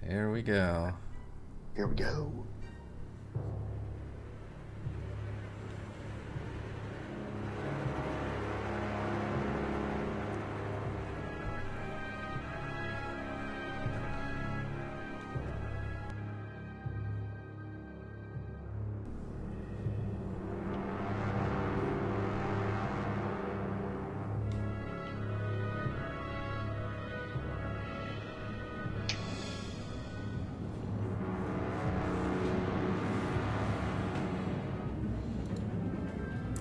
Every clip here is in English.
Here we go. Here we go.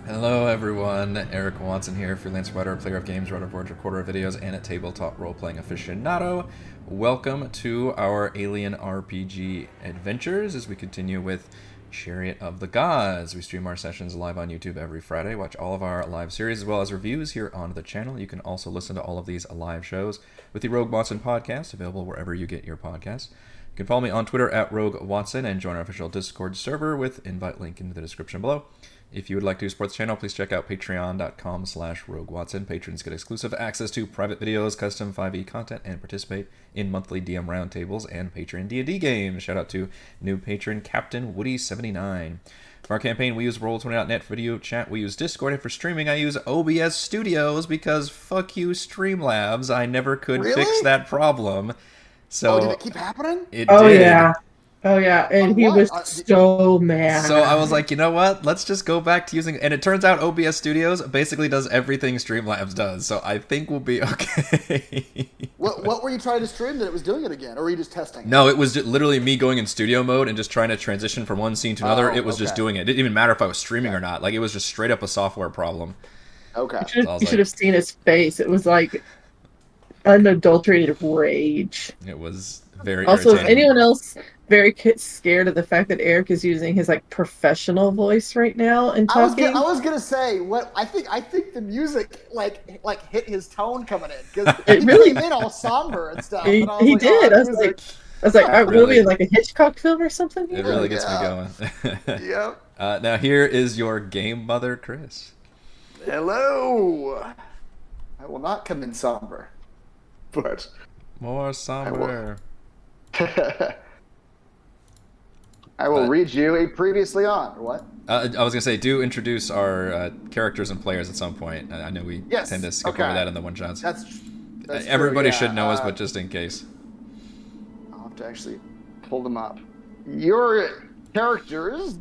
Hello everyone, Eric Watson here, freelance writer, player of games, writer of boards, recorder of videos, and a tabletop role-playing aficionado. Welcome to our Alien RPG adventures as we continue with Chariot of the Gods. We stream our sessions live on YouTube every Friday. Watch all of our live series as well as reviews here on the channel. You can also listen to all of these live shows with the Rogue Watson podcast, available wherever you get your podcasts. You can follow me on Twitter at Rogue Watson and join our official Discord server with invite link in the description below. If you would like to support the channel, please check out patreon.com/RogueWatson. Patrons get exclusive access to private videos, custom 5e content, and participate in monthly DM roundtables and Patreon D&D games. Shout out to new patron Captain Woody79. For our campaign, we use Roll20.net for video chat. We use Discord, and for streaming, I use OBS Studios because fuck you, Streamlabs. I never could fix that problem. So did it keep happening? It did. Yeah. Oh, yeah, and he was so mad. So I was like, you know what? Let's just go back to using... And it turns out OBS Studios basically does everything Streamlabs does, so I think we'll be okay. What were you trying to stream that it was doing it again, or were you just testing? No, it was just literally me going in studio mode and just trying to transition from one scene to another. It was just doing it. It didn't even matter if I was streaming or not. Like, it was just straight up a software problem. Okay. You should have seen his face. It was like unadulterated rage. It was very Also, irritating. is anyone else very scared of the fact that Eric is using his like professional voice right now and talking? I was gonna say what I think the music like hit his tone coming in because he really came in all somber and stuff. He, and I was he like, did. Oh, I was like, Really? will be like a Hitchcock film or something? It really gets me going. Yep. Now here is your game mother, Chris. Hello. I will not come in somber, but More somber. I will read you a previously on. What? I was going to say, do introduce our characters and players at some point. I know we tend to skip over that in the one-shots. That's Everybody true, yeah. should know us, but just in case. I'll have to actually pull them up. Your characters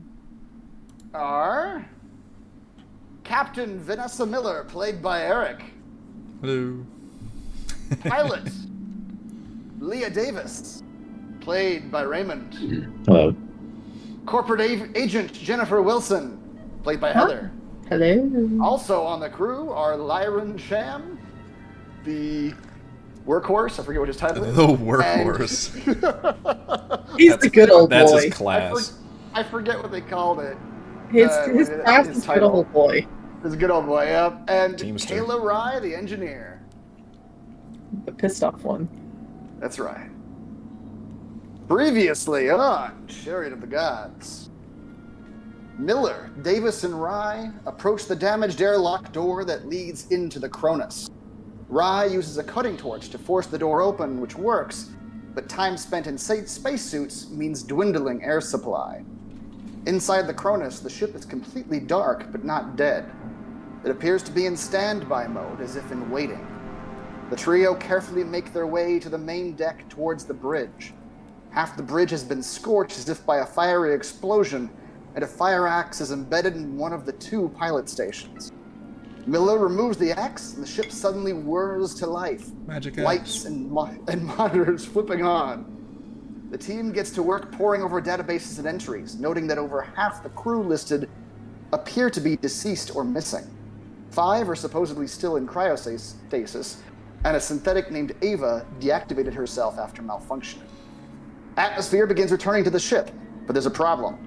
are Captain Vanessa Miller, played by Eric. Hello. Pilot Leah Davis, played by Raymond. Hello. Corporate agent Jennifer Wilson, played by Heather. Hello. Also on the crew are Lyron Sham, the workhorse. I forget what his title is. The workhorse. He's the good old boy. That's his class. I forget what they called it. His class is good old boy. He's a good old boy, yep. And Teamster. Kayla Rye, the engineer. The pissed off one. That's right. Previously on Chariot of the Gods, Miller, Davis, and Rye approach the damaged airlock door that leads into the Cronus. Rye uses a cutting torch to force the door open, which works, but time spent in spacesuits means dwindling air supply. Inside the Cronus, the ship is completely dark, but not dead. It appears to be in standby mode, as if in waiting. The trio carefully make their way to the main deck towards the bridge. Half the bridge has been scorched as if by a fiery explosion, and a fire axe is embedded in one of the two pilot stations. Miller removes the axe, and the ship suddenly whirs to life. Magic Lights and monitors flipping on. The team gets to work poring over databases and entries, noting that over half the crew listed appear to be deceased or missing. 5 are supposedly still in cryostasis, and a synthetic named Ava deactivated herself after malfunctioning. Atmosphere begins returning to the ship, but there's a problem.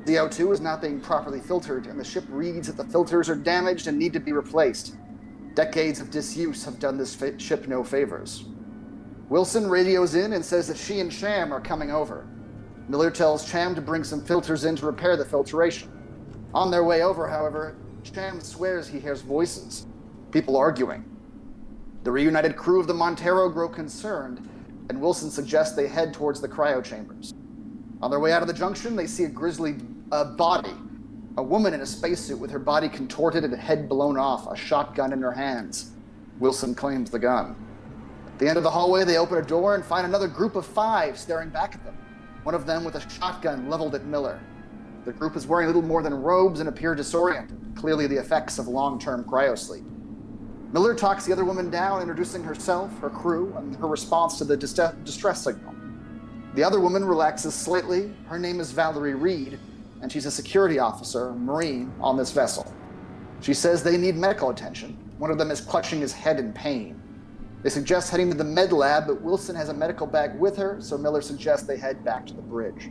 CO2 is not being properly filtered, and the ship reads that the filters are damaged and need to be replaced. Decades of disuse have done this ship no favors. Wilson radios in and says that she and Sham are coming over. Miller tells Sham to bring some filters in to repair the filtration. On their way over, however, Sham swears he hears voices, people arguing. The reunited crew of the Montero grow concerned and Wilson suggests they head towards the cryo chambers. On their way out of the junction, they see a grisly body. A woman in a spacesuit with her body contorted and head blown off, a shotgun in her hands. Wilson claims the gun. At the end of the hallway, they open a door and find another group of 5 staring back at them, one of them with a shotgun leveled at Miller. The group is wearing little more than robes and appear disoriented, clearly the effects of long-term cryosleep. Miller talks the other woman down, introducing herself, her crew, and her response to the distress signal. The other woman relaxes slightly. Her name is Valerie Reed, and she's a security officer, Marine, on this vessel. She says they need medical attention. One of them is clutching his head in pain. They suggest heading to the med lab, but Wilson has a medical bag with her, so Miller suggests they head back to the bridge.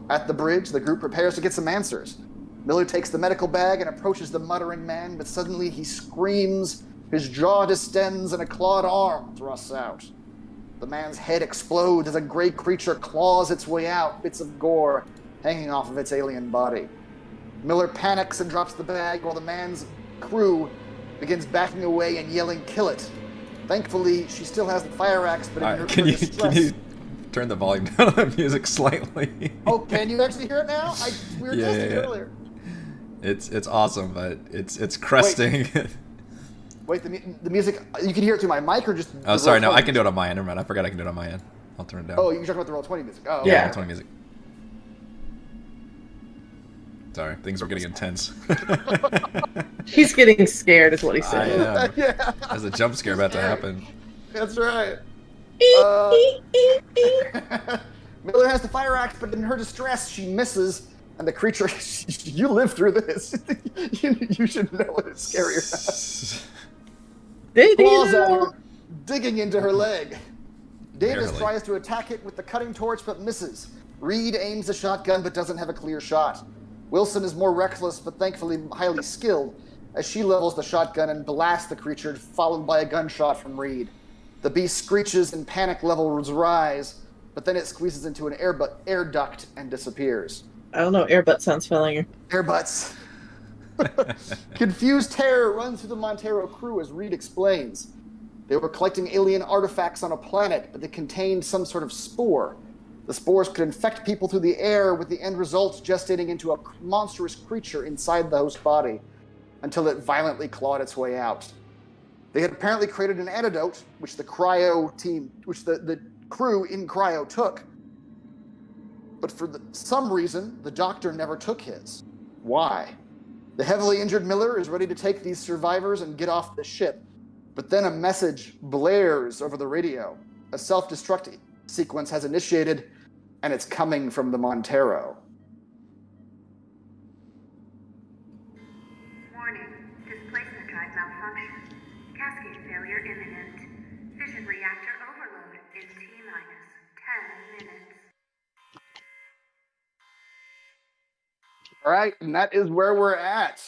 At the bridge, the group prepares to get some answers. Miller takes the medical bag and approaches the muttering man, but suddenly he screams, his jaw distends, and a clawed arm thrusts out. The man's head explodes as a gray creature claws its way out, bits of gore hanging off of its alien body. Miller panics and drops the bag while the man's crew begins backing away and yelling, "Kill it!" Thankfully, she still has the fire axe, but in her distress... Can you turn the volume down on the music slightly? Oh, can you actually hear it now? We were testing it earlier. It's awesome, but it's cresting. Wait, the music, you can hear it through my mic or just... Oh, sorry, no, I can do it on my end. Never mind, I forgot I can do it on my end. I'll turn it down. Oh, you're talking about the Roll20 music. Oh, yeah, okay. Roll20 music. Sorry, things are getting intense. He's getting scared, is what he said. I am. Yeah. There's a jump scare about to happen. That's right. Miller has the fire axe, but in her distress, she misses, and the creature... You lived through this. You should know what it's scarier. Claws at her, digging into her leg. Davis Barely. tries to attack it with the cutting torch, but misses. Reed aims a shotgun, but doesn't have a clear shot. Wilson is more reckless, but thankfully highly skilled, as she levels the shotgun and blasts the creature, followed by a gunshot from Reed. The beast screeches and panic levels rise, but then it squeezes into an air duct and disappears. I don't know, airbutt sounds familiar. Air butts. Confused terror runs through the Montero crew as Reed explains. They were collecting alien artifacts on a planet, but they contained some sort of spore. The spores could infect people through the air, with the end result gestating into a monstrous creature inside the host body, until it violently clawed its way out. They had apparently created an antidote, which the cryo team, which the crew in cryo took. But for some reason, the doctor never took his. Why? The heavily injured Miller is ready to take these survivors and get off the ship. But then a message blares over the radio. A self-destruct sequence has initiated, and it's coming from the Montero. Warning, displacement drive malfunction. Cascade failure imminent. Fission reactor overload in T-minus 10 minutes. All right, and that is where we're at.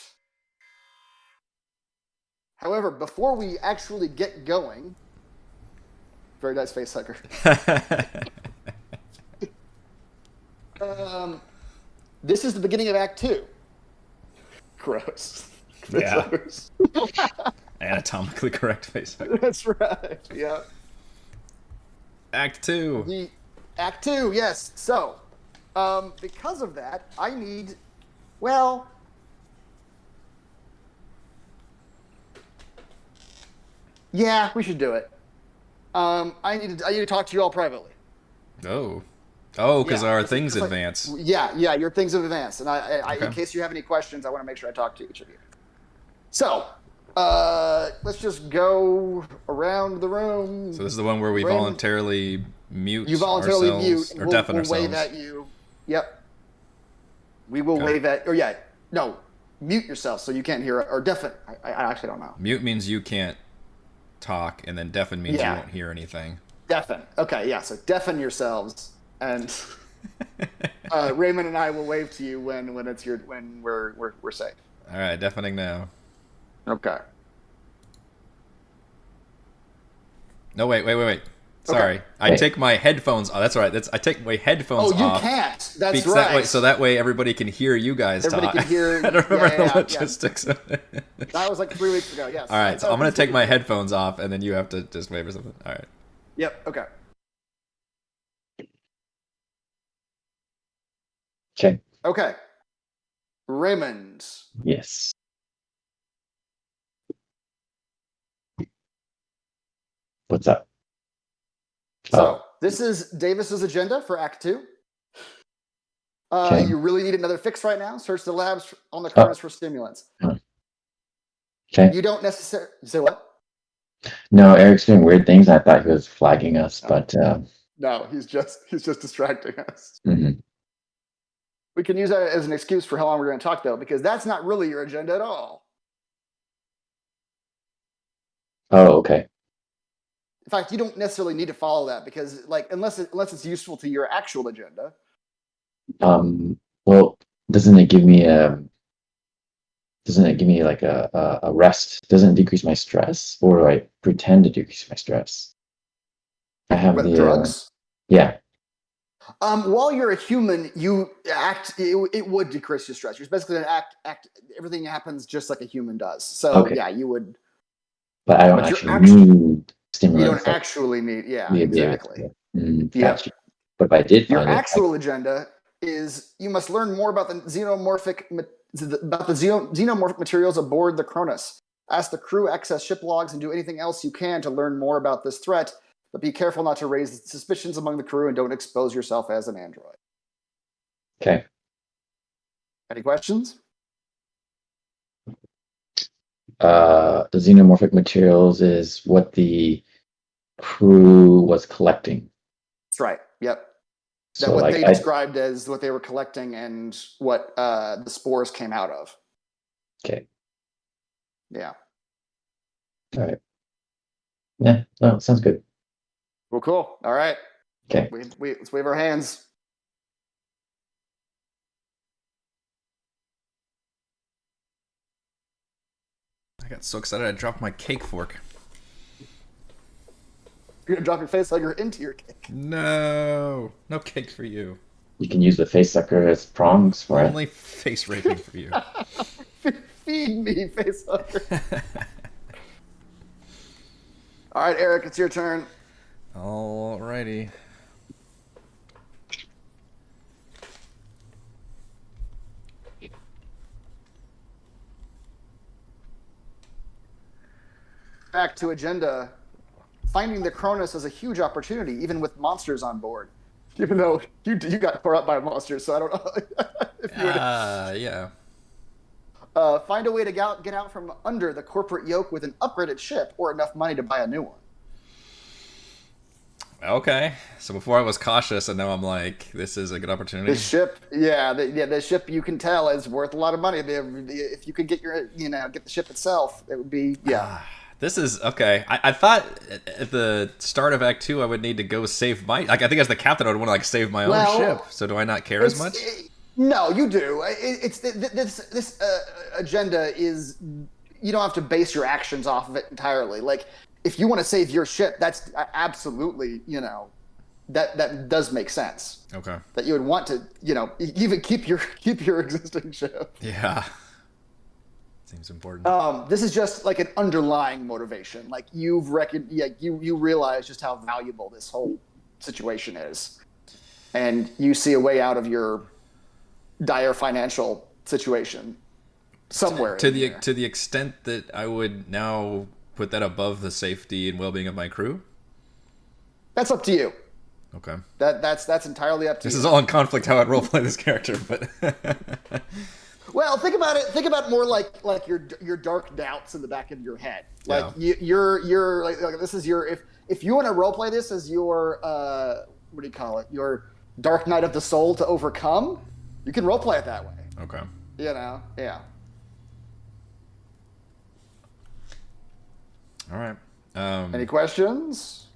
However, before we actually get going, very nice face sucker. This is the beginning of Act 2. Gross. Yeah. Anatomically correct face sucker. That's right. Yeah. Act 2. Act 2, yes. So, because of that, I need, well, yeah, we should do it. I need to talk to you all privately. Oh, because Yeah, our it's things like- advance. Yeah, your things have advanced, and I Okay. in case you have any questions, I want to make sure I talk to each of you. So, let's just go around the room. So this is the one where we Raymond, voluntarily mute You voluntarily ourselves, mute, or and deafen we'll wave ourselves. at you. Yep. We will Okay. wave at, no, mute yourself so you can't hear, or deafen. I actually don't know. Mute means you can't talk, and then deafen means Yeah. you won't hear anything. Deafen. Okay, yeah, so deafen yourselves, and Raymond and I will wave to you when we're safe. All right, deafening now. Okay. No, wait. Sorry, Okay. I take my headphones. Oh, that's all right. I take my headphones Oh, you off. can't. That's because right. that way everybody can hear you guys Everybody talk. can hear- I don't remember yeah, the logistics of it. That was like 3 weeks ago. Yes. All right, so I'm gonna take my headphones off, and then you have to just wave or something. All right. Yep. Okay. Okay. Okay. Raymond. Yes. What's up? So this is Davis's agenda for Act 2. Okay. You really need another fix right now. Search the labs on the Cronus for stimulants. Okay. You don't necessarily say what? No, Eric's doing weird things. I thought he was flagging us, but No, he's just distracting us. mhm. We can use that as an excuse for how long we're going to talk, though, because that's not really your agenda at all. Oh, okay. In fact, you don't necessarily need to follow that because, like, unless it's useful to your actual agenda. Well, doesn't it give me like a rest? Doesn't it decrease my stress, or do I pretend to decrease my stress? I have But the drugs. Yeah. While you're a human, you act. It would decrease your stress. You're basically going to act. Everything happens just like a human does. So Okay. yeah, you would. But I don't But actually you're need stimulants. You don't actually need. Yeah, exactly. Gotcha. But if I did Your find it, actual agenda is you must learn more about the xenomorphic materials aboard the Cronus. Ask the crew, access ship logs, and do anything else you can to learn more about this threat. But be careful not to raise suspicions among the crew and don't expose yourself as an android. Okay. Any questions? The xenomorphic materials is what the crew was collecting. That's right. Yep. So That what like they described as what they were collecting and what the spores came out of. Okay. Yeah. All right. Yeah. No, sounds good. Well, cool. All right. Okay. Let's wave our hands. I got so excited I dropped my cake fork. You're gonna drop your face hugger into your cake. No cake for you. You can use the face sucker as prongs for Only face raping for you. Feed me, face hugger. All right, Eric, it's your turn. Alrighty. Back to agenda. Finding the Cronus is a huge opportunity, even with monsters on board. Even though you got tore up by monsters, so I don't know if you would. Yeah. Find a way to get out from under the corporate yoke with an upgraded ship or enough money to buy a new one. Okay. So before I was cautious, and now I'm like, this is a good opportunity. The ship, the ship you can tell is worth a lot of money. If you could get get the ship itself, it would be This is okay. I thought at the start of Act 2 I would need to go save my. Like I think as the captain I would want to save my own ship. So do I not care as much? No, you do. This agenda is you don't have to base your actions off of it entirely. Like if you want to save your ship, that's absolutely that does make sense. Okay. That you would want to even keep your existing ship. Yeah. Seems important. This is just like an underlying motivation. Like you realize just how valuable this whole situation is, and you see a way out of your dire financial situation somewhere. To the extent that I would now put that above the safety and well-being of my crew. That's up to you. Okay. That's entirely up to you. This is all in conflict how I'd roleplay this character, but. Well, think about it more like your dark doubts in the back of your head. Like you're like this is your if you want to roleplay this as your what do you call it? Your dark night of the soul to overcome, you can roleplay it that way. Okay. Yeah. All right. Any questions?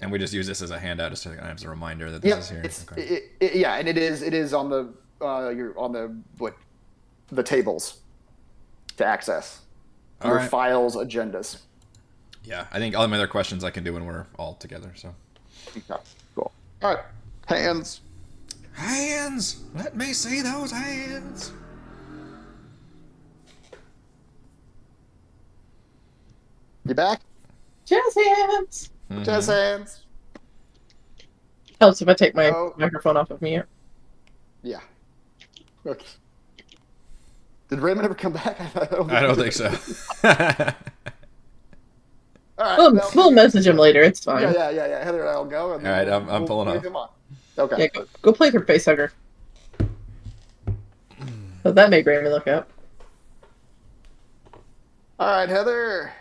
And we just use this as a handout, just as a reminder that this is here. And it is on the the tables to access your files, agendas. Yeah, I think all my other questions I can do when we're all together. So. Okay, cool. All right, hands. Hands. Let me see those hands. You back? Jazz hands. Mm-hmm. Jazz hands. Helps if I take my microphone off of mute. Yeah. Okay. Did Raymond ever come back? I don't think so. All right. We'll message him later. It's fine. Yeah. Heather and I'll go. And All right, I'm pulling leave off. him on. Okay. Yeah, go play through Facehugger. So that made Raymond look up. All right, Heather.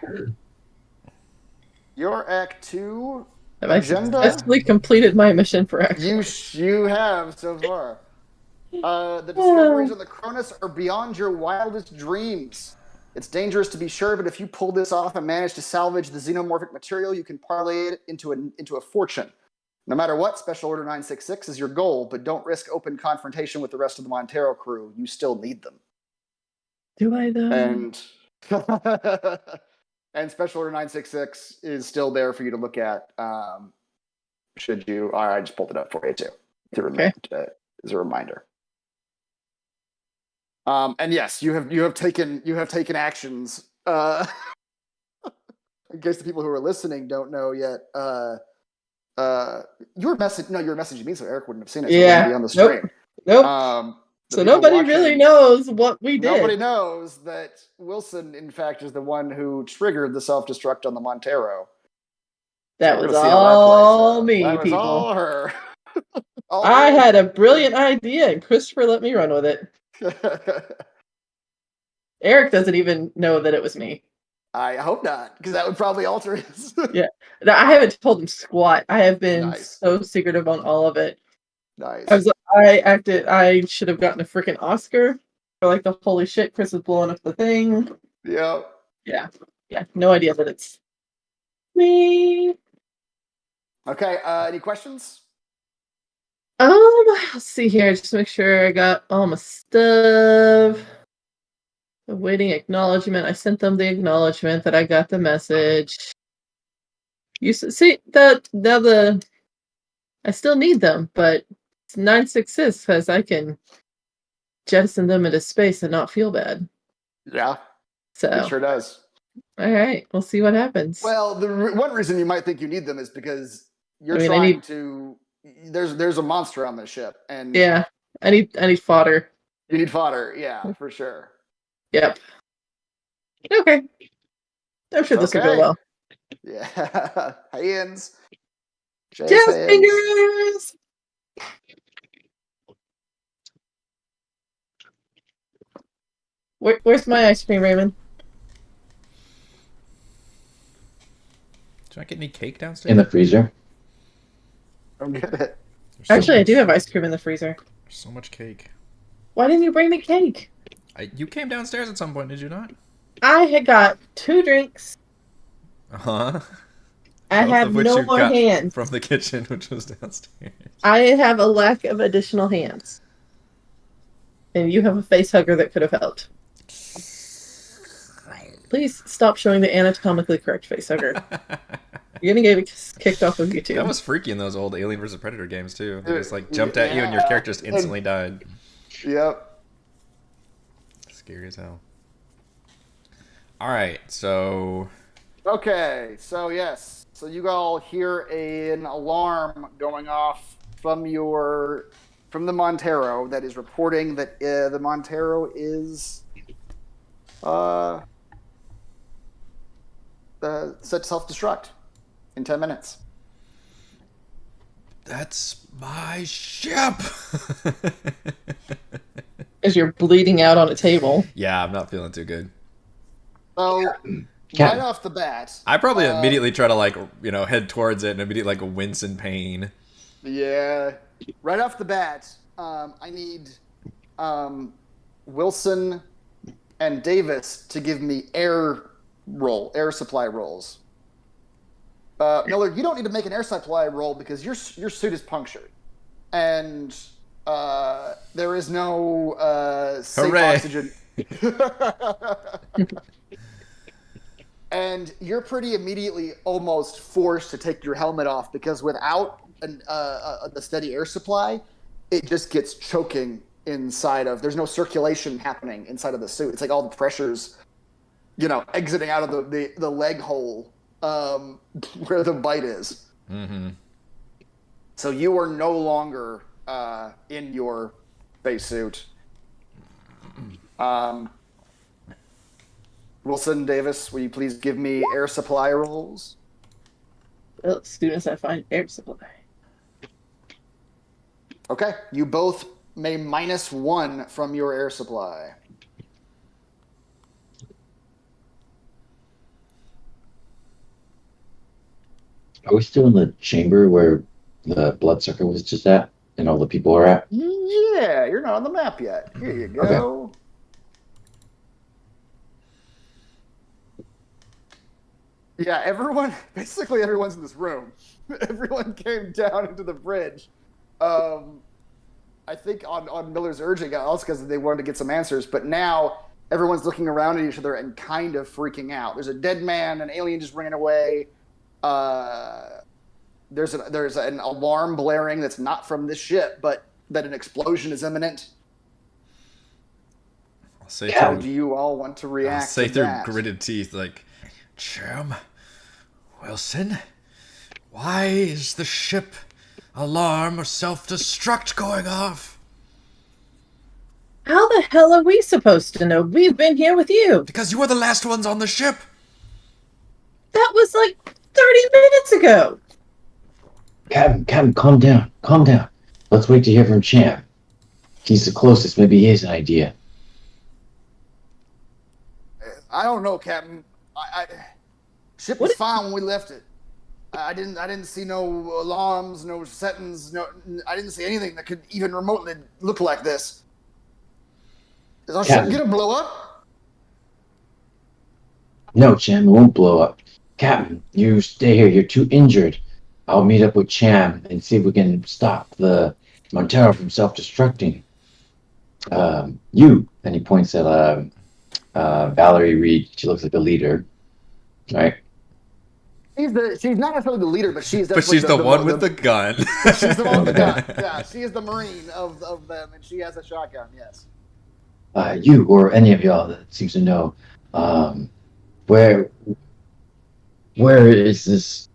Your Act 2 Have I agenda. successfully completed my mission for Act 1? You have so far. The discoveries of the Cronus are beyond your wildest dreams. It's dangerous to be sure, but if you pull this off and manage to salvage the xenomorphic material, you can parlay it into a fortune. No matter what, Special Order 966 is your goal, but don't risk open confrontation with the rest of the Montero crew. You still need them. Do I though? And Special Order 966 is still there for you to look at. Should you? I just pulled it up for you too, as a reminder. And yes, you have taken actions. In case the people who are listening don't know yet, your message me, so Eric wouldn't have seen it. So it wouldn't be on the screen. Nope. So nobody really knows what we did. Nobody knows that Wilson, in fact, is the one who triggered the self-destruct on the Montero. That was all me, that was people. all her. I had a brilliant idea, and Christopher let me run with it. Eric doesn't even know that it was me. I hope not, because that would probably alter his. Yeah, I haven't told him squat. I have been so secretive on all of it. Nice. I should have gotten a freaking Oscar for like the holy shit, Chris is blowing up the thing. Yep. Yeah. No idea that it's me. Okay. Any questions? Let's see here. Just make sure I got all my stuff. Awaiting acknowledgement. I sent them the acknowledgement that I got the message. You see that now I still need them, but it's 966 because I can jettison them into space and not feel bad. Yeah. So it sure does. All right, we'll see what happens. Well, the one reason you might think you need them is because you're trying to. There's a monster on this ship, and yeah, I need fodder. You need fodder, yeah, for sure. Yep. Okay. I'm sure this will go well. Yeah. Hands. Jazz fingers. Where's my ice cream, Raymond? Did I get any cake downstairs? In the freezer. I'm good. Actually, I do have ice cream in the freezer. There's so much cake. Why didn't you bring me cake? You came downstairs at some point, did you not? I had got 2 drinks. Uh-huh. I have no more hands. From the kitchen, which was downstairs. I have a lack of additional hands. And you have a face hugger that could have helped. Please stop showing the anatomically correct face hugger. You're gonna get kicked off of YouTube. That was freaky in those old Alien vs. Predator games, too. They just, jumped at you and your character just instantly died. Yep. Scary as hell. Alright, so... Okay, so yes. So you all hear an alarm going off from the Montero that is reporting that the Montero is set self-destruct in 10 minutes. That's my ship! As you're bleeding out on a table. Yeah, I'm not feeling too good. So, right off the bat... I probably immediately try to, head towards it and immediately, wince in pain. Yeah. Right off the bat, I need Wilson and Davis to give me air supply rolls. Miller, you don't need to make an air supply roll because your suit is punctured, and there is no safe oxygen. And you're pretty immediately almost forced to take your helmet off because without the steady air supply, it just gets choking inside of. There's no circulation happening inside of the suit. It's like all the pressures, exiting out of the leg hole where the bite is. Mm-hmm. So you are no longer in your spacesuit. Wilson, Davis, will you please give me air supply rolls? Well, as soon as I find air supply. Okay, you both may -1 from your air supply. Are we still in the chamber where the bloodsucker was just at and all the people are at? Yeah, you're not on the map yet. Here you go. Okay. Yeah, basically everyone's in this room. Everyone came down into the bridge. I think on Miller's urging, also because they wanted to get some answers, but now everyone's looking around at each other and kind of freaking out. There's a dead man, an alien just ran away. There's an alarm blaring that's not from this ship, but that an explosion is imminent. I'll say How do you all want to react? I'll say to through that? gritted teeth, like, Chum, Wilson, why is the ship alarm or self-destruct going off? How the hell are we supposed to know? We've been here with you. Because you were the last ones on the ship. That was like 30 minutes ago. Captain, calm down. Calm down. Let's wait to hear from Champ. He's the closest. Maybe he has an idea. I don't know, Captain. Ship was fine when we left it. I didn't see no alarms, no settings, I didn't see anything that could even remotely look like this. Is our ship gonna blow up? No, Cham, it won't blow up. Captain, you stay here. You're too injured. I'll meet up with Cham and see if we can stop the Montero from self-destructing. You, and he points at Valerie Reed. She looks like the leader, right? She's not necessarily the leader, but she's But she's the one with the gun. She's the one with the gun. Yeah, she is the Marine of them, and she has a shotgun. Yes. You or any of y'all that seems to know, where is this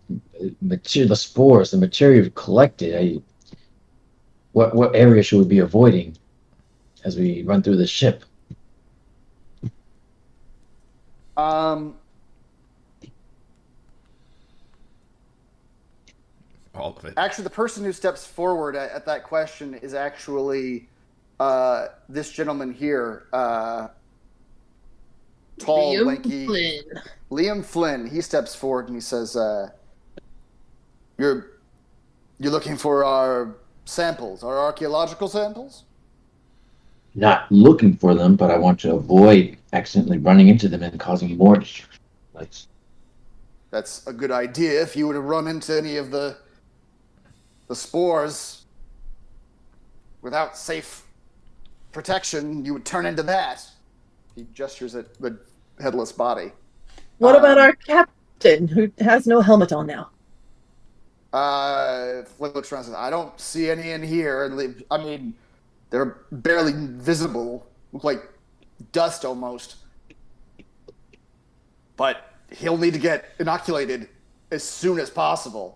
material? The spores, the material you've collected. What area should we be avoiding as we run through the ship? All of it. Actually, the person who steps forward at that question is actually this gentleman here, tall, Liam lanky Flynn. Liam Flynn. He steps forward and he says, "You're looking for our samples, our archaeological samples?" Not looking for them, but I want to avoid accidentally running into them and causing more destruction. That's a good idea. If you were to run into any of the spores without safe protection, you would turn into that. He gestures at the headless body. What about our captain, who has no helmet on now? Flynn looks around and says, "I don't see any in here. I mean, they're barely visible. Look like dust almost. But he'll need to get inoculated as soon as possible."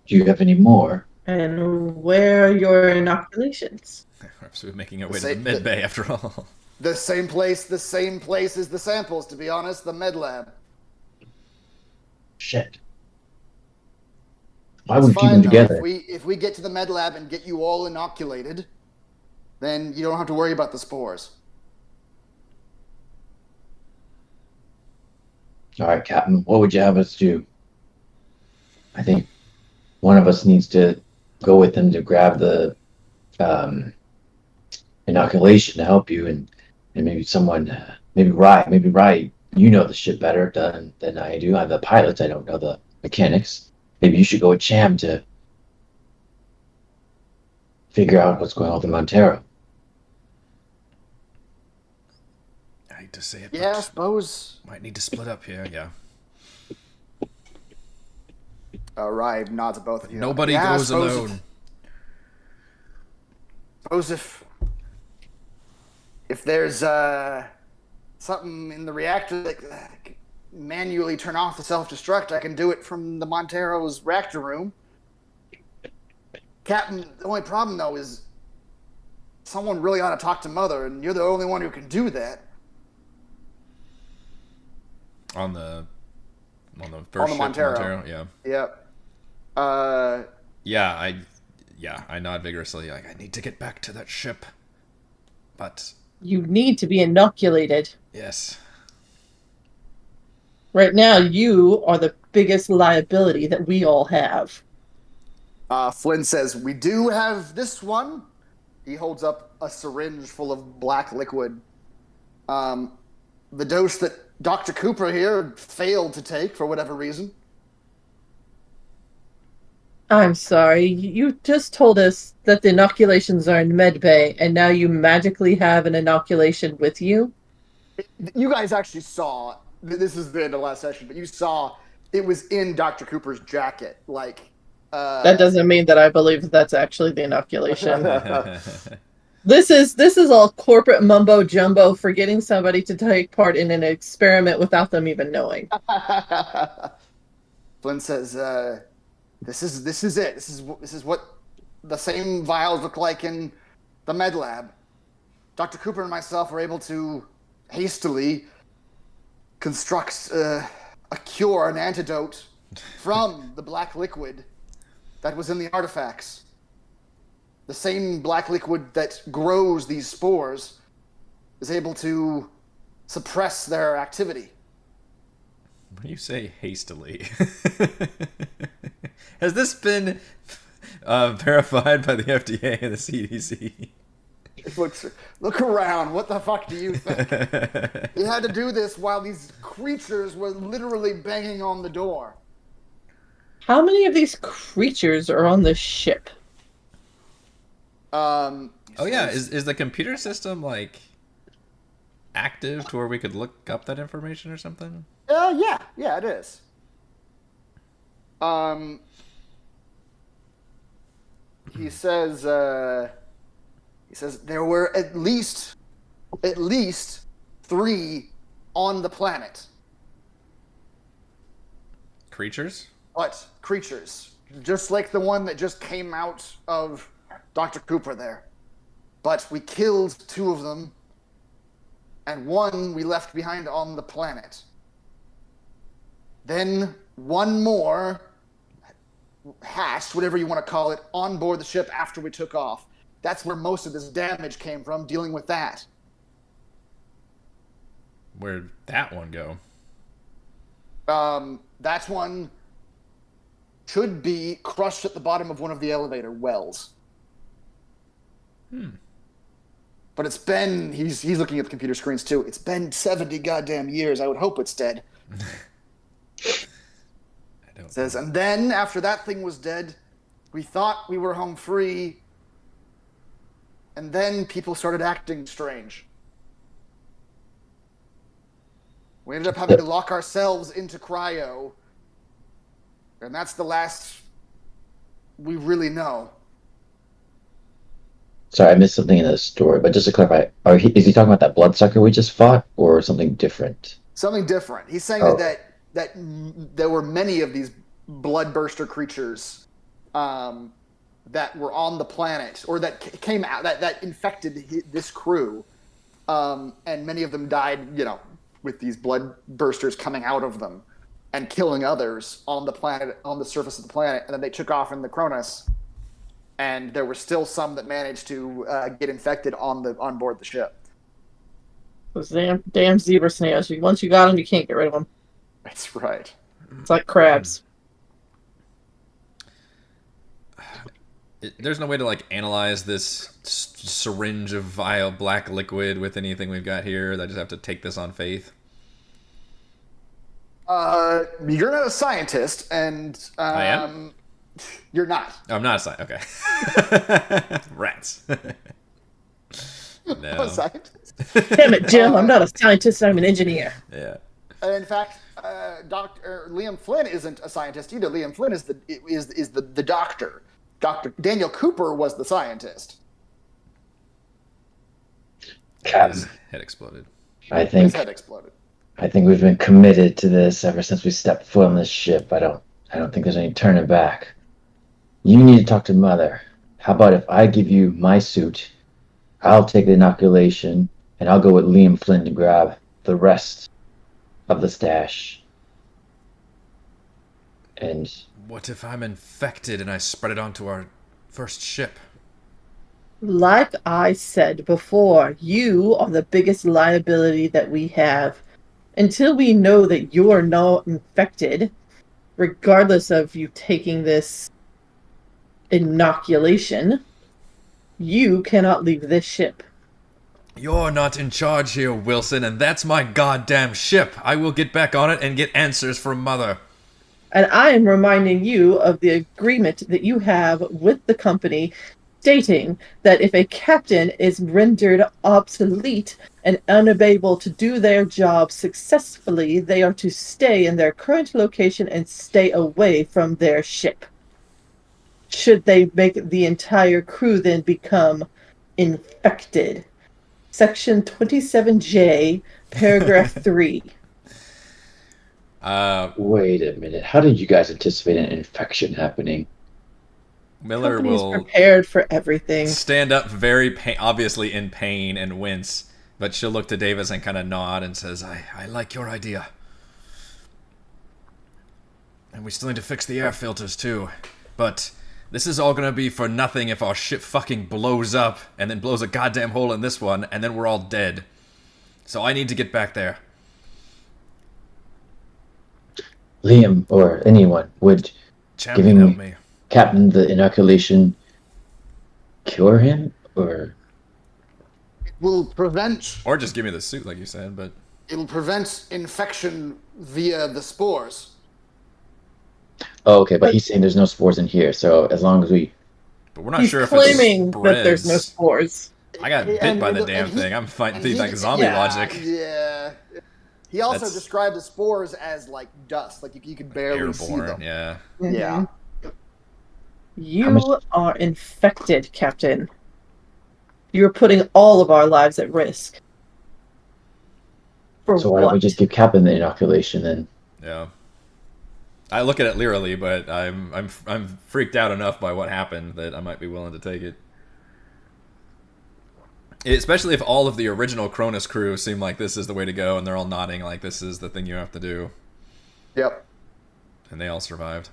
Do you have any more? And where are your inoculations? Perhaps we're making our way to the med bay after all. The same place as the samples, to be honest, the med lab. Shit. Why would we keep them together? If we get to the med lab and get you all inoculated, then you don't have to worry about the spores. All right, Captain, what would you have us do? I think one of us needs to go with them to grab the inoculation to help you, and maybe someone, maybe Rye, you know the ship better than I do. I'm the pilot, I don't know the mechanics. Maybe you should go with Cham to figure out what's going on with the Montero. I hate to say it, Yeah, I but suppose. might need to split up here, yeah. Rye nods at both of you. Nobody goes alone. Suppose if there's something in the reactor that can manually turn off the self-destruct, I can do it from the Montero's reactor room. Captain, the only problem though is someone really ought to talk to Mother, and you're the only one who can do that. On the first On the ship, Montero. yeah. Yep. I nod vigorously. Like, I need to get back to that ship. But You need to be inoculated. yes. Right now, you are the biggest liability that we all have. Flynn says, we do have this one. He holds up a syringe full of black liquid. The dose that Dr. Cooper here failed to take for whatever reason. I'm sorry. You just told us that the inoculations are in medbay, and now you magically have an inoculation with you? You guys actually saw, this is the end of the last session, but you saw it was in Dr. Cooper's jacket. Like, that doesn't mean that I believe that that's actually the inoculation. This is all corporate mumbo jumbo for getting somebody to take part in an experiment without them even knowing. Flynn says, this is it. This is what the same vials look like in the med lab. Dr. Cooper and myself were able to hastily construct a cure, an antidote from the black liquid that was in the artifacts. The same black liquid that grows these spores is able to suppress their activity. When you say hastily, has this been verified by the FDA and the CDC? Look around. What the fuck do you think? We had to do this while these creatures were literally banging on the door. How many of these creatures are on this ship? Oh yeah, is the computer system like active to where we could look up that information or something? Yeah, it is. He says there were at least 3 on the planet. Creatures? But creatures, just like the one that just came out of Dr. Cooper there. But we killed 2 of them, and 1 we left behind on the planet. Then 1 more hatched, whatever you want to call it, on board the ship after we took off. That's where most of this damage came from, dealing with that. Where'd that one go? That one should be crushed at the bottom of one of the elevator wells. But it's been, he's looking at the computer screens too. It's been 70 goddamn years. I would hope it's dead. It says, and then after that thing was dead, we thought we were home free. And then people started acting strange. We ended up having to lock ourselves into cryo. And that's the last we really know. Sorry, I missed something in the story, but just to clarify, is he talking about that bloodsucker we just fought, or something different? Something different. He's saying that there were many of these bloodburster creatures that were on the planet, or that came out, that infected this crew, and many of them died, with these bloodbursters coming out of them and killing others on the planet, on the surface of the planet, and then they took off in the Cronus. And there were still some that managed to get infected on board the ship. Those damn zebra snails. Once you got them, you can't get rid of them. That's right. It's like crabs. There's no way to analyze this syringe of vile black liquid with anything we've got here. I just have to take this on faith. You're not a scientist, and I am? You're not. I'm not a scientist. Okay. Rats. No. A scientist. Damn it, Jim! I'm not a scientist. I'm an engineer. Yeah. In fact, Dr. Liam Flynn isn't a scientist either. Liam Flynn is the doctor. Dr. Daniel Cooper was the scientist. His head exploded. His head exploded. I think we've been committed to this ever since we stepped foot on this ship. I don't think there's any turning back. You need to talk to Mother. How about if I give you my suit I'll take the inoculation, and I'll go with Liam Flynn to grab the rest of the stash. And What if I'm infected and I spread it onto our first ship? Like I said before, you are the biggest liability that we have. Until we know that you're not infected, regardless of you taking this inoculation, you cannot leave this ship. You're not in charge here, Wilson, and that's my goddamn ship. I will get back on it and get answers from Mother. And I am reminding you of the agreement that you have with the company, stating that if a captain is rendered obsolete and unable to do their job successfully, they are to stay in their current location and stay away from their ship. Should they make the entire crew then become infected? Section 27J, paragraph 3. wait a minute. How did you guys anticipate an infection happening? Miller Company's will prepared for everything. stand up very obviously in pain and wince, but she'll look to Davis and kind of nod and says, I like your idea. And we still need to fix the air filters too. But this is all gonna be for nothing if our ship fucking blows up and then blows a goddamn hole in this one and then we're all dead. So I need to get back there. Liam or anyone would Champion, Giving- help me. Captain the inoculation cure him, or It will prevent Or just give me the suit like you said, but it'll prevent infection via the spores. oh, okay. But he's saying there's no spores in here, so as long as we we're not He's sure if claiming it that there's no spreads. spores. I got bit And- by the and damn he- thing. I'm fighting and through he- like zombie yeah, logic. Yeah. He also That's- described the spores as like dust, like you could barely see Airborne, them. yeah. Yeah. You How much- are infected, Captain. You're putting all of our lives at risk. For so why what? don't we just give Captain the inoculation then? Yeah. I look at it leerily, but I'm freaked out enough by what happened that I might be willing to take it. Especially if all of the original Cronus crew seem like this is the way to go, and they're all nodding like this is the thing you have to do, Yep. and they all survived.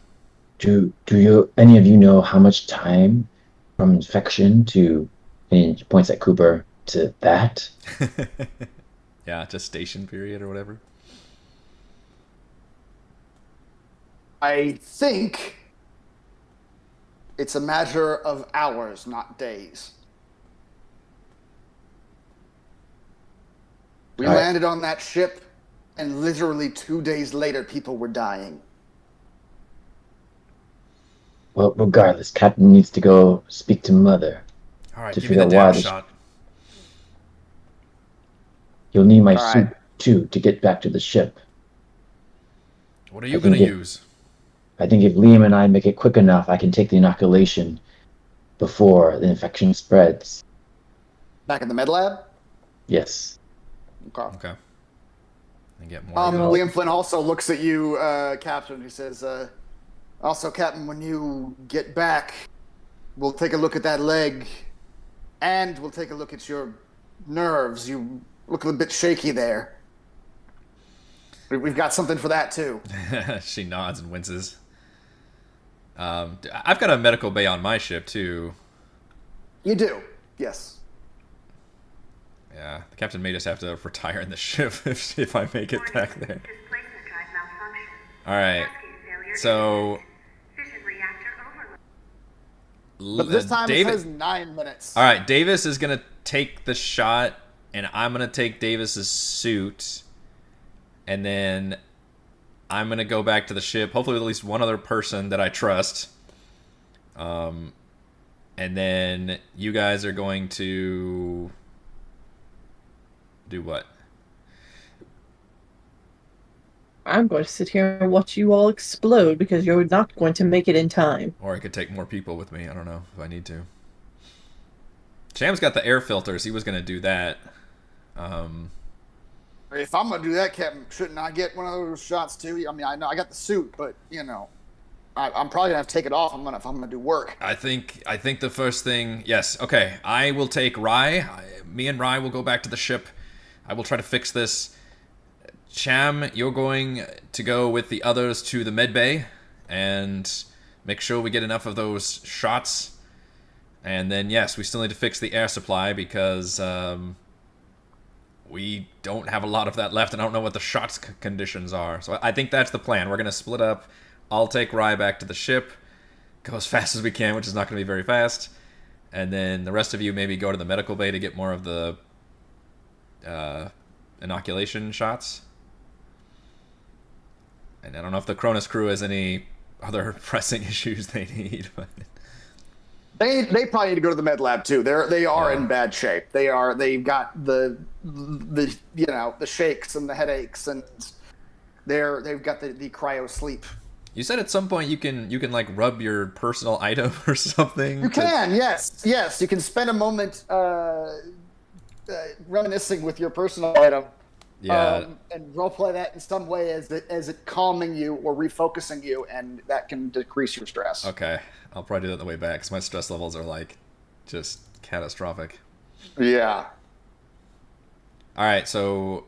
Do you any of you know how much time from infection to, and he points at Cooper, to that? Yeah, gestation period or whatever. I think it's a matter of hours, not days. We All right. landed on that ship, and literally 2 days later, people were dying. Well, regardless, Captain needs to go speak to Mother. All right, To give me the figure out why damn this- shot. You'll need my All suit right. too to get back to the ship. What are you I gonna think it- use? I think if Liam and I make it quick enough, I can take the inoculation before the infection spreads. Back in the med lab? Yes. Okay. Okay. And get more. of it. Liam Flynn also looks at you, Captain. He says, also, Captain, when you get back, we'll take a look at that leg, and we'll take a look at your nerves. You look a little bit shaky there. We've got something for that, too. She nods and winces. I've got a medical bay on my ship too. You do, yes. Yeah, the captain may just have to retire in the ship if I make it back there. Displacement drive malfunction. All right. Cascade failure So imminent. Fission reactor overload. But this time David, it says 9 minutes. all right, Davis is gonna take the shot, and I'm gonna take Davis's suit, and then I'm gonna go back to the ship. Hopefully, with at least one other person that I trust. And then you guys are going to do what? I'm going to sit here and watch you all explode because you're not going to make it in time. Or I could take more people with me. I don't know if I need to. Cham's got the air filters. He was going to do that. If I'm going to do that, Captain, shouldn't I get one of those shots, too? I mean, I know I got the suit, but, you know. I'm probably gonna have to take it off. If I'm gonna do work. I think the first thing, yes, okay. I will take Rye. Me and Rye will go back to the ship. I will try to fix this. Cham, you're going to go with the others to the med bay and make sure we get enough of those shots. And then, yes, we still need to fix the air supply because we don't have a lot of that left, and I don't know what the shots conditions are. So I think that's the plan. We're going to split up. I'll take Rye back to the ship, go as fast as we can, which is not going to be very fast. And then the rest of you maybe go to the medical bay to get more of the inoculation shots. And I don't know if the Cronus crew has any other pressing issues they need. But They probably need to go to the med lab too. They are in bad shape. They've got the shakes and the headaches, and they've got the cryo sleep. You said at some point you can like rub your personal item or something. You can, yes. You can spend a moment reminiscing with your personal item. Yeah. And roleplay that in some way as it calming you or refocusing you, and that can decrease your stress. Okay, I'll probably do that on the way back because my stress levels are like just catastrophic. Yeah. All right, so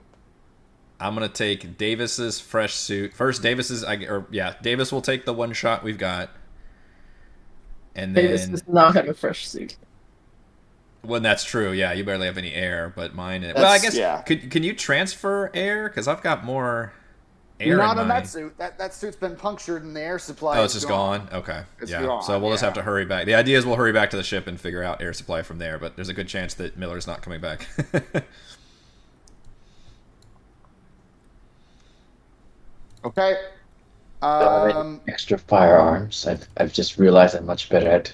I'm gonna take Davis's fresh suit first. Davis will take the one shot we've got, and then Davis does not have a fresh suit. Well, that's true. Yeah, you barely have any air, but mine. Well, I guess can you transfer air? Because I've got more air. Not in on that suit. That suit's been punctured, and the air supply. Oh, it's just gone. Okay, it's yeah. gone, So we'll just have to hurry back. The idea is we'll hurry back to the ship and figure out air supply from there. But there's a good chance that Miller's not coming back. Okay. Extra firearms. I've just realized I'm much better at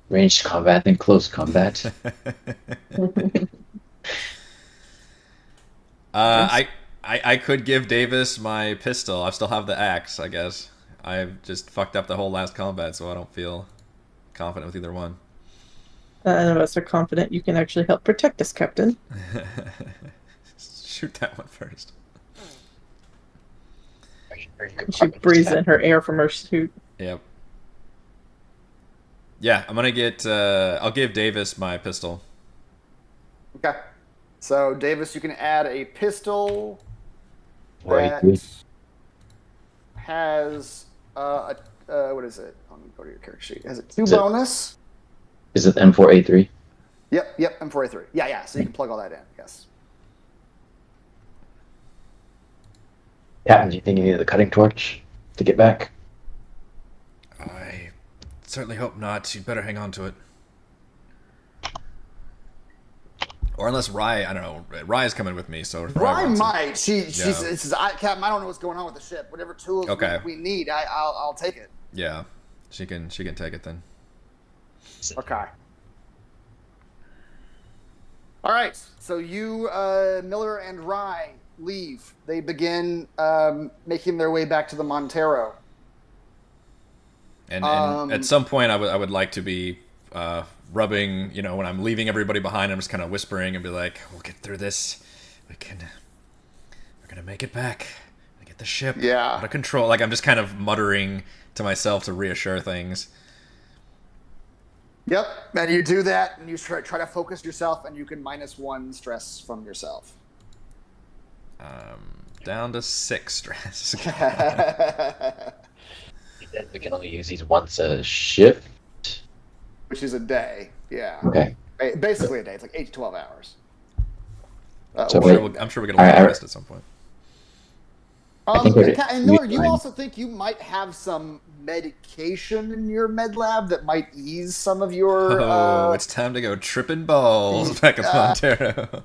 ranged combat than close combat. I could give Davis my pistol. I still have the axe, I guess. I've just fucked up the whole last combat, so I don't feel confident with either one. None of us are confident you can actually help protect us, Captain. Shoot that one first. She breathes in her air from her suit. Yep. Yeah, I'm gonna get. I'll give Davis my pistol. Okay. So Davis, you can add a pistol Right. that has what is it? Let me go to your character sheet. Has it two bonus? Is it M4A3? Yep, M4A3. Yeah. So you can plug all that in. Yes. Captain, do you think you need the cutting torch to get back? I certainly hope not. You'd better hang on to it. Or unless Rye, I don't know. Rye's coming with me, so Rye might. She says, Captain, I don't know what's going on with the ship. Whatever tools we need, I'll take it. Yeah, she can take it then. Okay. All right. So you, Miller and Rye, leave. They begin making their way back to the Montero. And at some point, I would like to be rubbing, when I'm leaving everybody behind, I'm just kind of whispering and be like, "We'll get through this. We're gonna make it back. We get the ship out of control." Like I'm just kind of muttering to myself to reassure things. Yep, and you do that, and you try to focus yourself, and you can -1 stress from yourself. Down to 6 stress. We can only use these once a shift. Which is a day, yeah. Okay. Basically a day. It's like 8 to 12 hours. I'm sure we're gonna get rest at some point. And Miller, you also think you might have some medication in your med lab that might ease some of your... it's time to go tripping balls back at Montero.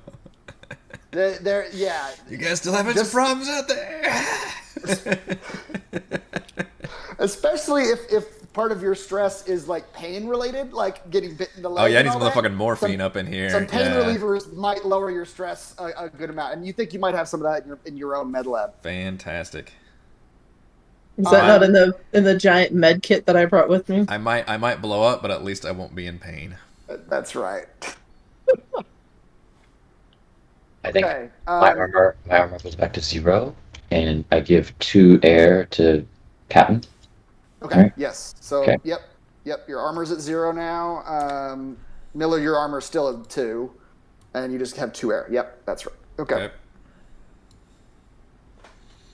You guys still having some problems out there? Especially if part of your stress is like pain related, like getting bit in the leg. Oh yeah, I need some motherfucking morphine up in here. Some pain relievers might lower your stress a good amount, and you think you might have some of that in your own med lab. Fantastic. Is that not in the giant med kit that I brought with me? I might blow up, but at least I won't be in pain. That's right. I think my armor goes back to 0, and I give 2 air to Captain. Okay. Right. Yes. So Okay. yep. Your armor's at 0 now. Miller, your armor's still at 2, and you just have 2 air. Yep, that's right. Okay.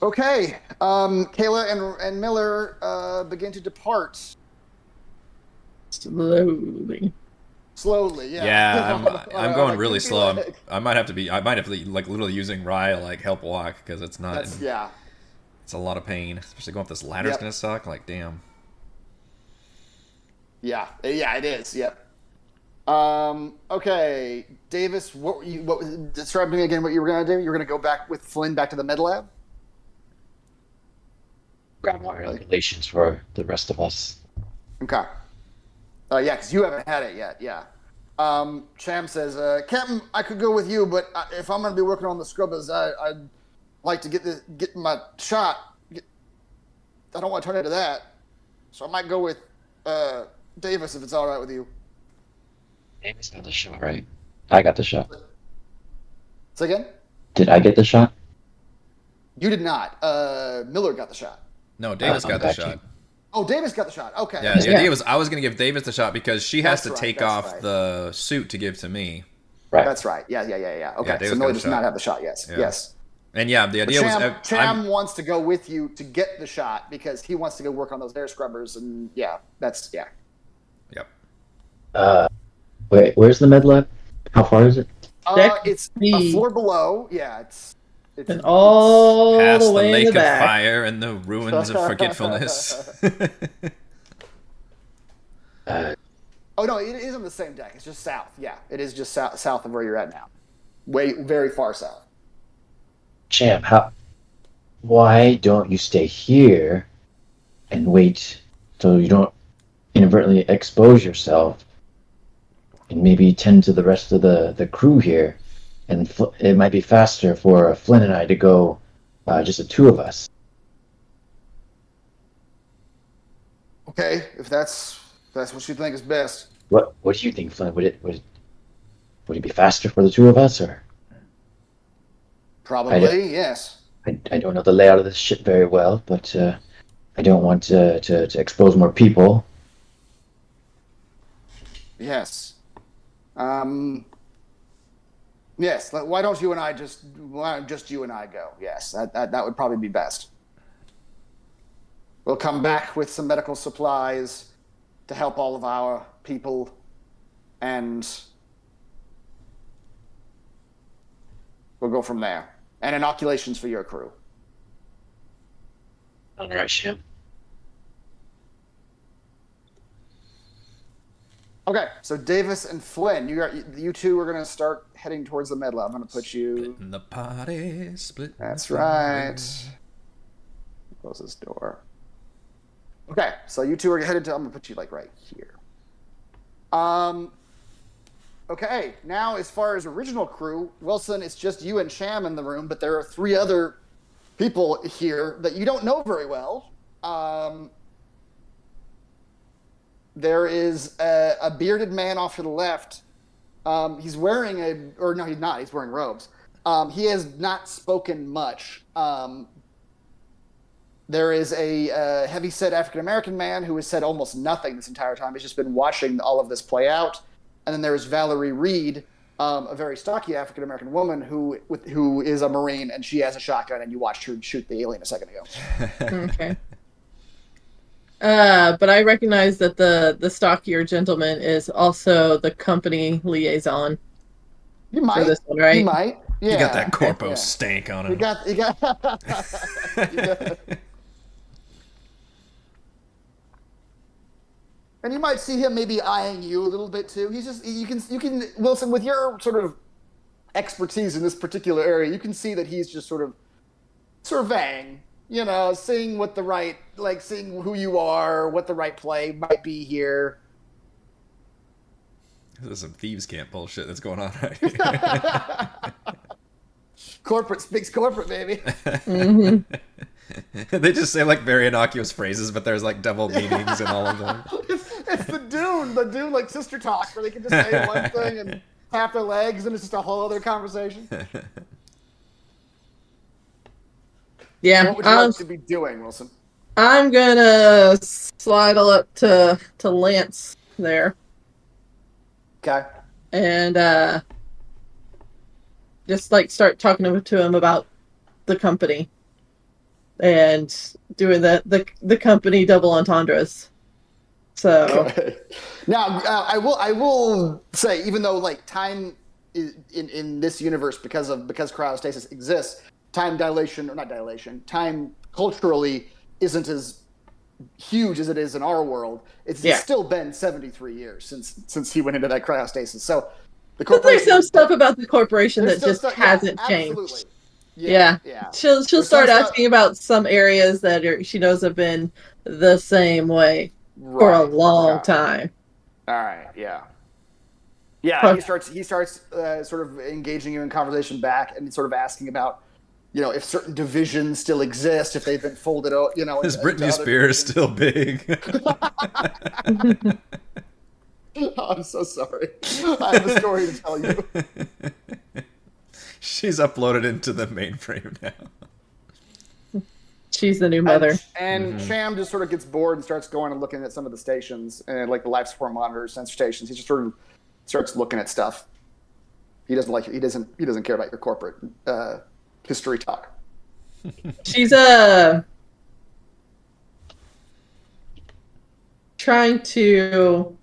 Okay. Kayla and Miller begin to depart Slowly. slowly. Yeah. Yeah, I'm On going a really goofy slow. leg. I might have to like literally using Rye like help walk because it's not. That's yeah. It's a lot of pain, especially going up this ladder's Yep. gonna suck. Like damn. Yeah. Yeah. It is. Yep. Okay, Davis. Describe to me again what you were gonna do? You were gonna go back with Flynn back to the med lab. Grab more regulations for the rest of us. Okay. Yeah, because you haven't had it yet. Yeah. Cham says, Captain, I could go with you, but if I'm going to be working on the scrubbers, I'd like to get my shot. I don't want to turn into that. So I might go with Davis if it's all right with you. Davis got the shot, right? I got the shot. Say again? Did I get the shot? You did not. Miller got the shot. No, Davis got the back shot. Oh, Davis got the shot. Okay. Yeah, the idea was I was gonna give Davis the shot because she has That's to right, take that's off right. the suit to give to me. Right. That's right. Yeah. Okay. Yeah, Davis So got Miller the does shot. not have the shot. Yes. Yeah. Yes. And yeah, the But idea was Cham wants to go with you to get the shot because he wants to go work on those air scrubbers, and yeah. Yep. Wait, where's the med lab? How far is it? Deck It's B. a floor below. Yeah, it's And all Past the the way in lake the of back. fire and the ruins of forgetfulness. Oh no, it is on the same deck. It's just south. Yeah, it is just south of where you're at now. Very far south. Champ, why don't you stay here and wait so you don't inadvertently expose yourself and maybe tend to the rest of the crew here? And it might be faster for Flynn and I to go, just the 2 of us. Okay, if that's what you think is best. What do you think, Flynn? Would it be faster for the 2 of us, or? Probably, yes. I don't know the layout of this ship very well, but I don't want to expose more people. Yes. Yes. Why don't you and I just you and I go? Yes, that would probably be best. We'll come back with some medical supplies to help all of our people, and we'll go from there. And inoculations for your crew. All right, Sham. Okay, so Davis and Flynn, you 2 are gonna start heading towards the med lab. I'm gonna put you. Splitting the party, split. That's right. Close this door. Okay, so you 2 are headed to. I'm gonna put you like right here. Okay, now as far as original crew, Wilson, it's just you and Cham in the room, but there are 3 other people here that you don't know very well. There is a bearded man off to the left. He's wearing no, he's not. He's wearing robes. He has not spoken much. There is a heavy-set African-American man who has said almost nothing this entire time. He's just been watching all of this play out. And then there's Valerie Reed, a very stocky African-American woman who is a Marine, and she has a shotgun, and you watched her shoot the alien a second ago. Okay. But I recognize that the stockier gentleman is also the company liaison. You might. For this one, right? You might. Yeah. You got that corpo Yeah. stank on him. You got. And you might see him maybe eyeing you a little bit too. He's just you can Wilson, with your sort of expertise in this particular area, you can see that he's just sort of surveying, seeing what seeing who you are, what the right play might be here. This is some thieves' camp bullshit that's going on right here. Corporate speaks corporate, baby. Mm-hmm. They just say like very innocuous phrases, but there's like double meanings in all of them. It's the Dune like sister talk, where they can just say one thing and tap their legs, and it's just a whole other conversation. Yeah. What would you like to be doing, Wilson? I'm gonna slide up to Lance there Okay. and just like start talking to him about the company and doing the company double entendres. So Okay. Now, I will say, even though like time is in this universe because cryostasis exists, time dilation or not dilation, time culturally isn't as huge as it is in our world. It's still been 73 years since he went into that cryostasis. So the but there's corporation. some stuff about the corporation that just hasn't absolutely. changed. Yeah. She'll There's start some asking about some areas that she knows have been the same way for a long time. All right. Yeah. He starts sort of engaging you in conversation back and sort of asking about, if certain divisions still exist, if they've been folded out, Is Britney Spears still big? Oh, I'm so sorry. I have a story to tell you. She's uploaded into the mainframe now. She's the new mother. And Sham just sort of gets bored and starts going and looking at some of the stations and like the life support monitors, sensor stations. He just sort of starts looking at stuff. He doesn't care about your corporate history talk. She's trying to.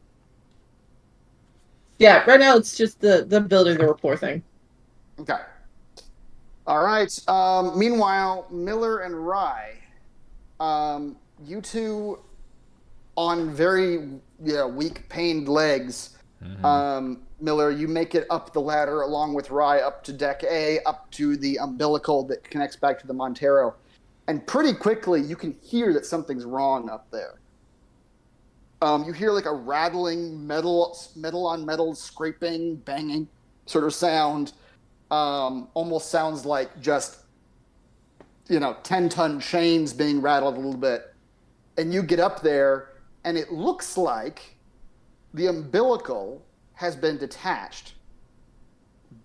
Yeah, right now it's just the building the rapport thing. Okay. All right. Meanwhile, Miller and Rye, you two on very weak, pained legs. Miller, you make it up the ladder along with Rye up to Deck A, up to the umbilical that connects back to the Montero. And pretty quickly, you can hear that something's wrong up there. You hear like a rattling metal on metal scraping, banging sort of sound. Almost sounds like just 10-ton chains being rattled a little bit. And you get up there and it looks like the umbilical has been detached,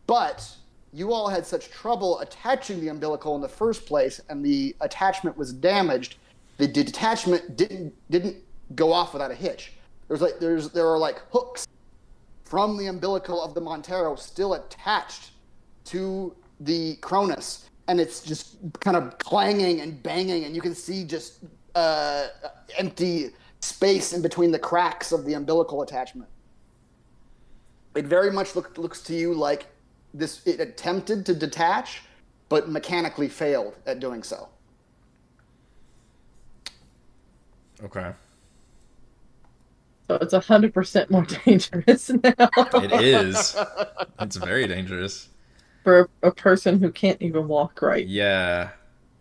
but you all had such trouble attaching the umbilical in the first place and the attachment was damaged. The detachment didn't go off without a hitch. There are like hooks from the umbilical of the Montero still attached to the Cronus, and it's just kind of clanging and banging, and you can see just empty space in between the cracks of the umbilical attachment. It very much looks to you like it attempted to detach, but mechanically failed at doing so. Okay. So it's 100% more dangerous now. It is. It's very dangerous. For a person who can't even walk right. Yeah.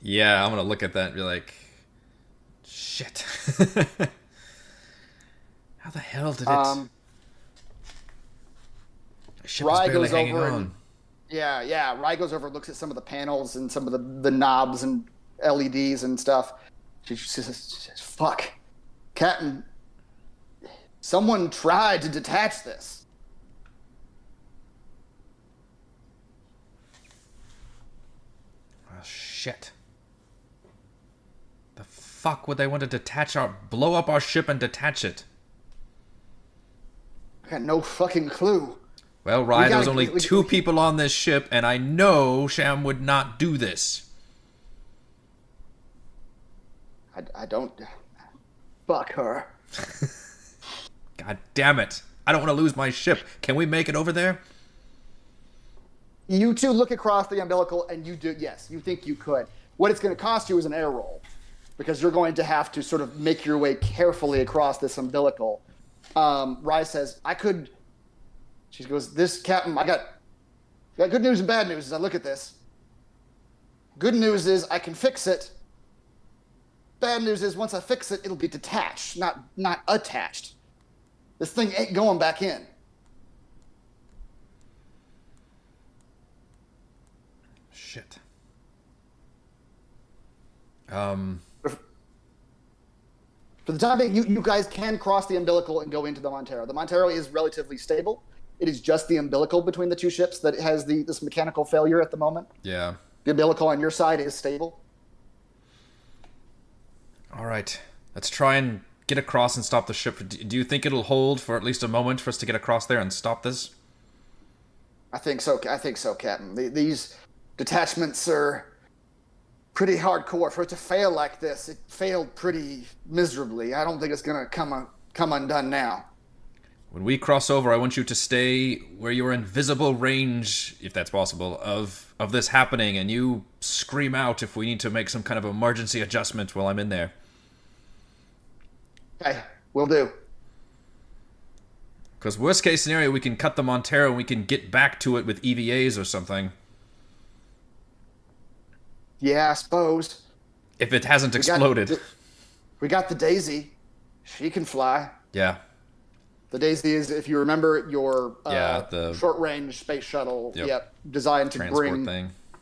I'm going to look at that and be like, shit. How the hell did it... The ship is barely hanging on. Rye goes over and looks at some of the panels and some of the knobs and LEDs and stuff. She says, fuck. Captain, someone tried to detach this. Oh, shit. The fuck would they want to blow up our ship and detach it? I got no fucking clue. Well, Ryan, there was only two people on this ship, and I know Sham would not do this. I don't... Fuck her. God damn it. I don't want to lose my ship. Can we make it over there? You two look across the umbilical, and you do, yes, you think you could. What it's going to cost you is an air roll, because you're going to have to sort of make your way carefully across this umbilical. Rye says, I could... She goes, this captain, I got good news and bad news as I look at this. Good news is I can fix it. Bad news is once I fix it, it'll be detached, not attached. This thing ain't going back in. Shit. For the time being, you guys can cross the umbilical and go into the Montero. The Montero is relatively stable. It is just the umbilical between the two ships that has this mechanical failure at the moment. Yeah. The umbilical on your side is stable. All right, let's try and get across and stop the ship. Do you think it'll hold for at least a moment for us to get across there and stop this? I think so. I think so, Captain. These detachments are pretty hardcore. For it to fail like this, it failed pretty miserably. I don't think it's gonna come undone now. When we cross over, I want you to stay where you're in visible range, if that's possible, of this happening, and you scream out if we need to make some kind of emergency adjustment while I'm in there. Okay, will do. Because worst case scenario, we can cut the Montero and we can get back to it with EVAs or something. Yeah, I suppose. If it hasn't exploded. We got the Daisy. She can fly. Yeah. The Daisy is, if you remember, your the short-range space shuttle. Yep, designed to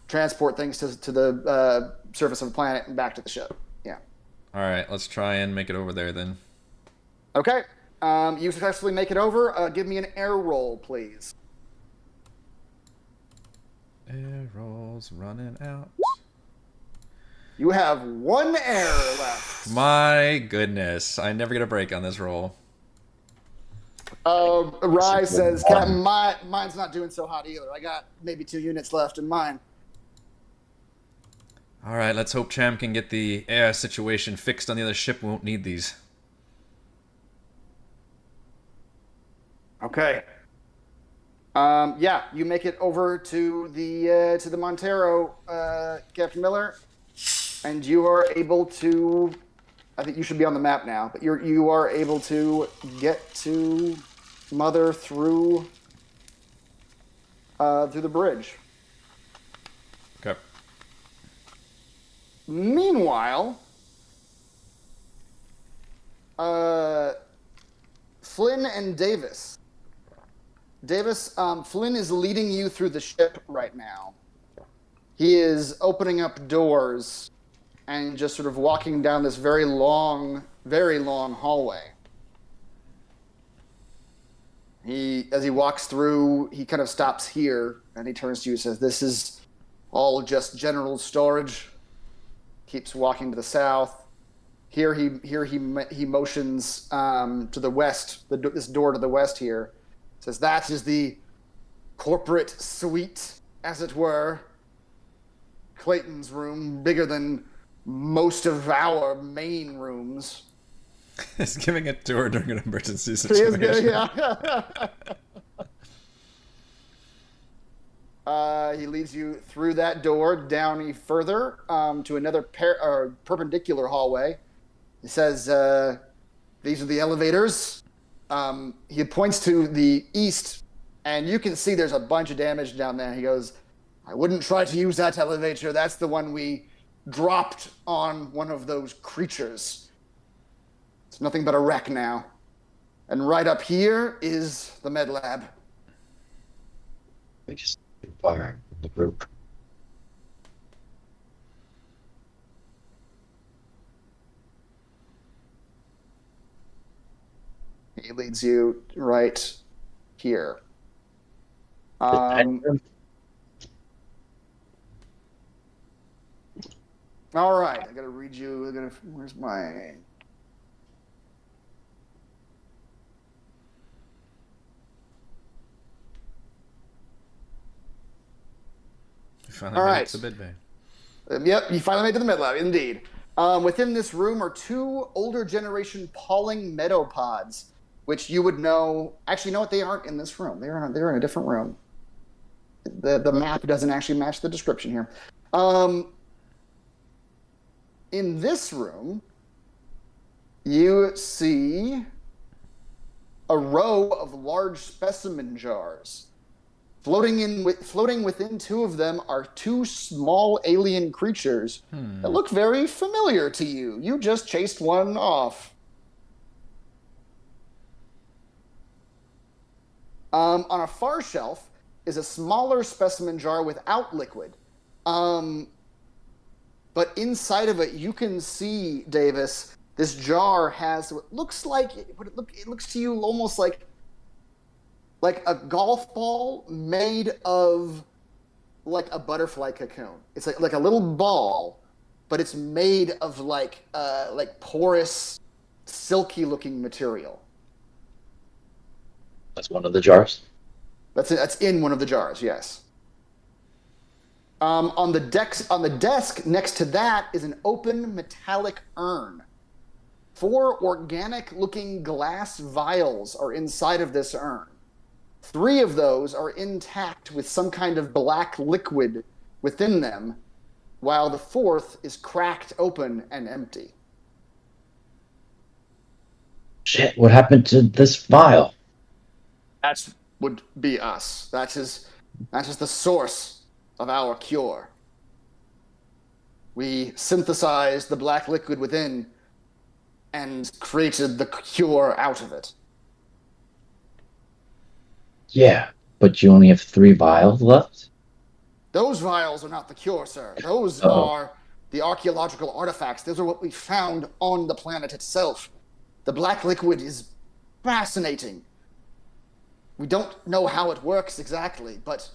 transport things to the surface of the planet and back to the ship. Yeah. All right, let's try and make it over there then. Okay. You successfully make it over. Give me an air roll, please. Air rolls running out. You have 1 air left. My goodness, I never get a break on this roll. Rye says, Captain, mine's not doing so hot either. I got maybe 2 units left in mine. All right, let's hope Cham can get the air situation fixed on the other ship. We won't need these. Okay. Yeah, you make it over to the Montero, Captain Miller, and you are able to. I think you should be on the map now, but you are able to get to Mother through the bridge. Okay. Meanwhile, Flynn and Davis. Flynn is leading you through the ship right now. He is opening up doors and just sort of walking down this very long hallway. As he walks through, he kind of stops here and he turns to you and says, "This is all just general storage." Keeps walking to the south. Here he motions to the west, this door to the west here. Says that is the corporate suite, as it were. Clayton's room, bigger than most of our main rooms. He's giving a tour during an emergency situation. He leads you through that door, down further to another perpendicular hallway. He says, "These are the elevators." He points to the east, and you can see there's a bunch of damage down there. He goes, "I wouldn't try to use that elevator. That's the one we dropped on one of those creatures. It's nothing but a wreck now. And right up here is the med lab." We just fire the group. He leads you right here. All right, I gotta read you. Where's my? You finally made it to the mid bay. Yep, you finally made it to the mid lab, indeed. Within this room are 2 older generation Pauling meadopods, which you would know. Actually, no, they aren't in this room. They're in a different room. The map doesn't actually match the description here. In this room, you see a row of large specimen jars. Floating within 2 of them are 2 small alien creatures that look very familiar to you. You just chased one off. On a far shelf is a smaller specimen jar without liquid. But inside of it, you can see, Davis, this jar has what looks like, it looks to you almost like a golf ball made of like a butterfly cocoon. It's like a little ball, but it's made of like porous, silky-looking material. That's one of the jars. That's in one of the jars. Yes. On the desk next to that is an open metallic urn. 4 organic-looking glass vials are inside of this urn. 3 of those are intact with some kind of black liquid within them, while the 4th is cracked open and empty. Shit, what happened to this vial? That would be us. That is the source of our cure. We synthesized the black liquid within and created the cure out of it. Yeah, but you only have 3 vials left? Those vials are not the cure, sir. Those Uh-oh. are the archaeological artifacts. Those are what we found on the planet itself. The black liquid is fascinating. We don't know how it works exactly, but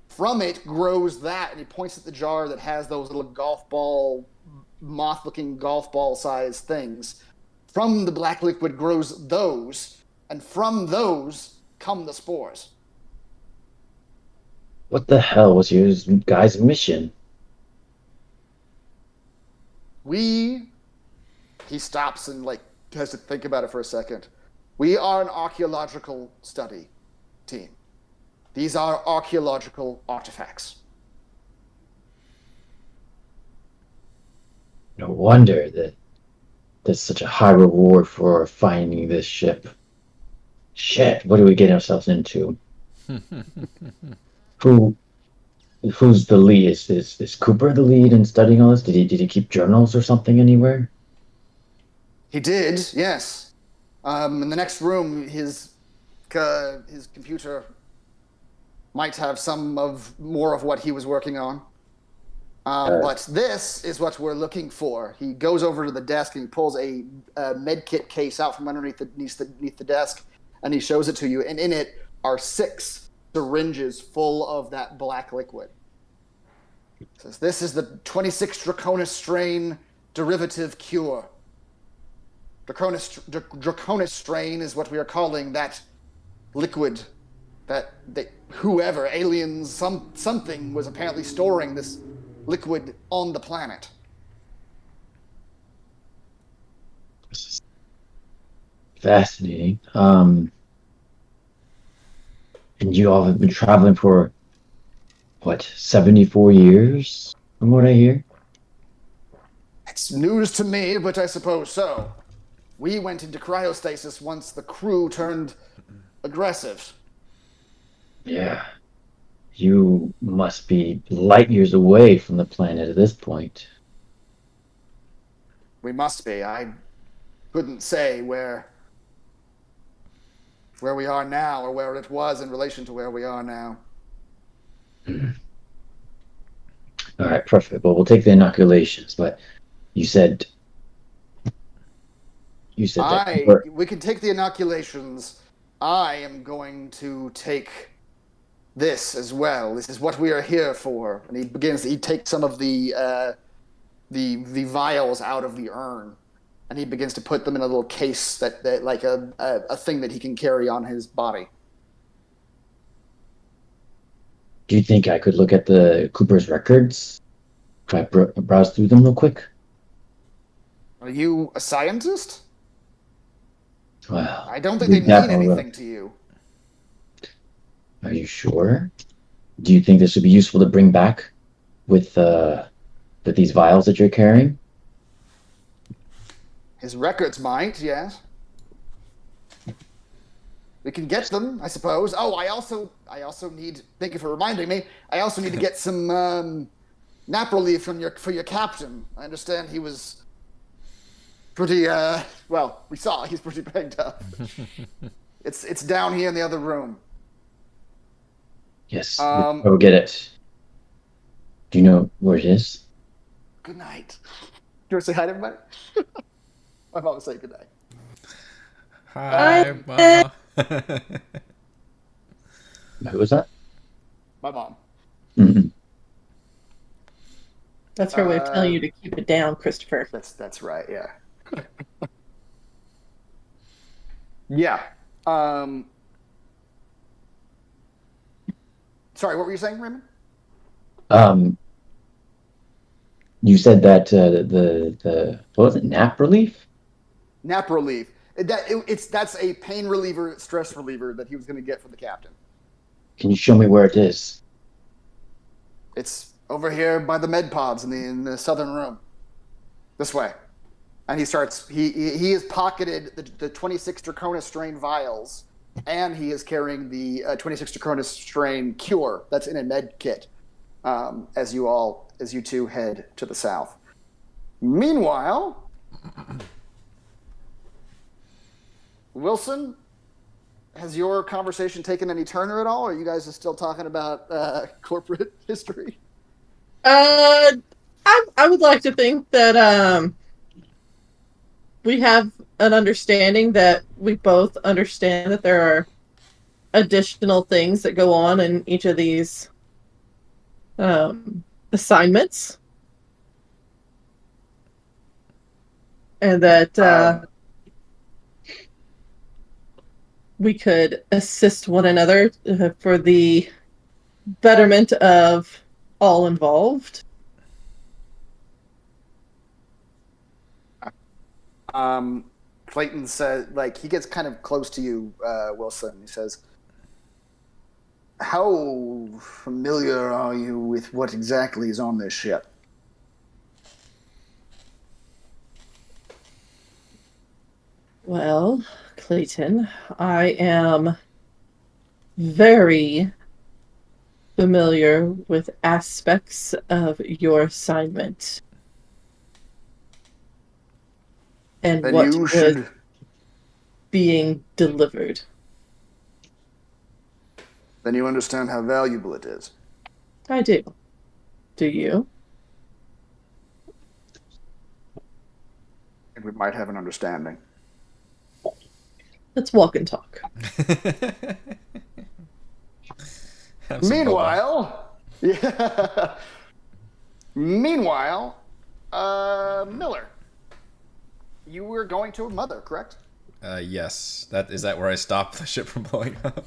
from it grows that, and he points at the jar that has those little moth-looking golf ball sized things. From the black liquid grows those, and from those come the spores. What the hell was your guy's mission? He stops and has to think about it for a second. We are an archaeological study team. These are archaeological artifacts. No wonder that there's such a high reward for finding this ship. Shit, what are we getting ourselves into? Who's the lead? Is Cooper the lead in studying all this? Did he keep journals or something anywhere? He did, yes. In the next room, his computer might have more of what he was working on. But this is what we're looking for. He goes over to the desk and he pulls a medkit case out from underneath the desk, and he shows it to you. And in it are 6 syringes full of that black liquid. He says, this is the 26 Draconis strain derivative cure. Draconis strain is what we are calling that liquid that whoever, aliens, something was apparently storing this liquid on the planet. Fascinating. And you all have been traveling for, 74 years, from what I hear? It's news to me, but I suppose so. We went into cryostasis once the crew turned aggressive. Yeah. You must be light years away from the planet at this point. We must be. I couldn't say where we are now or where it was in relation to where we are now. All right, perfect. Well, we'll take the inoculations, but you said that we can take the inoculations. I am going to take this as well. This is what we are here for. And he takes some of the vials out of the urn, and he begins to put them in a little case that like a thing that he can carry on his body. Do you think I could look at the Cooper's records? Try browse through them real quick? Are you a scientist? Well, I don't think they mean anything to you. Are you sure? Do you think this would be useful to bring back with these vials that you're carrying? His records might, yes. We can get them, I suppose. Oh, I also need. Thank you for reminding me. I also need to get some nap relief for your captain. I understand he was pretty. Well, we saw he's pretty banged up. It's down here in the other room. Yes, we'll get it. Do you know where it is? Good night. Do you want to say hi to everybody? My mom will say good night. Hi, Mom. Who was that? My mom. Mm-hmm. That's her way of telling you to keep it down, Christopher. That's right. Yeah. Yeah. Sorry, what were you saying, Raymond? You said that the what was it, nap relief? Nap relief. That's a pain reliever, stress reliever that he was going to get for the captain. Can you show me where it is? It's over here by the med pods in the southern room. This way. And he starts. He has pocketed the 26 Cronus strain vials, and he is carrying the 26 Cronus strain cure that's in a med kit. As you two head to the south. Meanwhile, Wilson, has your conversation taken any turner at all? Or are you guys still talking about corporate history? I would like to think that we have an understanding that we both understand that there are additional things that go on in each of these assignments, and that we could assist one another for the betterment of all involved. Clayton says, he gets kind of close to you, Wilson. He says, how familiar are you with what exactly is on this ship? Well, Clayton, I am very familiar with aspects of your assignment. And then what you was being delivered. Then you understand how valuable it is. I do. Do you? We might have an understanding. Let's walk and talk. Meanwhile, Miller, you were going to a mother, correct? Yes. Is that where I stop the ship from blowing up?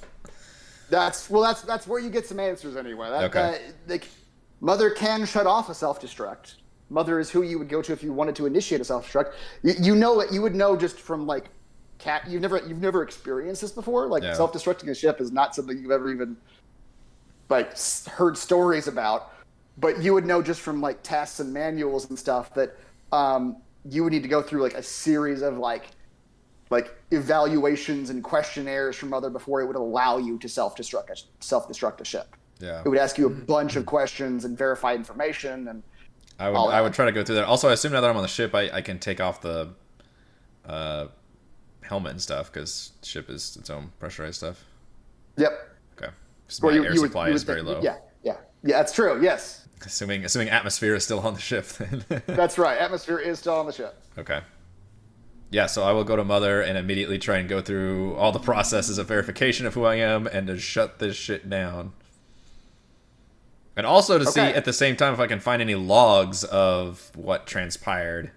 That's where you get some answers anyway. Okay. Mother can shut off a self-destruct. Mother is who you would go to if you wanted to initiate a self-destruct. You would know just from you've never experienced this before. Self-destructing a ship is not something you've ever even heard stories about. But you would know just from tests and manuals and stuff that you would need to go through a series of evaluations and questionnaires from Mother before it would allow you to self-destruct a ship. Yeah. It would ask you a bunch of questions and verify information, and I would try to go through that. Also, I assume now that I'm on the ship, I can take off the helmet and stuff because the ship is its own pressurized stuff. Yep. Okay. So my air supply is very low. Yeah, that's true. Yes. Assuming atmosphere is still on the ship, then. That's right. Atmosphere is still on the ship. Okay. Yeah, so I will go to Mother and immediately try and go through all the processes of verification of who I am and to shut this shit down. And also to see at the same time if I can find any logs of what transpired.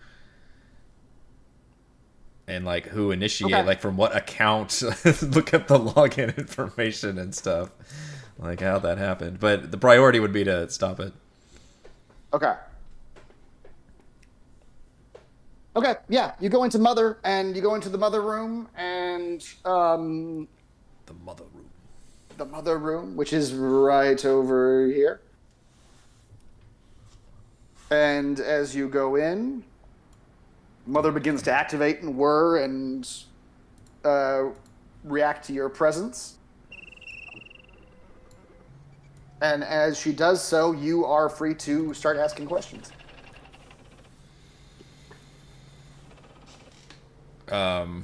And who initiated, from what account, look up the login information and stuff. How that happened. But the priority would be to stop it. Okay. Okay, yeah. You go into Mother, and you go into the Mother room, and the Mother room. The Mother room, which is right over here. And as you go in, Mother begins to activate and whir and react to your presence. And as she does so, you are free to start asking questions. I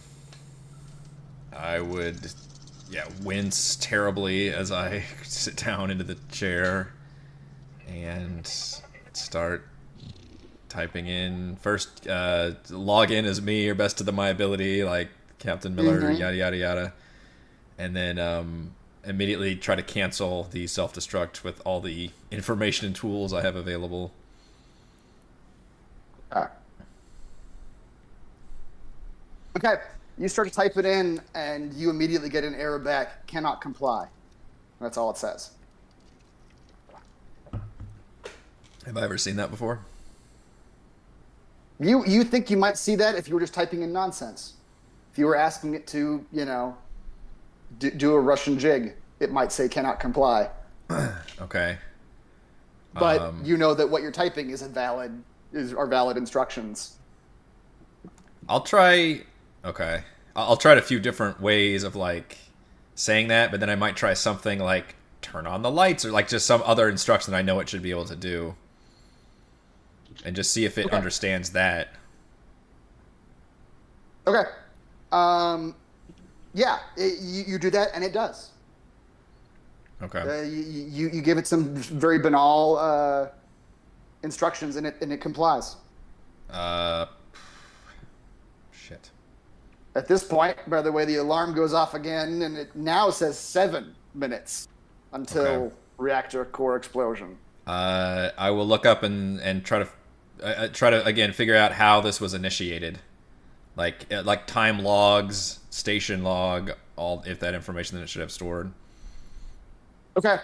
would, wince terribly as I sit down into the chair and start typing in. First, log in as me or best to my ability, Captain Miller, yada, yada, yada. And then immediately try to cancel the self-destruct with all the information and tools I have available. Okay. Okay. You start to type it in, and you immediately get an error back. Cannot comply. That's all it says. Have I ever seen that before? You think you might see that if you were just typing in nonsense. If you were asking it to, do a Russian jig, it might say cannot comply. Okay. But you know that what you're typing are valid instructions. I'll try. Okay. I'll try it a few different ways of like saying that, but then I might try something like turn on the lights or like just some other instruction that I know it should be able to do. And just see if it understands that. Okay. Yeah, you do that, and it does. Okay. You give it some very banal instructions, and it complies. Shit. At this point, by the way, the alarm goes off again, and it now says 7 minutes until reactor core explosion. I will look up and try to again figure out how this was initiated, like time logs, station log, all if that information that it should have stored. Okay.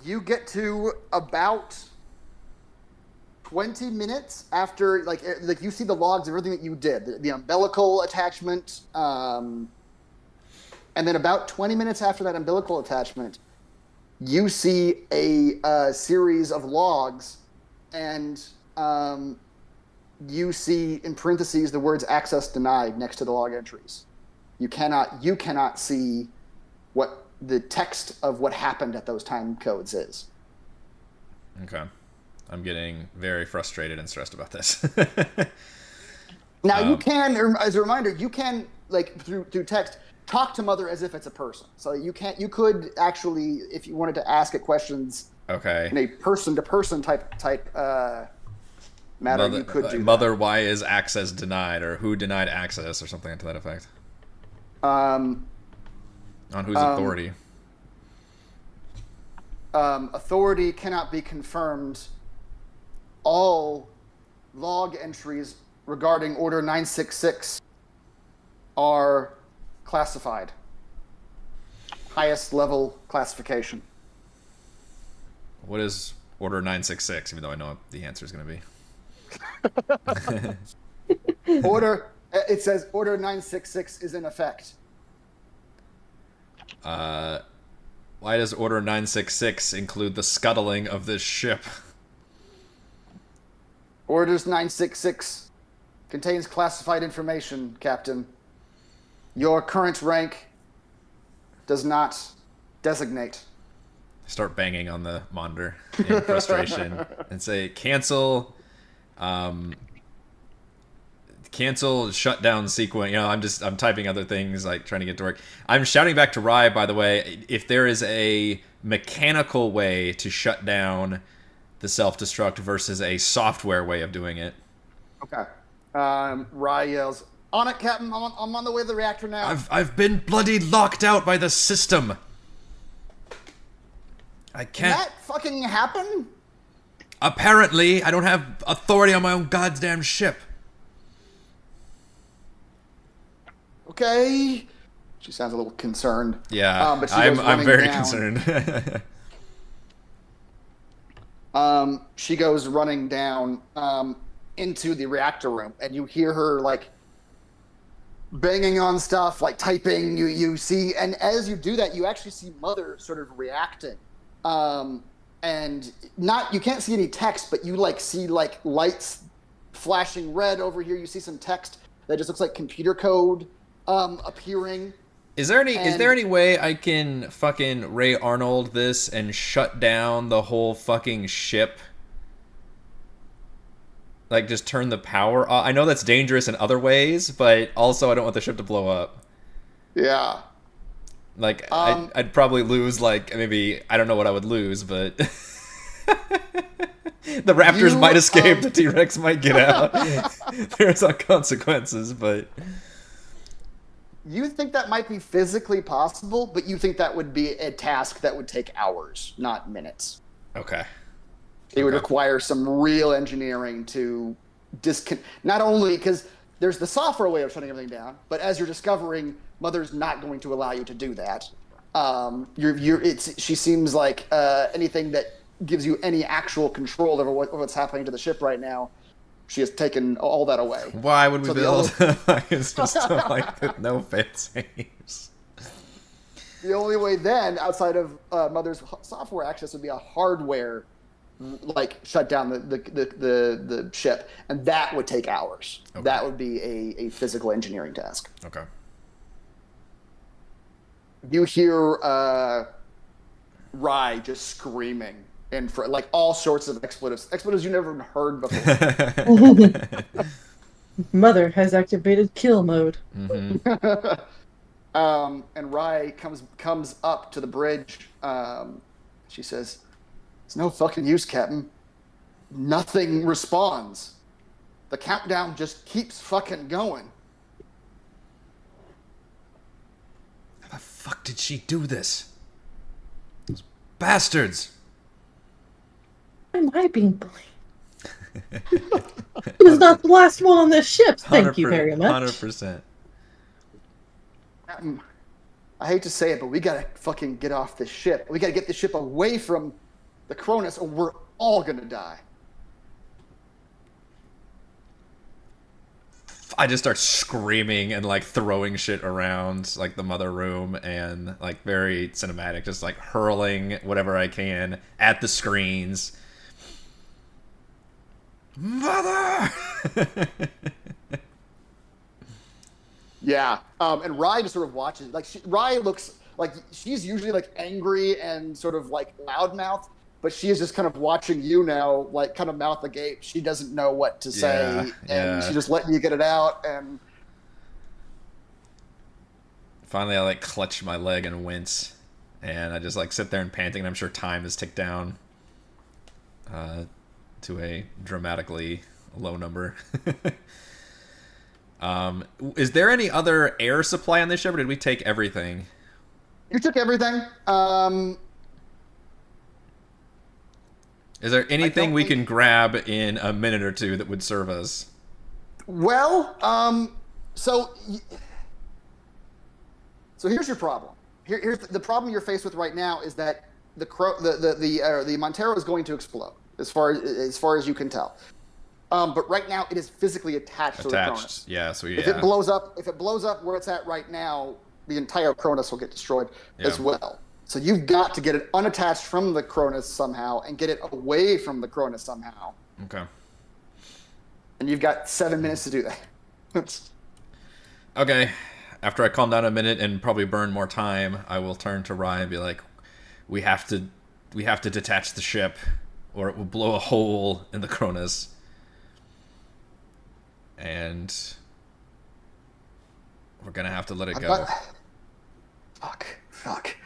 You get to about 20 minutes after, like you see the logs of everything that you did, the umbilical attachment, and then about 20 minutes after that umbilical attachment, you see a series of logs, and you see in parentheses the words "access denied" next to the log entries. You cannot see what the text of what happened at those time codes is. Okay. I'm getting very frustrated and stressed about this. Now you can, as a reminder, you can through text talk to Mother as if it's a person. So you could actually, if you wanted to ask it questions, in a person-to-person type matter, you could do that. Mother, why is access denied, or who denied access, or something to that effect. On whose authority? Authority cannot be confirmed. All log entries regarding Order 966 are classified. Highest level classification. What is Order 966, even though I know what the answer is going to be? It says Order 966 is in effect. Why does Order 966 include the scuttling of this ship? Orders 966 contains classified information, Captain. Your current rank does not designate. Start banging on the monitor in frustration and say, cancel shutdown sequence. I'm typing other things, like trying to get to work. I'm shouting back to Rye, by the way, if there is a mechanical way to shut down the self-destruct versus a software way of doing it. Okay. Rye yells, "On it, Captain. I'm on the way to the reactor now." I've been bloody locked out by the system. I can't. Can that fucking happen? Apparently, I don't have authority on my own goddamn ship. Okay. She sounds a little concerned. Yeah, but I'm very concerned. She goes running down into the reactor room, and you hear her banging on stuff, typing. You see, and as you do that, you actually see Mother sort of reacting. And you can't see any text, but you see lights flashing red over here. You see some text that just looks like computer code appearing. Is there any way I can fucking Ray Arnold this and shut down the whole fucking ship? Just turn the power off? I know that's dangerous in other ways, but also I don't want the ship to blow up. Yeah. I'd probably lose, maybe, I don't know what I would lose, but the Raptors might escape, the T-Rex might get out. There's some consequences, but... You think that might be physically possible, but you think that would be a task that would take hours, not minutes. Okay. It would Okay. require some real engineering to not only because there's the software way of shutting everything down, but as you're discovering, Mother's not going to allow you to do that. She seems like anything that gives you any actual control over what's happening to the ship right now. She has taken all that away. Why would we So the build only- fucking system like with no fail safes? The only way then, outside of Mother's software access, would be a hardware like shut down the ship, and that would take hours. Okay. That would be a physical engineering task. Okay. You hear Rye just screaming, and for like all sorts of expletives you never even heard before. Mother has activated kill mode. Mm-hmm. And Rye comes up to the bridge. She says, "It's no fucking use, Captain. Nothing responds. The countdown just keeps fucking going." How the fuck did she do this? Those bastards! Why am I being blamed? He was not the last one on this ship. Thank you very much. 100%. Captain, I hate to say it, but we gotta fucking get off this ship. We gotta get the ship away from the Cronus, or we're all gonna die. I just start screaming and like throwing shit around like the mother room and like very cinematic, just like hurling whatever I can at the screens. Mother! Yeah, and Rye just sort of watches. Like Rye looks like she's usually like angry and sort of like loudmouth, but she is just kind of watching you now, like kind of mouth agape. She doesn't know what to say, and she's just letting you get it out. And Finally, I like clutch my leg and wince, and I just like sit there and panting. And I'm sure time is ticked down to a dramatically low number. Is there any other air supply on this ship, or did we take everything? you took everything. Is there anything we think- can grab in a minute or two that would serve us? Well, so here's your problem. Here's the problem you're faced with right now is that the Montero is going to explode as far as you can tell. But right now it is physically attached to the Cronus. Yeah, so If it blows up where it's at right now, the entire Cronus will get destroyed as well. So you've got to get it unattached from the Cronus somehow and get it away from the Cronus somehow. Okay. And you've got 7 minutes to do that. Okay. After I calm down a minute and probably burn more time, I will turn to Ryan and be like, we have to detach the ship or it will blow a hole in the Cronus. And we're gonna have to let it go. Fuck.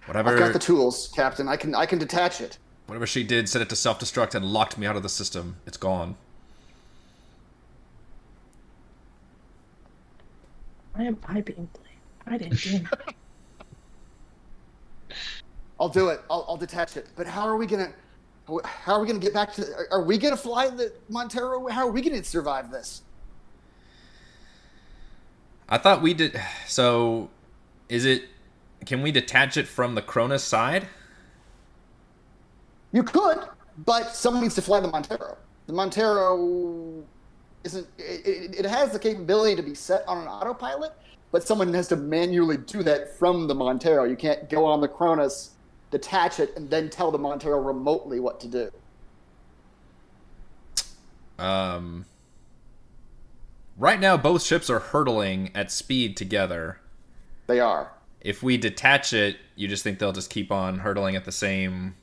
Whatever. I've got the tools, Captain. I can detach it. Whatever she did, set it to self-destruct and locked me out of the system. It's gone. Why am I being blamed? I didn't do it. I'll do it. I'll detach it. But how are we gonna get back to? Are we gonna fly the Montero? How are we gonna survive this? I thought we did. So, can we detach it from the Cronus side? You could, but someone needs to fly the Montero. The Montero isn't. It has the capability to be set on an autopilot, but someone has to manually do that from the Montero. You can't go on the Cronus, detach it, and then tell the Montero remotely what to do. Right now, both ships are hurtling at speed together. They are. If we detach it, you just think they'll just keep on hurtling at the same...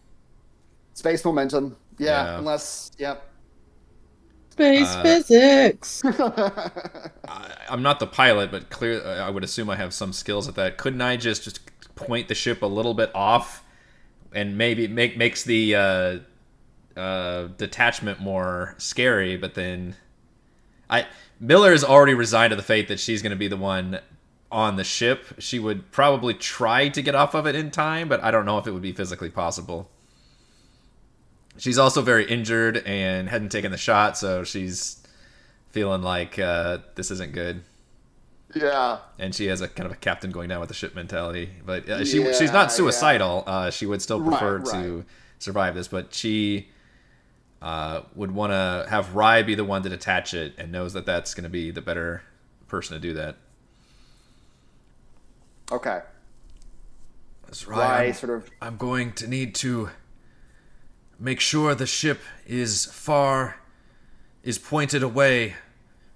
Space momentum. Yeah, Yeah. unless... Yep. Space physics. I'm not the pilot, but I would assume I have some skills at that. Couldn't I just point the ship a little bit off and maybe makes the detachment more scary, but then... Miller is already resigned to the fate that she's going to be the one on the ship. She would probably try to get off of it in time, but I don't know if it would be physically possible. She's also very injured and hadn't taken the shot, so she's feeling like this isn't good. Yeah. And she has a kind of a captain going down with the ship mentality. But Yeah, she's not yeah. suicidal. She would still prefer Right, to survive this, but she would want to have Rye be the one to detach it, and knows that that's going to be the better person to do that. Okay. That's Rye right. I'm going to need to make sure the ship is pointed away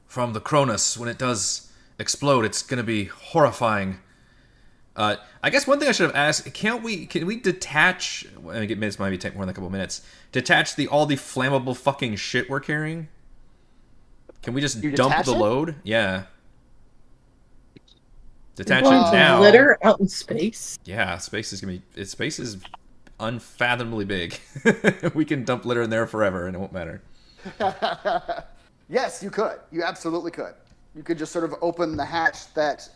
from the Cronus when it does explode. It's going to be horrifying. I guess one thing I should have asked: can we detach? I mean, this might take more than a couple minutes. Detach all the flammable fucking shit we're carrying. Can we just dump the load? Yeah. Detach it now. Litter out in space. Yeah, space is unfathomably big. We can dump litter in there forever, and it won't matter. Yes, you could. You absolutely could. You could just sort of open the hatch that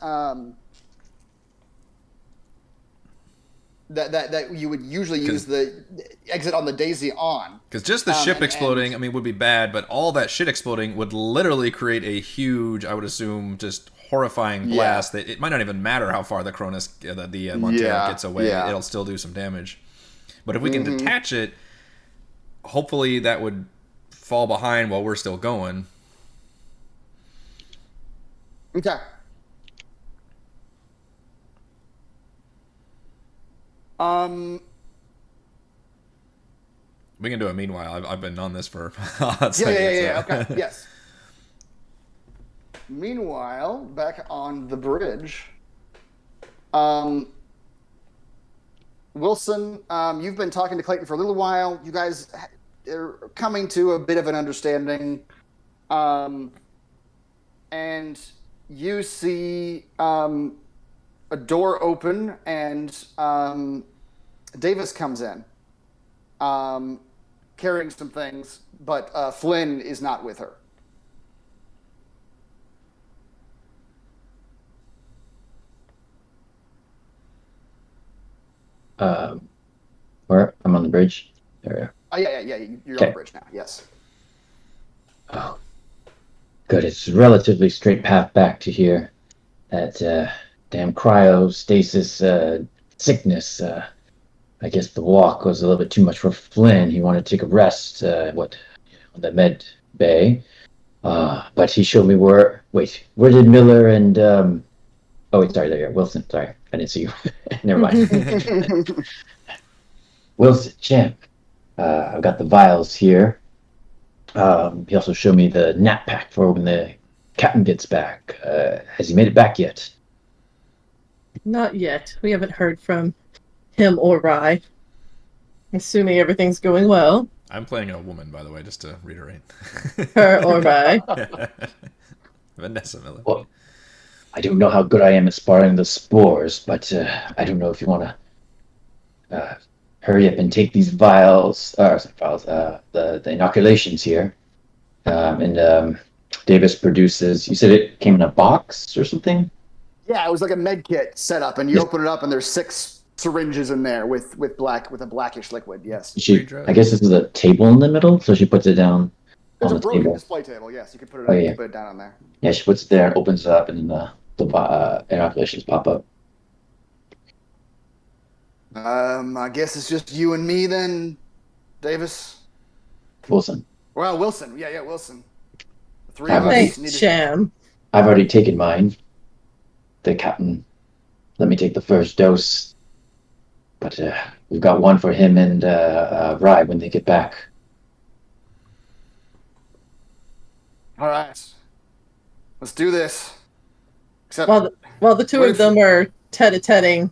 you would usually use the exit on the Daisy on. Because just the ship exploding, would be bad, but all that shit exploding would literally create a huge, I would assume, just horrifying blast that it might not even matter how far the Cronus, the Montero gets away. Yeah. It'll still do some damage. But if we can detach it, hopefully that would fall behind while we're still going. Okay. We can do it meanwhile. I've been on this for yeah. Okay. Yes. Meanwhile, back on the bridge, Wilson, you've been talking to Clayton for a little while. You guys are coming to a bit of an understanding, and you see a door open, and Davis comes in, carrying some things, but Flynn is not with her. Where? I'm on the bridge. There we are. Oh, yeah. You're on the bridge now. Yes. Oh, good. It's a relatively straight path back to here. That damn cryostasis sickness. I guess the walk was a little bit too much for Flynn. He wanted to take a rest. On the med bay. But he showed me where. Wait, where did Miller and oh wait, sorry, there you are. Wilson. Sorry, I didn't see you. Never mind. Wilson, champ. I've got the vials here. He also showed me the nap pack for when the captain gets back. Has he made it back yet? Not yet. We haven't heard from him or Rye. Assuming everything's going well. I'm playing a woman, by the way, just to reiterate. Her or Rye. Vanessa Miller. Well, I don't know how good I am at spotting the spores, but I don't know if you want to hurry up and take these vials, the inoculations here. And Davis produces, you said it came in a box or something? Yeah, it was like a med kit set up, and you open it up, and there's 6 syringes in there with a blackish liquid. Yes. I guess this is a table in the middle, so she puts it down. There's on a the broken table. display table. Yes, you can put it. Put it down on there. Yeah, she puts it there, opens it up, and then the inoculations pop up. I guess it's just you and me then, Davis. Wilson. Well, Wilson. Yeah, Wilson. The 3 of us Thanks, need to... Sham. I've already taken mine. The captain let me take the first dose. But we've got one for him and Rye when they get back. All right. Let's do this. Except While the two of them are tete-a-tetting,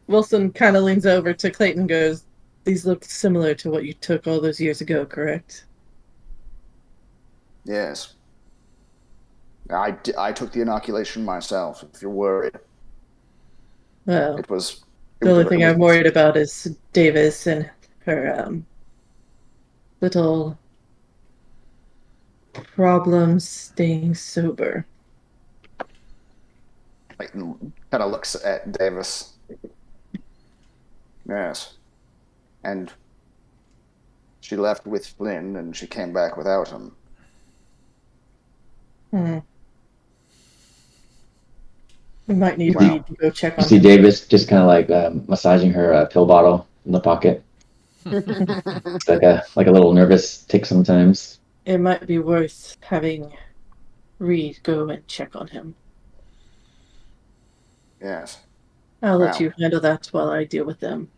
Wilson kind of leans over to Clayton and goes, "These look similar to what you took all those years ago, correct?" Yes. I took the inoculation myself, if you're worried. Well, It was... the only thing I'm worried about is Davis and her little problems staying sober. Clayton kind of looks at Davis. Yes. And she left with Flynn and she came back without him. We might need Wow. Reed to go check You on see him. Davis just kind of like massaging her pill bottle in the pocket. It's like a little nervous tick sometimes. It might be worth having Reed go and check on him. Yes. I'll let Wow. you handle that while I deal with them.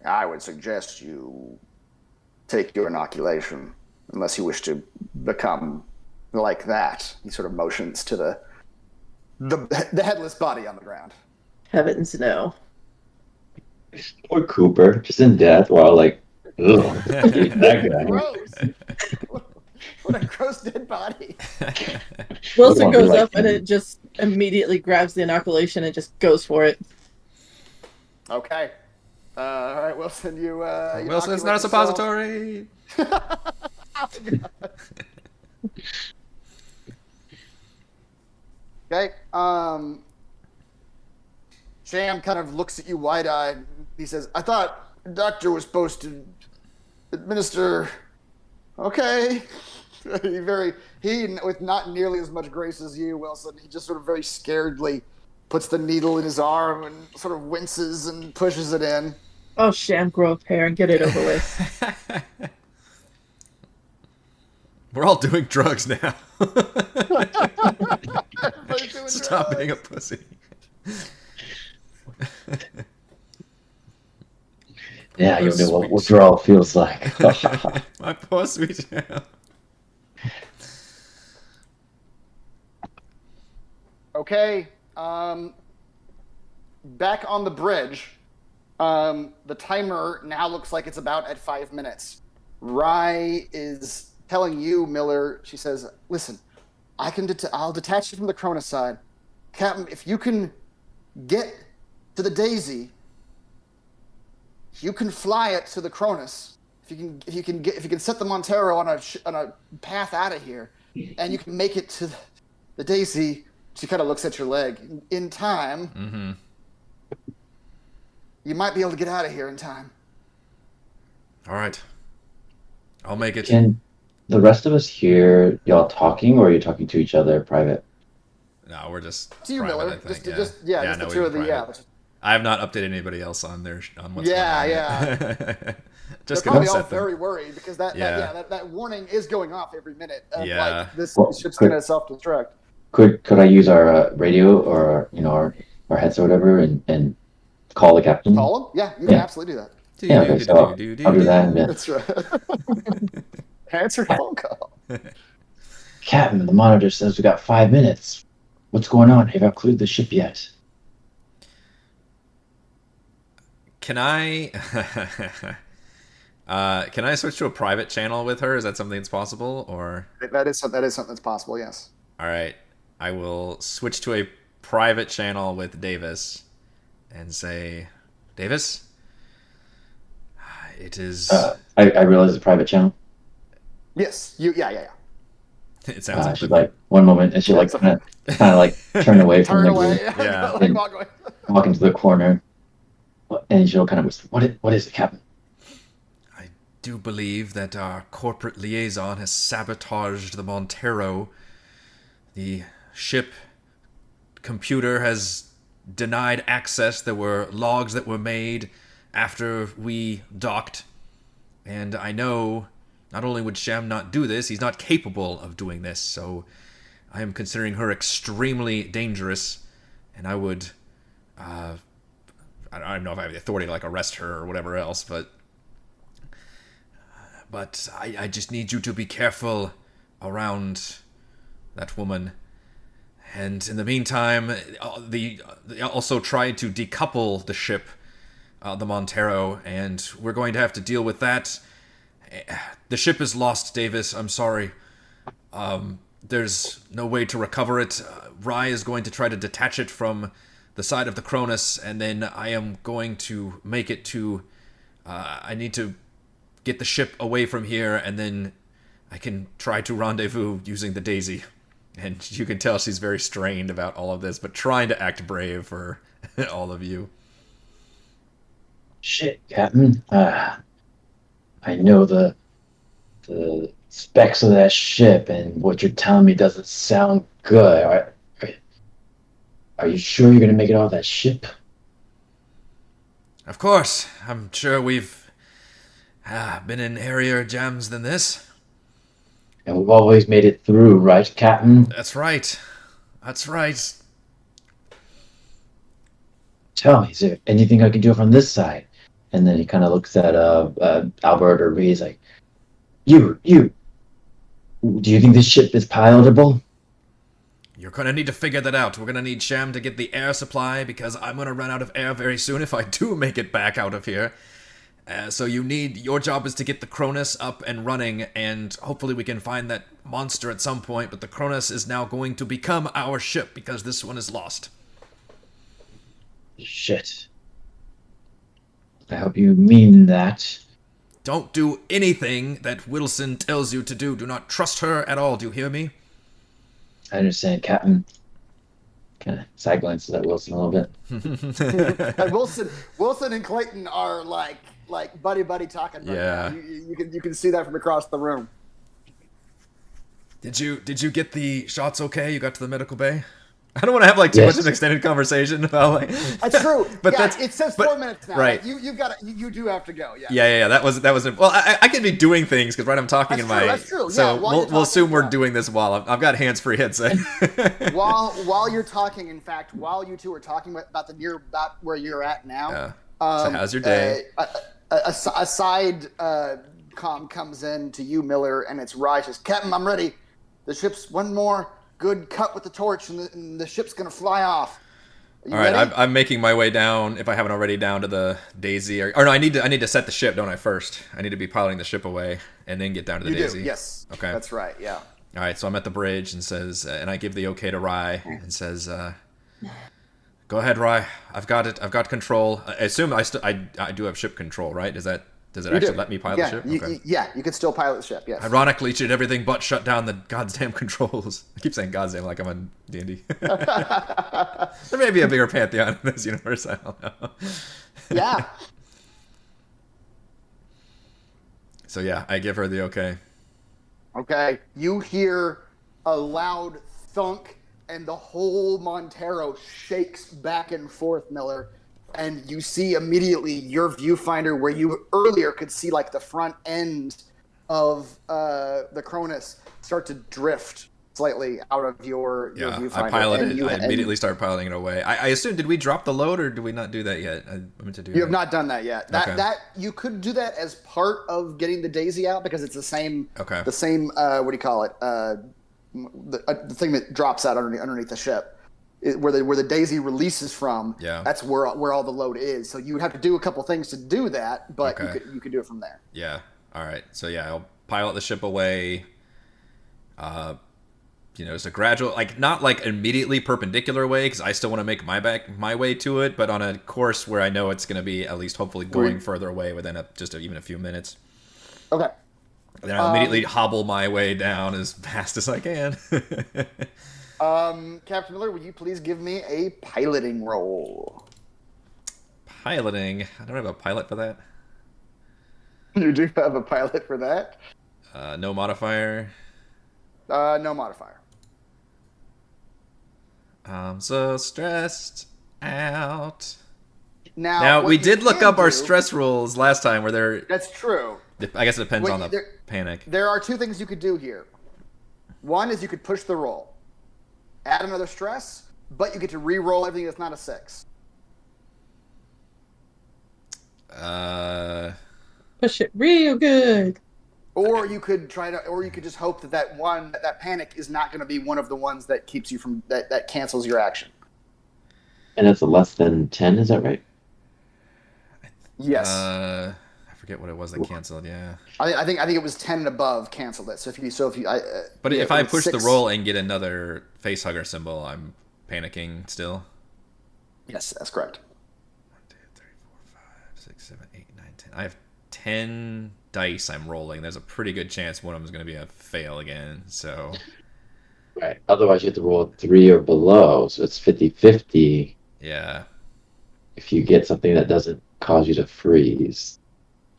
I would suggest you take your inoculation, unless you wish to become like that. He sort of motions to the headless body on the ground. Heavens no. Poor Cooper, just in death while like, ugh, that guy. Gross. What a gross dead body. Wilson Wouldn't goes like up and him. it just immediately grabs the inoculation and just goes for it. Okay. All right, Wilson, you Wilson, it's not a suppository. Okay. Sham kind of looks at you wide-eyed. He says, "I thought the doctor was supposed to administer." Okay. He with not nearly as much grace as you, Wilson. He just sort of very scaredly puts the needle in his arm and sort of winces and pushes it in. Oh, Sham, grow a pair and get it over with. We're all doing drugs now. Everybody's doing Stop drugs. being a pussy. Yeah, you know Sweet. what withdrawal feels like. My poor sweet Sham. Okay. Back on the bridge, the timer now looks like it's about at 5 minutes. Rye is telling you, Miller. She says, "Listen, I'll detach you from the Cronus side, Captain. If you can get to the Daisy, you can fly it to the Cronus. If you can set the Montero on a path out of here, and you can make it to the Daisy." She kind of looks at your leg. In time, Mm-hmm. you might be able to get out of here in time. All right. I'll make it. Can the rest of us hear y'all talking, or are you talking to each other private? No, we're just To you, private, Miller. I think. Just the no, two of the we're private. I have not updated anybody else on what's going on. Yeah. Just They're gonna probably all upset them. very worried because that warning is going off every minute. Of, Yeah. like, this Well, ship's could- gonna self-destruct. Could I use our radio or our heads or whatever and call the captain? Call him? Yeah, you can Yeah. absolutely do that. Yeah, okay, so I'll do that and then, That's right. Answer the phone call. Captain, the monitor says we got 5 minutes. What's going on? Have I cleared the ship yet? Can I can I switch to a private channel with her? Is that something that's possible? Or That is something that's possible. Yes. all right, I will switch to a private channel with Davis and say, Davis, it is. I realize it's a private channel. Yes. Yeah. It sounds like She's like, one moment, and she like kind of like turn away from Turn the away. group, Yeah. Like, walk away. walk into the corner, and she'll kind of whisper, what is it, Captain? I do believe that our corporate liaison has sabotaged the Montero. The ship computer has denied access. There were logs that were made after we docked. And I know not only would Shem not do this, he's not capable of doing this. So I am considering her extremely dangerous. And I would... I don't know if I have the authority to like arrest her or whatever else, but I just need you to be careful around that woman. And in the meantime, they also tried to decouple the ship, the Montero, and we're going to have to deal with that. The ship is lost, Davis. I'm sorry. There's no way to recover it. Rye is going to try to detach it from the side of the Cronus, and then I am going to make it to... I need to get the ship away from here, and then I can try to rendezvous using the Daisy. And you can tell she's very strained about all of this, but trying to act brave for all of you. Shit, Captain. I know the specs of that ship, and what you're telling me doesn't sound good. Are you sure you're gonna make it off that ship? Of course. I'm sure we've been in airier jams than this. And we've always made it through, right, Captain? That's right. That's right. Tell me, is there anything I can do from this side? And then he kind of looks at Albert or Reed's like, you, do you think this ship is pilotable? You're gonna need to figure that out. We're gonna need Sham to get the air supply because I'm gonna run out of air very soon if I do make it back out of here. So your job is to get the Cronus up and running, and hopefully we can find that monster at some point, but the Cronus is now going to become our ship because this one is lost. Shit. I hope you mean that. Don't do anything that Wilson tells you to do. Do not trust her at all. Do you hear me? I understand, Captain. Kind of side glances at Wilson a little bit. And Wilson and Clayton are like buddy talking. Right Yeah. now. You can see that from across the room. Did you get the shots okay? You got to the medical bay? I don't want to have like too much of an extended conversation about like. That's true. But yeah, it says 4 minutes now. Right. You do have to go. Yeah. Yeah. That was. Well, I could be doing things because I'm talking in my. That's true. So Yeah, we'll assume we're doing this while I've got hands-free headset. while you're talking, in fact, while you two are talking about where you're at now. Yeah. So how's your day? A side comm comes in to you, Miller, and it's Rye. Says, Captain, I'm ready. The ship's one more good cut with the torch, and the ship's gonna fly off. All right, I'm making my way down, if I haven't already, down to the Daisy. Or no, I need to set the ship, don't I? First, I need to be piloting the ship away, and then get down to the Daisy. You do, yes. Okay. That's right. Yeah. All right, so I'm at the bridge and says, and I give the okay to Rye and says, "Go ahead, Rye. I've got it. I've got control. I assume I do have ship control, right? Does it actually let me pilot the ship? Okay. You can still pilot the ship. Yes. Ironically, she did everything but shut down the goddamn controls. I keep saying goddamn like I'm on D&D. There may be a bigger pantheon in this universe. I don't know. Yeah. So yeah, I give her the okay. Okay. You hear a loud thunk, and the whole Montero shakes back and forth, Miller. And you see immediately your viewfinder, where you earlier could see like the front end of the Cronus, start to drift slightly out of your viewfinder. I immediately start piloting it away. I assume, did we drop the load or did we not do that yet? I meant to do. You have not done that yet. Okay. That you could do that as part of getting the Daisy out, because it's the same. Okay. The same. What do you call it? The thing that drops out underneath the ship. Where the Daisy releases from, that's where all the load is. So you would have to do a couple things to do that, but you could do it from there. Yeah. All right. So yeah, I'll pilot the ship away. It's a gradual, like not like immediately perpendicular way, because I still want to make my way to it, but on a course where I know it's going to be at least hopefully going further away within even a few minutes. Okay. And then I'll immediately hobble my way down as fast as I can. Captain Miller, would you please give me a piloting roll? Piloting? I don't have a pilot for that. You do have a pilot for that? No modifier? No modifier. I'm so stressed out. Now we did look up our stress rules last time, where they're... That's true. I guess it depends on the panic. There are two things you could do here. One is you could push the roll. Add another stress, but you get to re-roll everything that's not a 6. Push it real good. Or you could just hope that panic is not going to be one of the ones that keeps you from that cancels your action. And it's a less than 10, is that right? Yes. I forget what it was that canceled. Yeah. I think it was 10 and above canceled it. But if I push 6. The roll and get another face hugger symbol, I'm panicking still. Yes, that's correct. 1, 2, 3, 4, 5, 6, 7, 8, 9, 10. I have 10 dice I'm rolling. There's a pretty good chance one of them is going to be a fail again. So. Right. Otherwise, you have to roll 3 or below, so it's 50-50. Yeah. If you get something that doesn't cause you to freeze.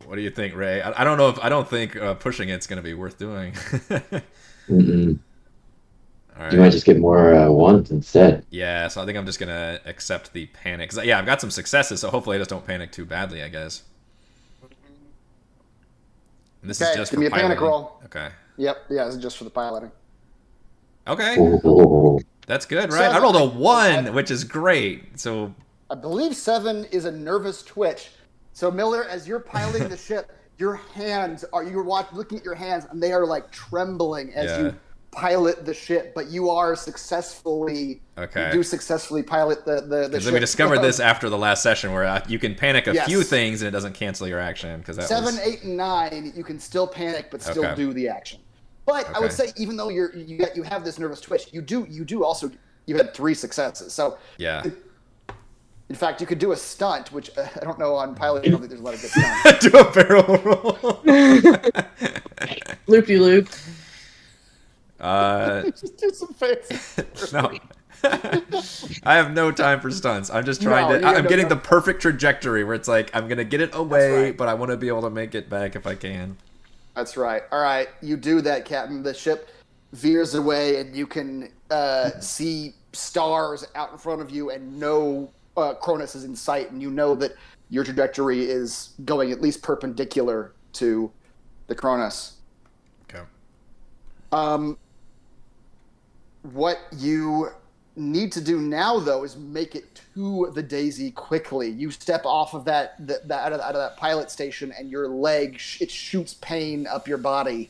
What do you think, Ray? I don't know if I don't think pushing it's going to be worth doing. Mm-mm. All right. You might just get more ones instead. Yeah, so I think I'm just gonna accept the panic. 'Cause, yeah, I've got some successes, so hopefully I just don't panic too badly, I guess. And this is Okay, just give for me a panic piloting. roll. Okay. Yep, yeah, this is just for the piloting. Okay, Oh, that's good, right? I 7. rolled a 1, which is great. So I believe 7 is a nervous twitch. So Miller, as you're piloting the ship, you're looking at your hands, and they are like trembling as you pilot the ship. But you are successfully You do successfully pilot the ship. Because we discovered this after the last session, where you can panic a few things and it doesn't cancel your action. Because 7, 8, and 9, you can still panic but still do the action. But I would say, even though you have this nervous twitch, you had 3 successes. So yeah. In fact, you could do a stunt, which I don't know on piloting. I don't think there's a lot of good stunts. Do a barrel roll. Loop-de-loop. Just do some fancy. No. I have no time for stunts. I'm just trying I'm getting the perfect trajectory where it's like I'm gonna get it away, but I want to be able to make it back if I can. That's right. All right, you do that, Captain. The ship veers away, and you can see stars out in front of you, and no Cronus is in sight, and you know that your trajectory is going at least perpendicular to the Cronus. Okay. What you need to do now, though, is make it to the Daisy quickly. You step off of out of that pilot station, and your leg it shoots pain up your body.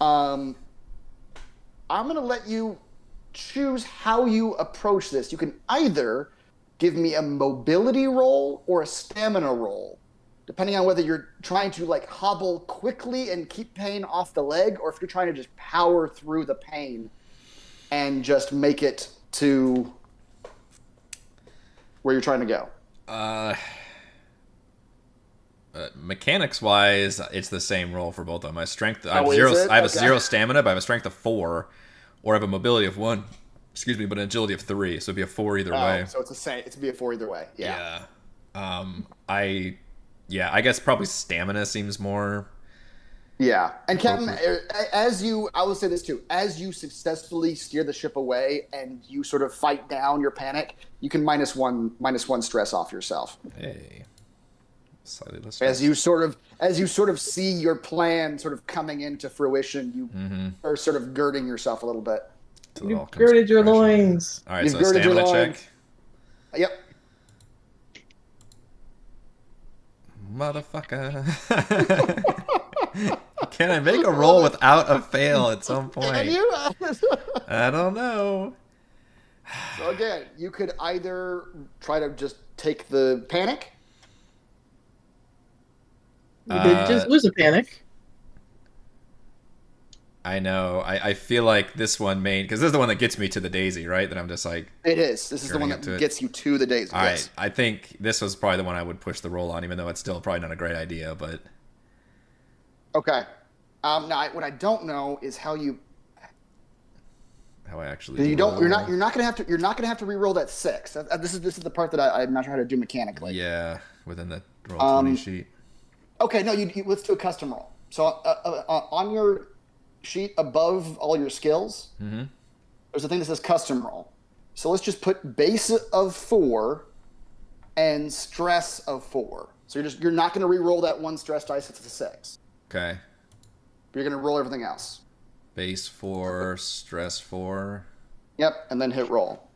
I'm gonna let you choose how you approach this. You can either give me a mobility roll or a stamina roll, depending on whether you're trying to like hobble quickly and keep pain off the leg, or if you're trying to just power through the pain and just make it to where you're trying to go. Mechanics wise, it's the same roll for both of them. My strength, I have a 0 stamina, but I have a strength of 4, or I have a mobility of 1. Excuse me, but an agility of 3, so it'd be a 4 either way. So it's the same. It's be a 4 either way. Yeah. I guess probably stamina seems more. Yeah, and Captain, I will say this too, as you successfully steer the ship away and you sort of fight down your panic, you can minus one stress off yourself. Hey, slightly less. As you sort of see your plan sort of coming into fruition, you are sort of girding yourself a little bit. You've girded your loins. All right, so stamina check. Yep. Motherfucker. Can I make a roll without a fail at some point? I don't know. So again, you could either try to just take the panic. You could just lose a panic. I know. I feel like this one because this is the one that gets me to the Daisy, right? That I'm just like. It is. This is the one that gets you to the Daisy. All right. I think this was probably the one I would push the roll on, even though it's still probably not a great idea. But okay. Now, what I don't know is how I actually. You're not gonna have to re-roll that 6. This is the part that I'm not sure how to do mechanically. Yeah, within the roll 20 sheet. Okay, no, let's do a custom roll. So on your sheet above all your skills, there's a thing that says custom roll. So let's just put base of 4 and stress of 4. So you're not going to re-roll that 1 stress dice. It's a 6. Okay. You're going to roll everything else. Base 4, stress 4. Yep, and then hit roll.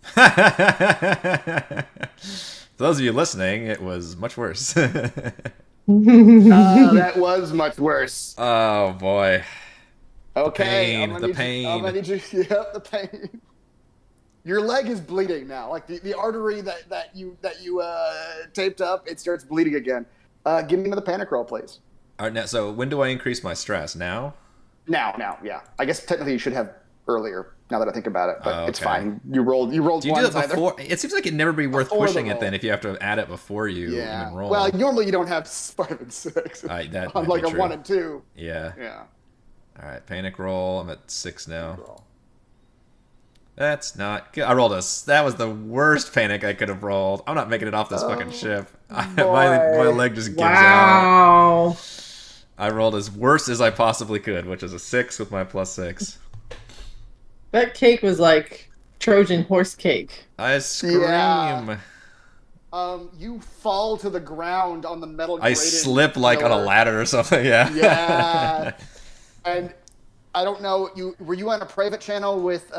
For those of you listening, it was much worse. That was much worse. Oh boy. Okay. The pain. I'm gonna need you. Yep, the pain. Your leg is bleeding now. Like the artery that you taped up, it starts bleeding again. Give me another panic roll, please. All right, now, so when do I increase my stress? Now? Now, yeah. I guess technically you should have earlier. Now that I think about it, but it's fine. You rolled. Do you do it before? It seems like it'd never be worth pushing it then if you have to add it before you even roll. Well, normally you don't have 5 and 6. That on like a 1 and 2. Yeah. Yeah. All right, panic roll. I'm at 6 now. That's not good. I rolled that was the worst panic I could have rolled. I'm not making it off this fucking ship. My leg just gives out. Wow. I rolled as worst as I possibly could, which is a 6 with my +6. That cake was like Trojan horse cake. I scream. Yeah. You fall to the ground on the metal I grated slip like on a pillar. ladder or something. Yeah. Yeah. And I don't know, were you on a private channel with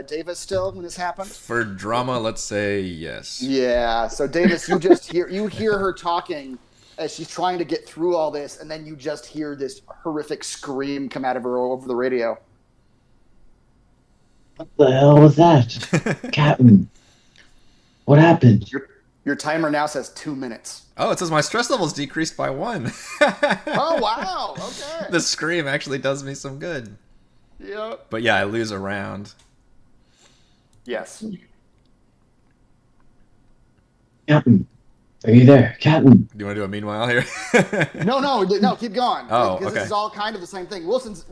Davis still when this happened? For drama, let's say yes. Yeah. So Davis, you hear her talking as she's trying to get through all this, and then you just hear this horrific scream come out of her over the radio. What the hell was that? Captain, what happened? Your timer now says 2 minutes. Oh, it says my stress level's decreased by 1. Oh wow! Okay. The scream actually does me some good. Yep. But yeah, I lose a round. Yes. Captain, are you there? Captain. Do you want to do a meanwhile here? No, keep going. Oh, because okay. this is all kind of the same thing. Wilson's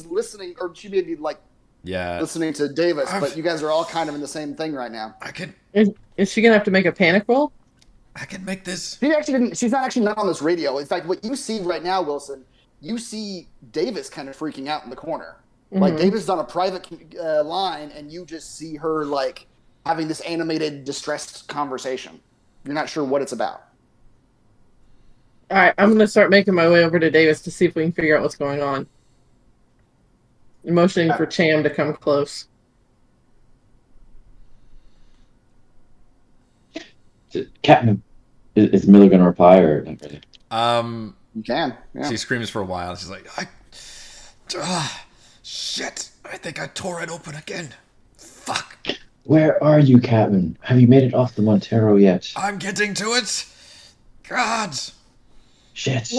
listening, or she may be like Yeah. listening to Davis, but you guys are all kind of in the same thing right now. Is she gonna have to make a panic roll? I can make this. She actually didn't. She's not actually on this radio. In fact, what you see right now, Wilson, you see Davis kind of freaking out in the corner. Like Davis is on a private line, and you just see her like having this animated, distressed conversation. You're not sure what it's about. All right, I'm gonna start making my way over to Davis to see if we can figure out what's going on. Motioning for Cham to come close. Captain, is Miller gonna reply or not really? You can. Yeah. She screams for a while. She's like, shit! I think I tore it open again. Fuck! Where are you, Captain? Have you made it off the Montero yet? I'm getting to it. God! Shit.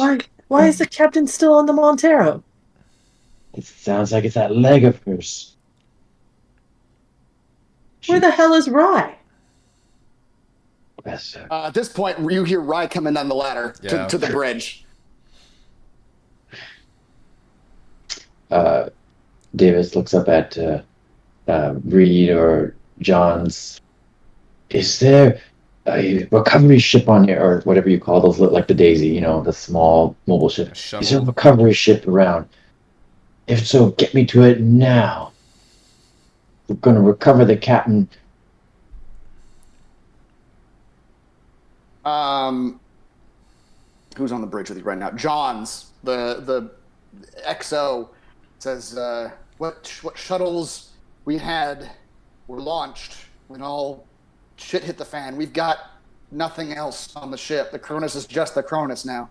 Why is the captain still on the Montero? It sounds like it's that leg of hers. Where the hell is Rye? At this point, you hear Rye coming down the ladder to the bridge. Davis looks up at Reed or John's. Is there a recovery ship on here, or whatever you call those, like the Daisy, the small mobile ship? Is there a recovery ship around? If so, get me to it now. We're going to recover the captain. Who's on the bridge with you right now? John's, the XO, says, what shuttles we had were launched when all shit hit the fan. We've got nothing else on the ship. The Cronus is just the Cronus now.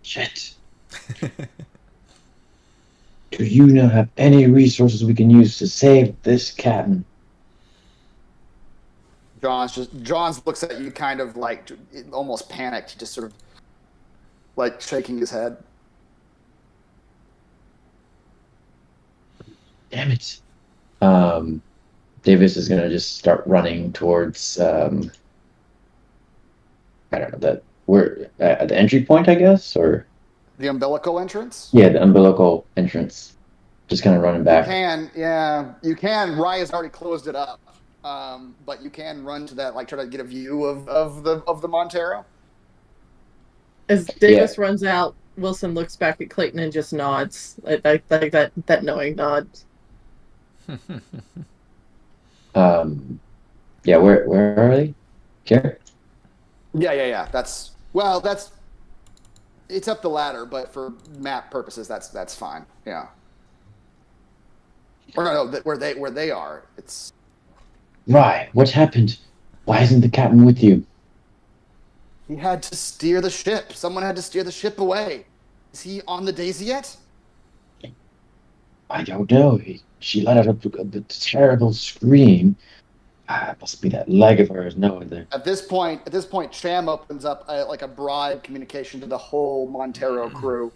Shit. Do you not have any resources we can use to save this captain? John's looks at you kind of like almost panicked, just sort of like shaking his head. Damn it. Davis is gonna just start running towards I don't know, we're at the entry point, I guess, or the umbilical entrance? Yeah, the umbilical entrance. Just kind of running back. You can. Rye has already closed it up. But you can run to that, like try to get a view of the Montero. As Davis runs out, Wilson looks back at Clayton and just nods, like that knowing nod. Yeah, where are they? Here? Yeah. That's it's up the ladder, but for map purposes, that's fine. Yeah. Or no, where they are, it's. Right. What happened? Why isn't the captain with you? He had to steer the ship. Someone had to steer the ship away. Is he on the Daisy yet? I don't know. She let out a terrible scream. It must be that leg of hers. No, there. At this point, Cham opens up like a broad communication to the whole Montero crew.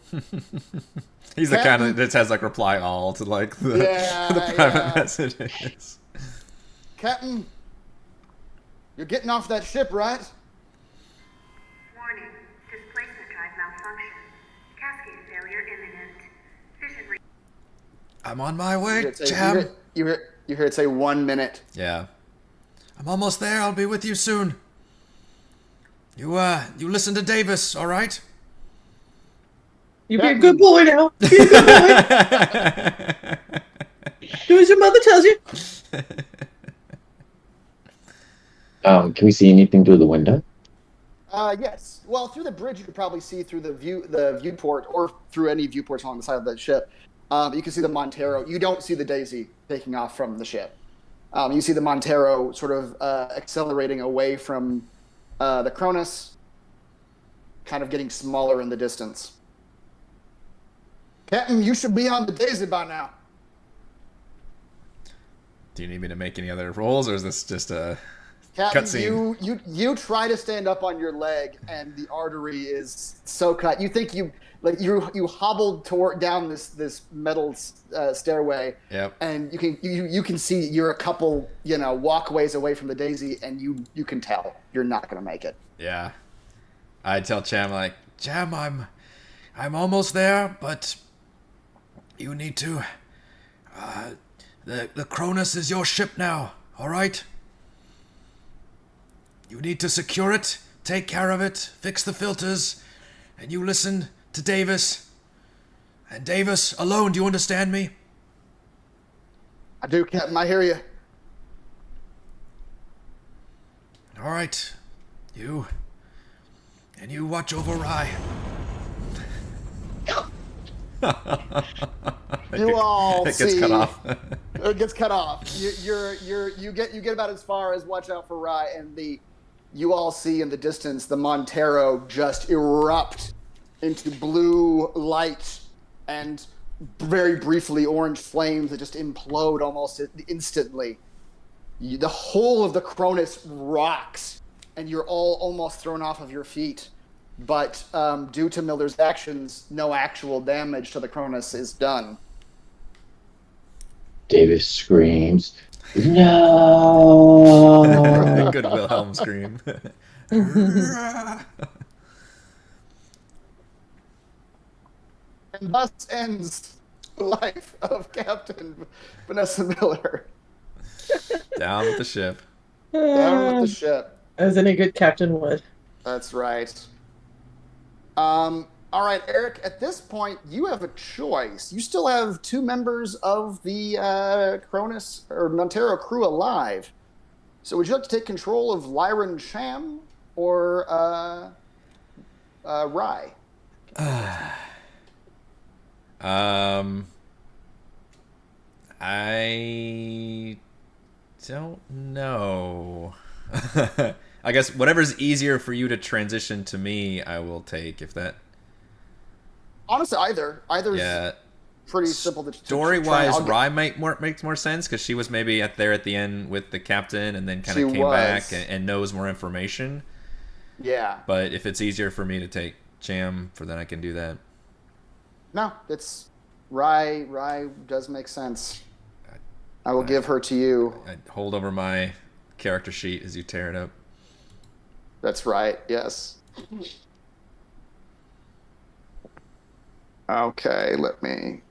He's the kind of that has like reply all to like the private messages. Captain, you're getting off that ship, right? Warning, displacement drive malfunction. Cascade failure imminent. Fission I'm on my You way, hear it say, Cham. you hear it say 1 minute. Yeah. I'm almost there. I'll be with you soon. You listen to Davis, all right? You be a good boy now. Be a good boy. Do as your mother tells you. Can we see anything through the window? Yes. Well, through the bridge, you could probably see through the viewport, or through any viewports along the side of the ship. You can see the Montero. You don't see the Daisy taking off from the ship. You see the Montero sort of accelerating away from the Cronus, kind of getting smaller in the distance. Captain, you should be on the Daisy by now. Do you need me to make any other rolls, or is this just a Captain, cutscene? you try to stand up on your leg, and the artery is so cut. You think you hobbled down this metal stairway. Yep. And you can see you're a couple walkways away from the Daisy, and you can tell you're not gonna make it. Yeah. I tell Cham, like, Cham, I'm almost there, but you need to. The Cronus is your ship now, all right? You need to secure it, take care of it, fix the filters, and you listen to Davis. And Davis, alone, do you understand me? I do, Captain. I hear you. All right. You watch over Rye. You all it gets see. cut off. It gets cut off. You get about as far as watch out for Rye, and you all see in the distance the Montero just erupt into blue light and very briefly orange flames that just implode almost instantly. The whole of the Cronus rocks, and you're all almost thrown off of your feet. But due to Miller's actions, no actual damage to the Cronus is done. Davis screams, "No!" Good Wilhelm scream. And thus ends the life of Captain Vanessa Miller. Down with the ship. Down with the ship. As any good captain would. That's right. All right, Eric, at this point, you have a choice. You still have 2 members of the Cronus or Montero crew alive. So would you like to take control of Lyron Sham or Rye? I don't know. I guess whatever's easier for you to transition to me, I will take. If that. Honestly, either's Yeah. pretty simple to Story-wise, Rye makes more sense because she was maybe there at the end with the captain, and then kind of came back and knows more information. Yeah. But if it's easier for me to take Cham, then I can do that. No, it's Rye. Rye does make sense. I will give her to you. I hold over my character sheet as you tear it up. That's right. Yes. Okay, let me.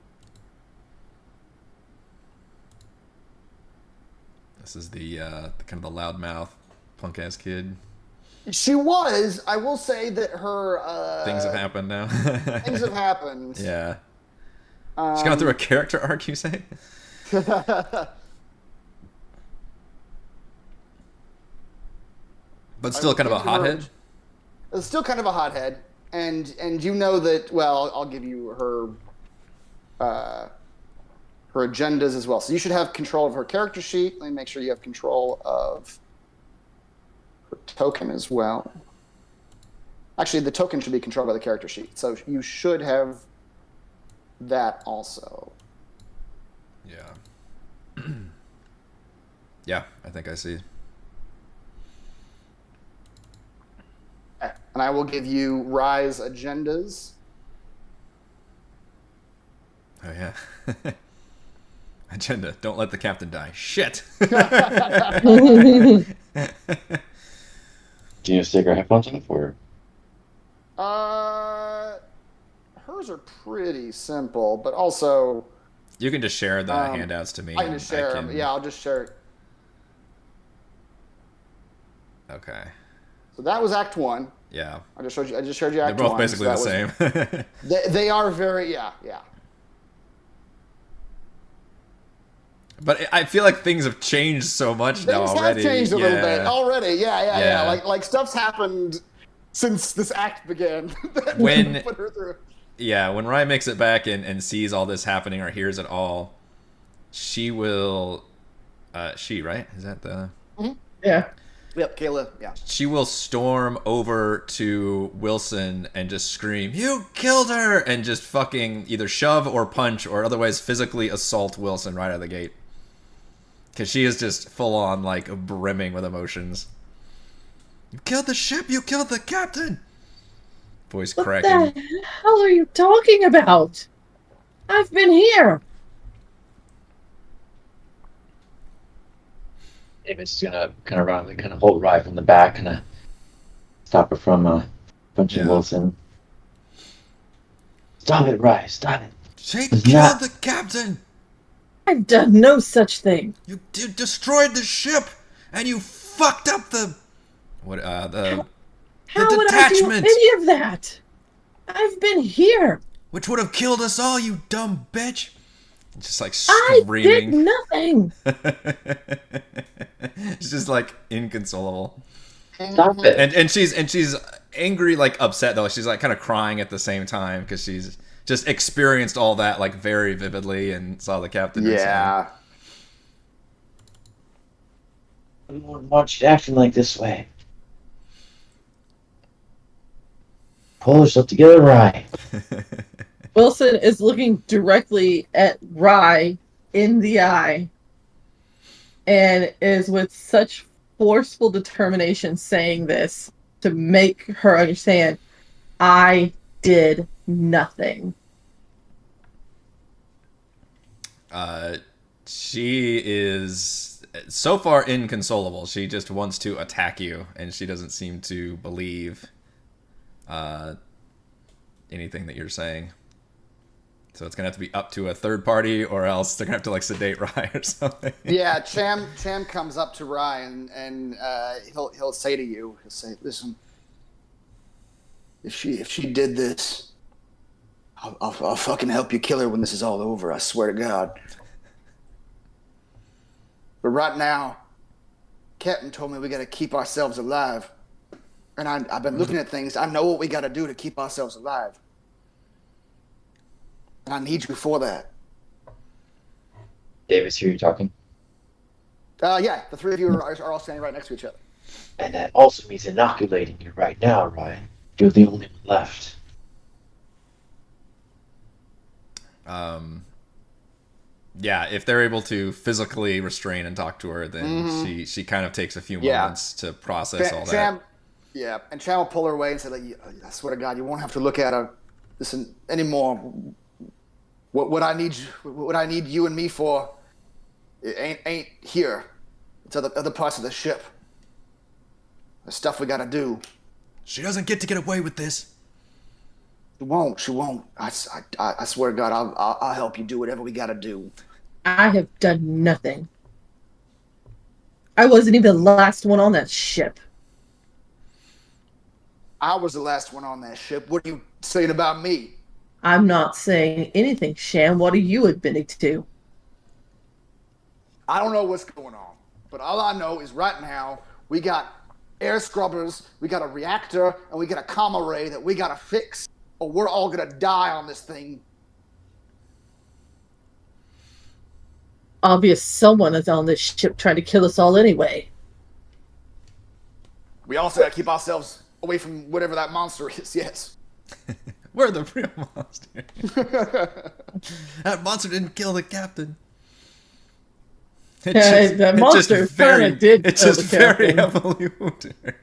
This is the kind of the loudmouth punk ass kid. She was. I will say that her Things have happened now. things have happened. Yeah. She's gone through a character arc, you say? But still kind of a hothead? It's still kind of a hothead. And you know that, well, I'll give you her agendas as well. So you should have control of her character sheet. Let me make sure you have control of her token as well. Actually, the token should be controlled by the character sheet. So you should have that also. Yeah. Yeah, I think I see. And I will give you Rise agendas. Oh, yeah. Agenda. Don't let the captain die. Shit. Do you stick our headphones on for? Hers are pretty simple, but also You can just share the handouts to me. I can just share them. Yeah, I'll just share it. Okay. So that was Act 1. Yeah. I just showed you Act 1. They're both basically the same. They are very, yeah. But I feel like things have changed so much now already. Things have changed a little bit already. Yeah. Like stuff's happened since this act began. When put her through. Yeah, when Ryan makes it back and sees all this happening or hears it all, she will. She, right? Is that the? Mm-hmm. Yeah. Yep, Kayla. Yeah. She will storm over to Wilson and just scream, "You killed her!" and just fucking either shove or punch or otherwise physically assault Wilson right out of the gate. Because she is just full on, like, brimming with emotions. You killed the ship! You killed the captain! Voice cracking. What the hell are you talking about? I've been here. David's gonna kind of run, kind of hold Rye from the back, kind of stop her from punching Wilson. Stop it, Rye! Stop it! She killed the captain! I've done no such thing. You destroyed the ship, and you fucked up the How would I do any of that? I've been here. Which would have killed us all, you dumb bitch. Just like screaming. I did nothing. She's just like inconsolable. Stop it. And she's angry, like upset though. She's like kind of crying at the same time because she's just experienced all that like very vividly and saw the captain. Yeah. I don't want you acting like this way. Pull yourself together, Rye. Wilson is looking directly at Rye in the eye and is with such forceful determination saying this to make her understand, I did nothing. She is so far inconsolable. She just wants to attack you, and she doesn't seem to believe anything that you're saying. So it's gonna have to be up to a third party, or else they're gonna have to like sedate Rye or something. Yeah, Cham comes up to Rye and he'll say to you, he'll say, "Listen, if she did this, I'll fucking help you kill her when this is all over. I swear to God. But right now, Captain told me we got to keep ourselves alive, and I've been looking at things. I know what we got to do to keep ourselves alive." And I need you for that. Davis, here you're talking? Yeah, the three of you are all standing right next to each other. And that also means inoculating you right now, Ryan. You're the only one left. Yeah, if they're able to physically restrain and talk to her, then she kind of takes a few moments to process all that. Yeah, and Cham will pull her away and say, like, "I swear to God, you won't have to look at her anymore. What I need you and me for, it ain't here. It's other parts of the ship. The stuff we gotta do." She doesn't get to get away with this. She won't. I swear to God, I'll help you do whatever we gotta do. I have done nothing. I wasn't even the last one on that ship. I was the last one on that ship. What are you saying about me? I'm not saying anything, Sham. What are you admitting to? I don't know what's going on, but all I know is right now we got air scrubbers, we got a reactor, and we got a comma ray that we gotta fix, or we're all gonna die on this thing. Obvious someone is on this ship trying to kill us all anyway. We also gotta keep ourselves away from whatever that monster is, yes. We're the real monster. That monster didn't kill the captain. That monster kind of did It's kill just the very captain. evolutionary.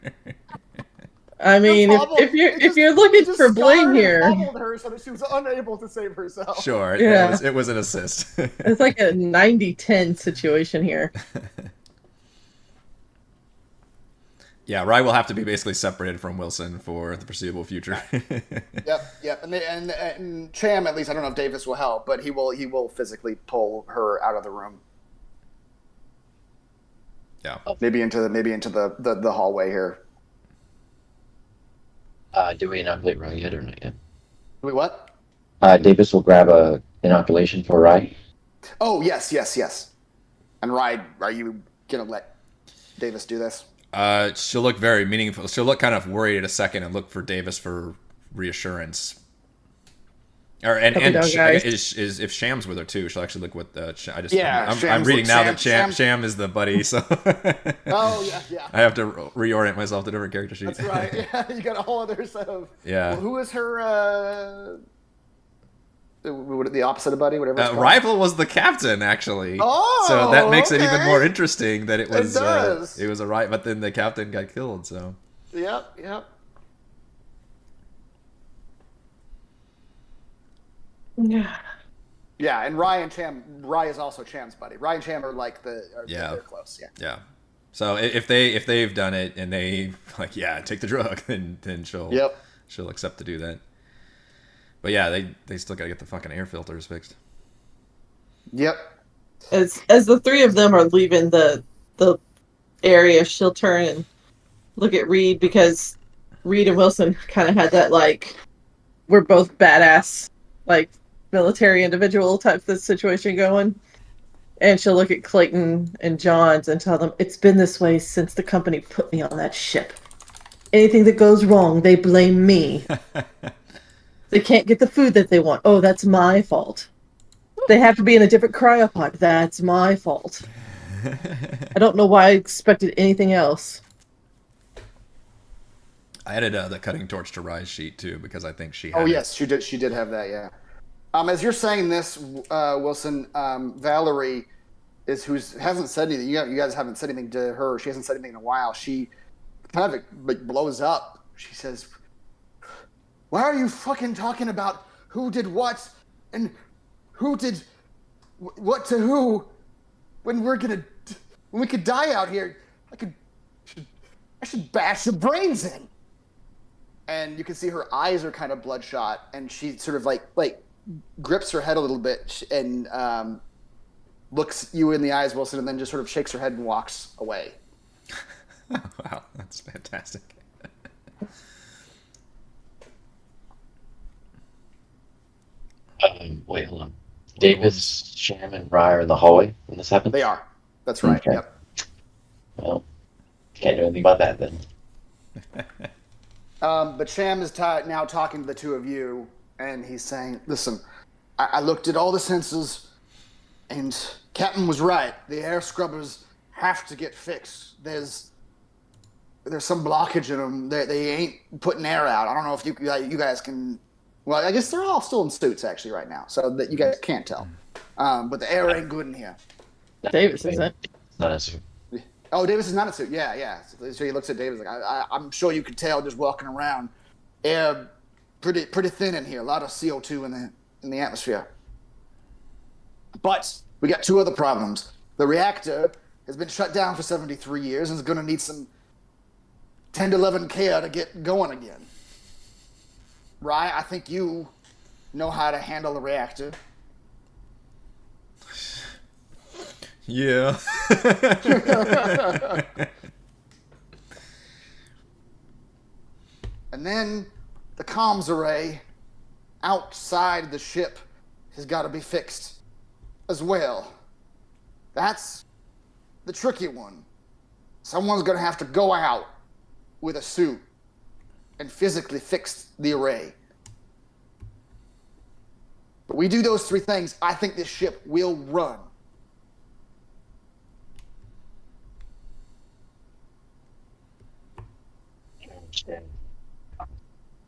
I mean, if you're looking for blame here, Hobbled her so that she was unable to save herself. Sure, Yeah. it was an assist. it's like a 90-10 situation here. Yeah, Rye will have to be basically separated from Wilson for the foreseeable future. Yep. And Cham, at least I don't know if Davis will help, but he will physically pull her out of the room. Yeah. Maybe into the hallway here. Do we inoculate Rye yet or not yet? Wait, what? Davis will grab a inoculation for Rye. Oh, yes. And Rye, are you gonna let Davis do this? She'll look very meaningful. She'll look kind of worried at a second and look for Davis for reassurance. If Sham's with her too, she'll actually look with I'm reading now that Sham is the buddy, so oh yeah. I have to reorient myself to different character sheets. That's right. Yeah, you got a whole other set of. Yeah. Well, who is her? The opposite of buddy, whatever. Rival was the captain, actually. Oh, so that makes it even more interesting that it was it was a right, but then the captain got killed. So. Yep. Yeah. Yeah, and Rye is also Cham's buddy. Rye and Cham are like they're close. Yeah. Yeah. So if they've done it and they take the drug, then she'll accept to do that. But yeah, they still gotta get the fucking air filters fixed. Yep. As the three of them are leaving the area, she'll turn and look at Reed, because Reed and Wilson kind of had that we're both badass military individual type of situation going. And she'll look at Clayton and Johns and tell them, it's been this way since the company put me on that ship. Anything that goes wrong, they blame me. They can't get the food that they want. Oh, that's my fault. They have to be in a different cryopod. That's my fault. I don't know why I expected anything else. I added the cutting torch to Rye's sheet too, because I think she had Oh yes, she did have that, yeah. As you're saying this, Wilson, Valerie hasn't said anything. You guys haven't said anything to her. She hasn't said anything in a while. She kind of blows up. She says, "Why are you fucking talking about who did what and who did what to who when we could die out here? I should bash your brains in." And you can see her eyes are kind of bloodshot, and she sort of grips her head a little bit and looks you in the eyes, Wilson, and then just sort of shakes her head and walks away. Wow, that's fantastic. Wait, hold on. Davis, Sham, and Rye are in the hallway when this happened? They are. That's right. Okay. Yep. Well, can't do anything about that then. But Sham is now talking to the two of you, and he's saying, "Listen, I looked at all the sensors, and Captain was right. The air scrubbers have to get fixed. There's some blockage in them. They ain't putting air out. I don't know if you guys can. Well, I guess they're all still in suits actually right now, so that you guys can't tell. But the air ain't good in here." Davis isn't. Not a suit. Oh, Davis is not a suit. Yeah. So he looks at Davis I'm sure you could tell just walking around. Air pretty thin in here. A lot of CO2 in the atmosphere. But we got two other problems. The reactor has been shut down for 73 years and is going to need some 10 to 11 care to get going again. Rye, I think you know how to handle the reactor. Yeah. And then the comms array outside the ship has got to be fixed as well. That's the tricky one. Someone's going to have to go out with a suit and physically fix the array. But we do those three things, I think this ship will run.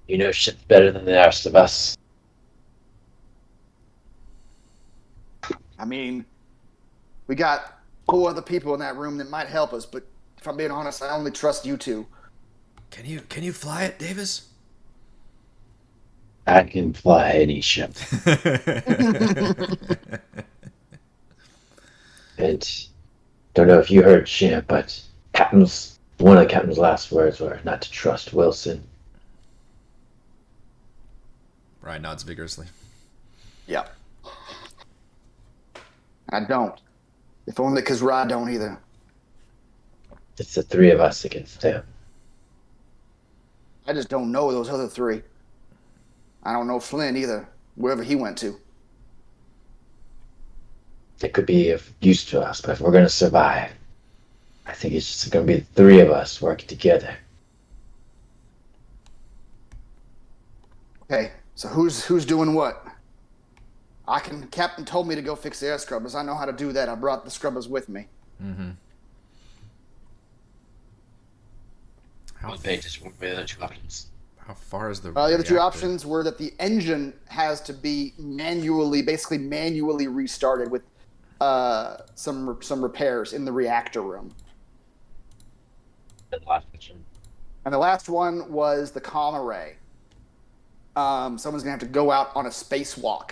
You know shit's better than the rest of us. I mean, we got 4 other people in that room that might help us, but if I'm being honest, I only trust you two. Can you fly it, Davis? I can fly any ship. And don't know if you heard shit, but Captain's One of the captain's last words were not to trust Wilson. Rye nods vigorously. Yeah. I don't. If only because Rye don't either. It's the three of us against him. I just don't know those other three. I don't know Flynn either, wherever he went to. It could be of use to us, but if we're going to survive, I think it's just going to be the three of us working together. Okay, so who's doing what? Captain told me to go fix the air scrubbers. I know how to do that. I brought the scrubbers with me. Mm-hmm. One page is one of the other two options. How far is the The other two reactor? options were that the engine has to be basically manually restarted with some repairs in the reactor room. And the last option. And the last one was the comm array. Someone's gonna have to go out on a spacewalk.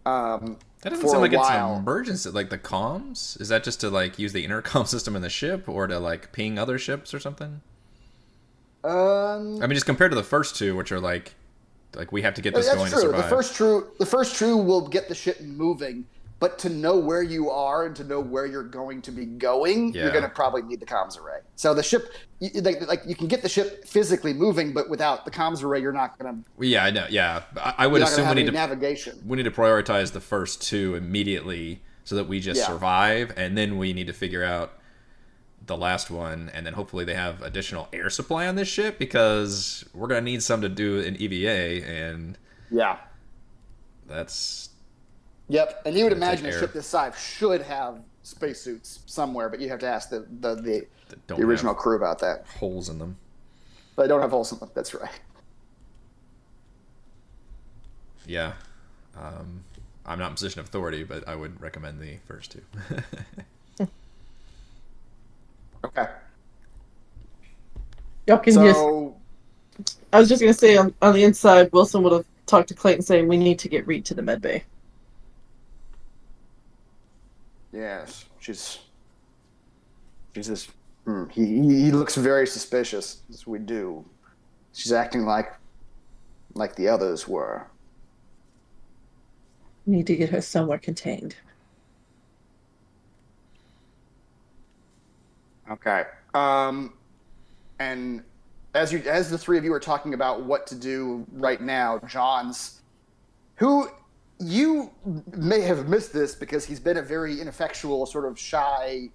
That doesn't for sound like a it's while. an emergency. Like the comms? Is that just to like use the intercom system in the ship, or to like ping other ships or something? I mean, just compared to the first two, which are like we have to get this that's going true. to survive. The first true will get the ship moving, but to know where you are and to know where you're going to be going, Yeah. you're going to probably need the comms array. So the ship, you can get the ship physically moving, but without the comms array, you're not going to. Well, yeah, I know. Yeah, I would You're not assume going we to need have to any navigation. we need to prioritize the first two immediately so that we just Yeah. survive, and then we need to figure out the last one, and then hopefully they have additional air supply on this ship, because we're gonna need some to do an EVA, and Yeah. that's Yep. And you would Gonna take imagine a air. ship this size should have spacesuits somewhere, but you have to ask the don't original have crew about that. holes in them. They don't have holes in them. That's right. Yeah, I'm not in position of authority, but I would recommend the first two. Okay. Y'all can So I was just gonna say on the inside, Wilson would have talked to Clayton saying we need to get Reed to the med bay. yes, she's just. He looks very suspicious, as we do. She's acting like the others were. We need to get her somewhere contained. Okay. And as the three of you are talking about what to do right now, who you may have missed this because he's been a very ineffectual, sort of shy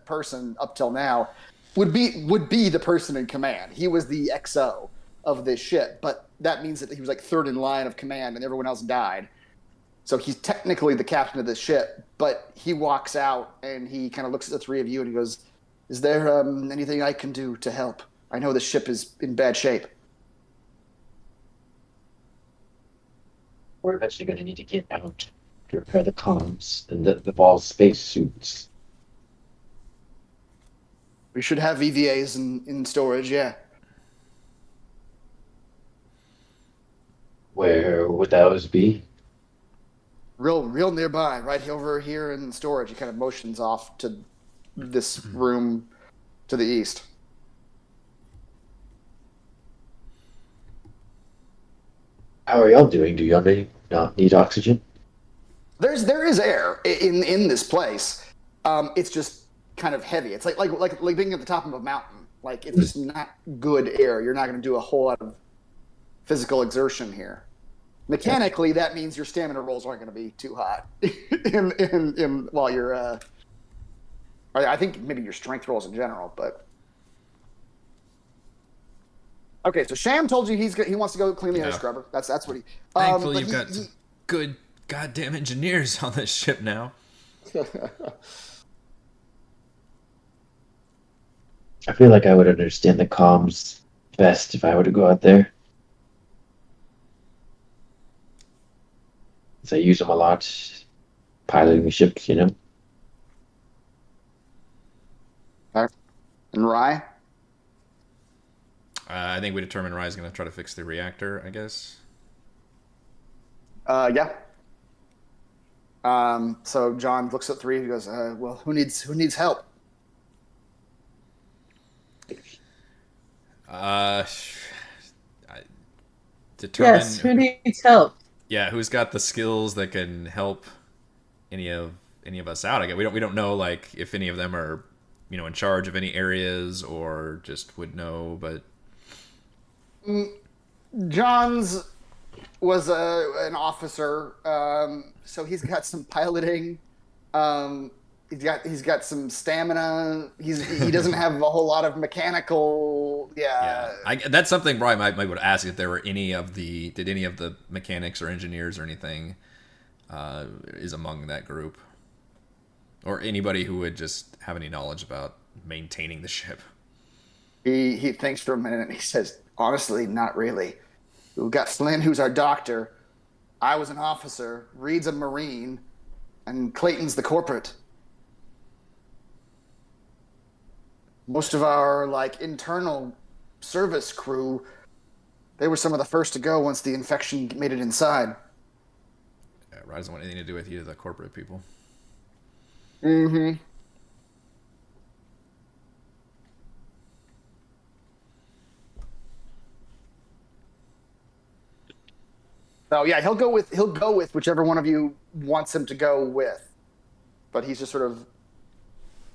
person up till now, would be the person in command. He was the XO of this ship, but that means that he was like third in line of command, and everyone else died. So he's technically the captain of this ship, but he walks out and he kind of looks at the three of you and he goes, "Is there anything I can do to help? I know the ship is in bad shape." We're eventually going to need to get out to repair the comms and the Vol space suits. We should have EVAs in storage, yeah. Where would those be? Real nearby, right over here in storage. He kind of motions off to this room to the east. How are y'all doing? Do y'all not need oxygen? There is air in this place. It's just kind of heavy. It's like being at the top of a mountain. Like it's just not good air. You're not going to do a whole lot of physical exertion here. Mechanically, that means your stamina rolls aren't going to be too hot. While you're, I think maybe your strength rolls in general, but. Okay, so Sham told you he wants to go clean the air scrubber. That's what he. Thankfully, you've got some good goddamn engineers on this ship now. I feel like I would understand the comms best if I were to go out there. Because I use them a lot, piloting the ships, you know? And Rye? I think we determined Rye's going to try to fix the reactor, I guess. Yeah. So John looks at three and goes, "Well, who needs help?" Uh, determine. Yes, who needs help? Yeah, who's got the skills that can help any of us out? I guess we don't know like if any of them are in charge of any areas or just would know, but John's was an officer, so he's got some piloting. He's got some stamina. He doesn't have a whole lot of mechanical. Yeah. That's something Brian might would ask if there were any of the mechanics or engineers or anything is among that group, or anybody who would just have any knowledge about maintaining the ship. He thinks for a minute and he says, "Honestly, not really. We've got Flynn, who's our doctor. I was an officer. Reed's a Marine, and Clayton's the corporate. Most of our internal service crew, they were some of the first to go once the infection made it inside." Yeah, Rod doesn't want anything to do with either of the corporate people. Mm-hmm. So yeah, he'll go with whichever one of you wants him to go with. But he's just sort of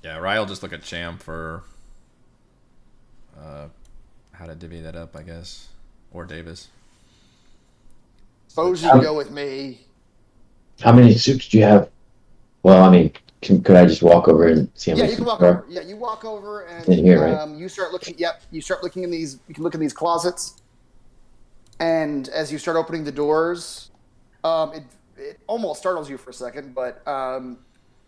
Rye will just look at Cham for how to divvy that up, I guess. Or Davis. suppose you can go with me. How many suits do you have? Well, I mean, could I just walk over and see how Yeah, many you can suits walk there are? over. Yeah, you walk over and In here, right? you start looking. Yep, you start looking in these. You can look in these closets, and as you start opening the doors, it almost startles you for a second, but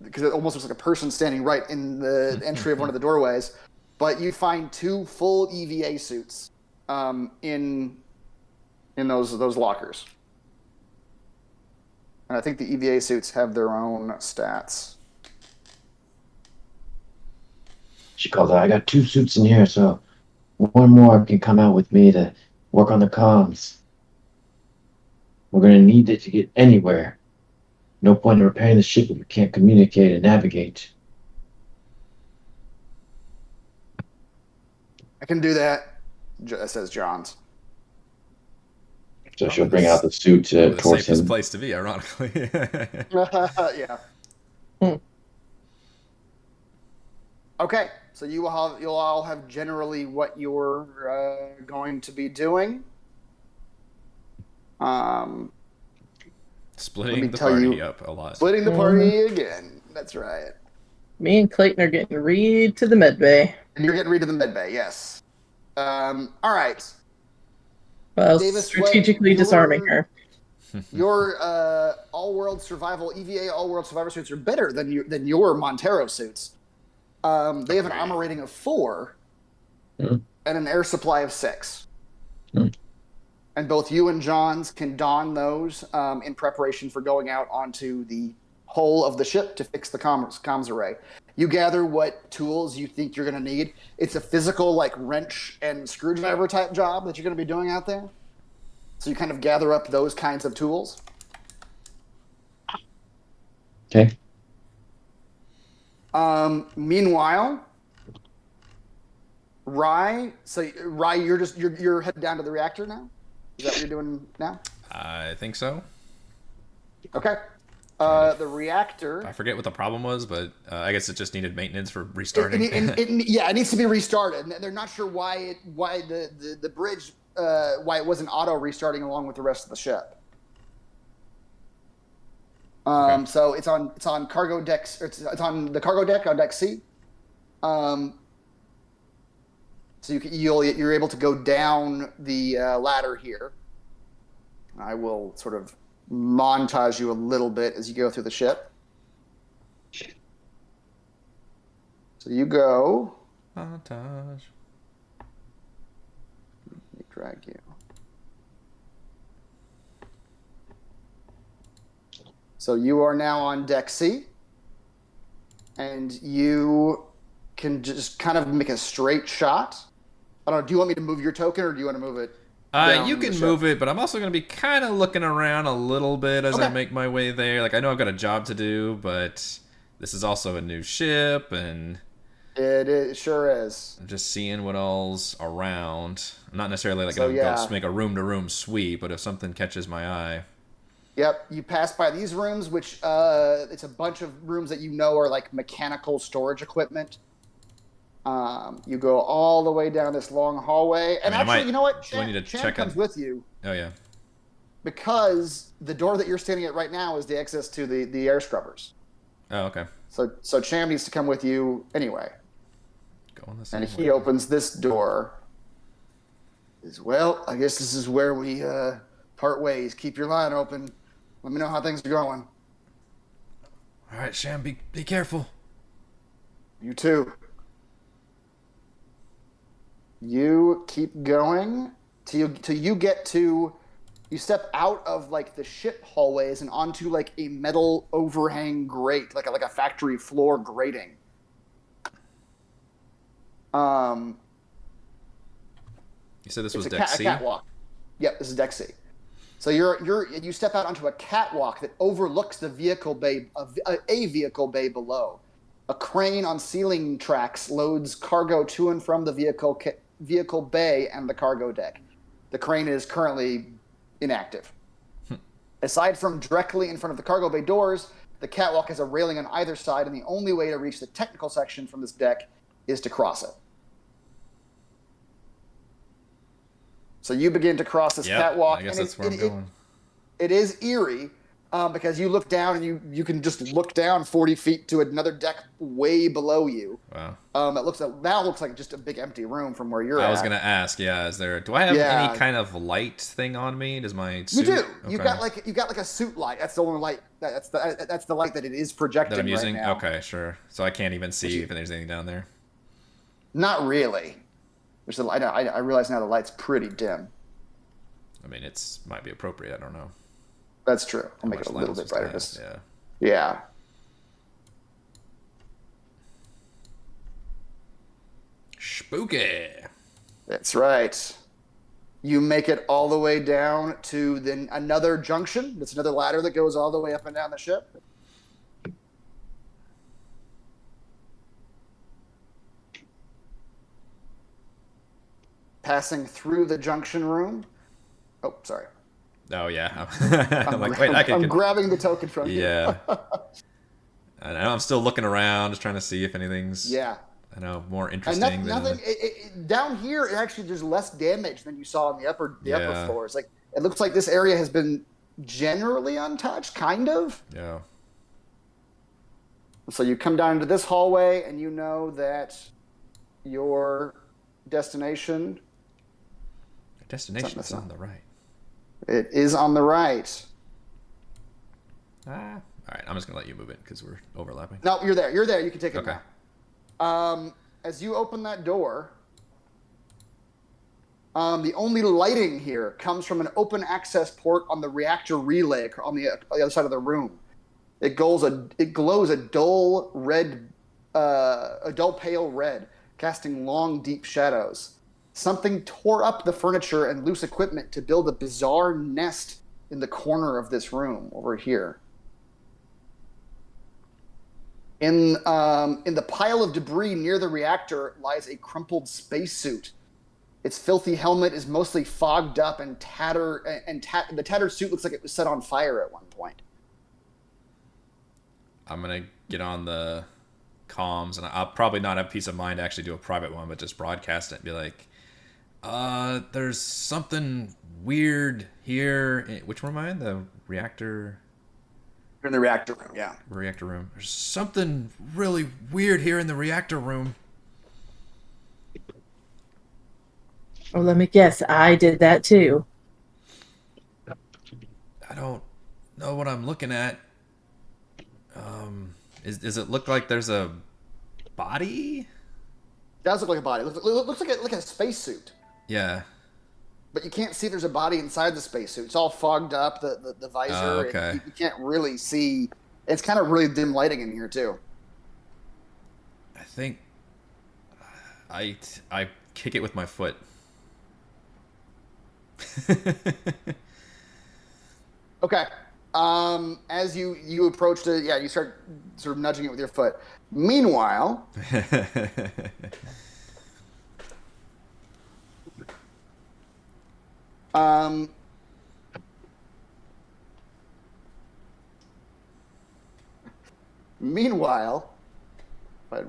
because it almost looks like a person standing right in the entry of one of the doorways. But you find 2 full EVA suits in those lockers, and I think the EVA suits have their own stats. She calls out, I got 2 suits in here, so one more can come out with me to work on the comms. We're going to need it to get anywhere. No point in repairing the ship if we can't communicate and navigate. I can do that, says Johns. So she'll bring out the suit The towards safest him. place to be, ironically. Yeah. Okay, so you'll all have generally what you're going to be doing. Splitting the party up a lot. Splitting the party again. That's right. Me and Clayton are getting Reed to the med bay. And you're getting rid of the medbay, yes. All right. Well, Davis, strategically disarming her. Your all-world survival EVA all-world survivor suits are better than your Montero suits. They have an armor rating of 4 and an air supply of 6. And both you and Johns can don those in preparation for going out onto the hull of the ship to fix the comms array. You gather what tools you think you're going to need. It's a physical, wrench and screwdriver type job that you're going to be doing out there. So you kind of gather up those kinds of tools. Okay. Meanwhile, Rye, you're headed down to the reactor now? Is that what you're doing now? I think so. Okay. The reactor. I forget what the problem was, but I guess it just needed maintenance for restarting. It needs to be restarted. And they're not sure why the bridge why it wasn't auto restarting along with the rest of the ship. Okay. So it's on cargo decks. It's on the cargo deck on deck C. So you're able to go down the ladder here. I will sort of montage you a little bit as you go through the ship. So you go. Montage. Let me drag you. So you are now on deck C, and you can just kind of make a straight shot. I don't know. Do you want me to move your token, or do you want to move it? You can move it, but I'm also going to be kind of looking around a little bit as I make my way there. I know I've got a job to do, but this is also a new ship, and It sure is. Just seeing what all's around. I'm not necessarily like So, gonna go yeah. make a room-to-room sweep, but if something catches my eye, Yep, you pass by these rooms, which it's a bunch of rooms that you know are like mechanical storage equipment. You go all the way down this long hallway, and I mean, actually, you know what? do I need to Chan check comes on- with you oh yeah, because the door that you're standing at right now is the access to the air scrubbers. oh okay. So Cham needs to come with you anyway, Going the same and way. he opens this door. Well, I guess this is where we part ways. Keep your line open. Let me know how things are going. All right, Sham, be careful. You too. You keep going till you get to. You step out of like the ship hallways and onto like a metal overhang grate, like a factory floor grating. You said this was It's deck a C? catwalk. Yep, this is deck C. So you step out onto a catwalk that overlooks the vehicle bay, a vehicle bay below. A crane on ceiling tracks loads cargo to and from the vehicle bay and the cargo deck. The crane is currently inactive. Aside from directly in front of the cargo bay doors, the catwalk has a railing on either side, and the only way to reach the technical section from this deck is to cross it. So you begin to cross this catwalk. I guess and that's where I'm going. It is eerie because you look down and you can just look down 40 feet to another deck way below you. Wow. It now looks like just a big empty room from where you're at. I was gonna ask, yeah, do I have any kind of light thing on me? Does my suit? You do. Okay. You got like a suit light. That's the only light. That's the light that it is projecting that I'm using? right now. Okay, sure. So I can't even see if there's anything down there. Not really. Which I realize now the light's pretty dim. I mean, might be appropriate. I don't know. That's true. I'll How make much it a light little it's bit supposed to brighter. have, Yeah. Yeah. Spooky. That's right. You make it all the way down to then another junction. That's another ladder that goes all the way up and down the ship. Passing through the junction room. Oh, sorry. Oh yeah. I'm like, wait, I'm grabbing the token from you. Yeah. I know. I'm still looking around, just trying to see if anything's. Yeah. I know more And interesting nothing. than. Down here, actually, there's less damage than you saw in the upper Yeah. floors. Like it looks like this area has been generally untouched, kind of. Yeah. So you come down into this hallway, and you know that your destination. Destination is on the right. It is on the right. Ah. All right. I'm just gonna let you move it because we're overlapping. No, you're there. You're there. You can take it Okay. now. As you open that door, the only lighting here comes from an open access port on the reactor relay on the other side of the room. It glows a dull red, a dull pale red, casting long, deep shadows. Something tore up the furniture and loose equipment to build a bizarre nest in the corner of this room over here. In the pile of debris near the reactor lies a crumpled spacesuit. Its filthy helmet is mostly fogged up and the tattered suit looks like it was set on fire at one point. I'm gonna get on the comms, and I'll probably not have peace of mind to actually do a private one, but just broadcast it and be like, there's something weird here. Which room am I in? The reactor. You're in the reactor room, yeah. Reactor room. There's something really weird here in the reactor room. Oh, let me guess. I did that too. I don't know what I'm looking at. Does it look like there's a body? It does look like a body. It looks like a spacesuit. Yeah. But you can't see there's a body inside the spacesuit. It's all fogged up, the visor. Oh, okay. You can't really see. It's kind of really dim lighting in here, too. I think I kick it with my foot. Okay. As you approach you start sort of nudging it with your foot. Meanwhile, um, meanwhile,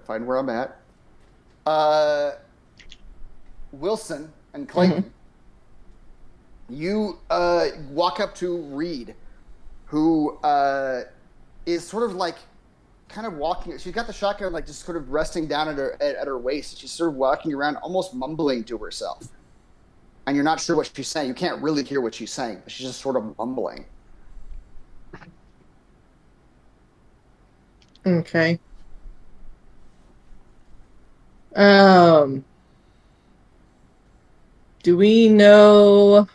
find where I'm at. Wilson and Clayton, you walk up to Reed, who is sort of like kind of walking. She's got the shotgun like just sort of resting down at her waist. She's sort of walking around, almost mumbling to herself. And you're not sure what she's saying. You can't really hear what she's saying, but she's just sort of mumbling. Okay. Do we know?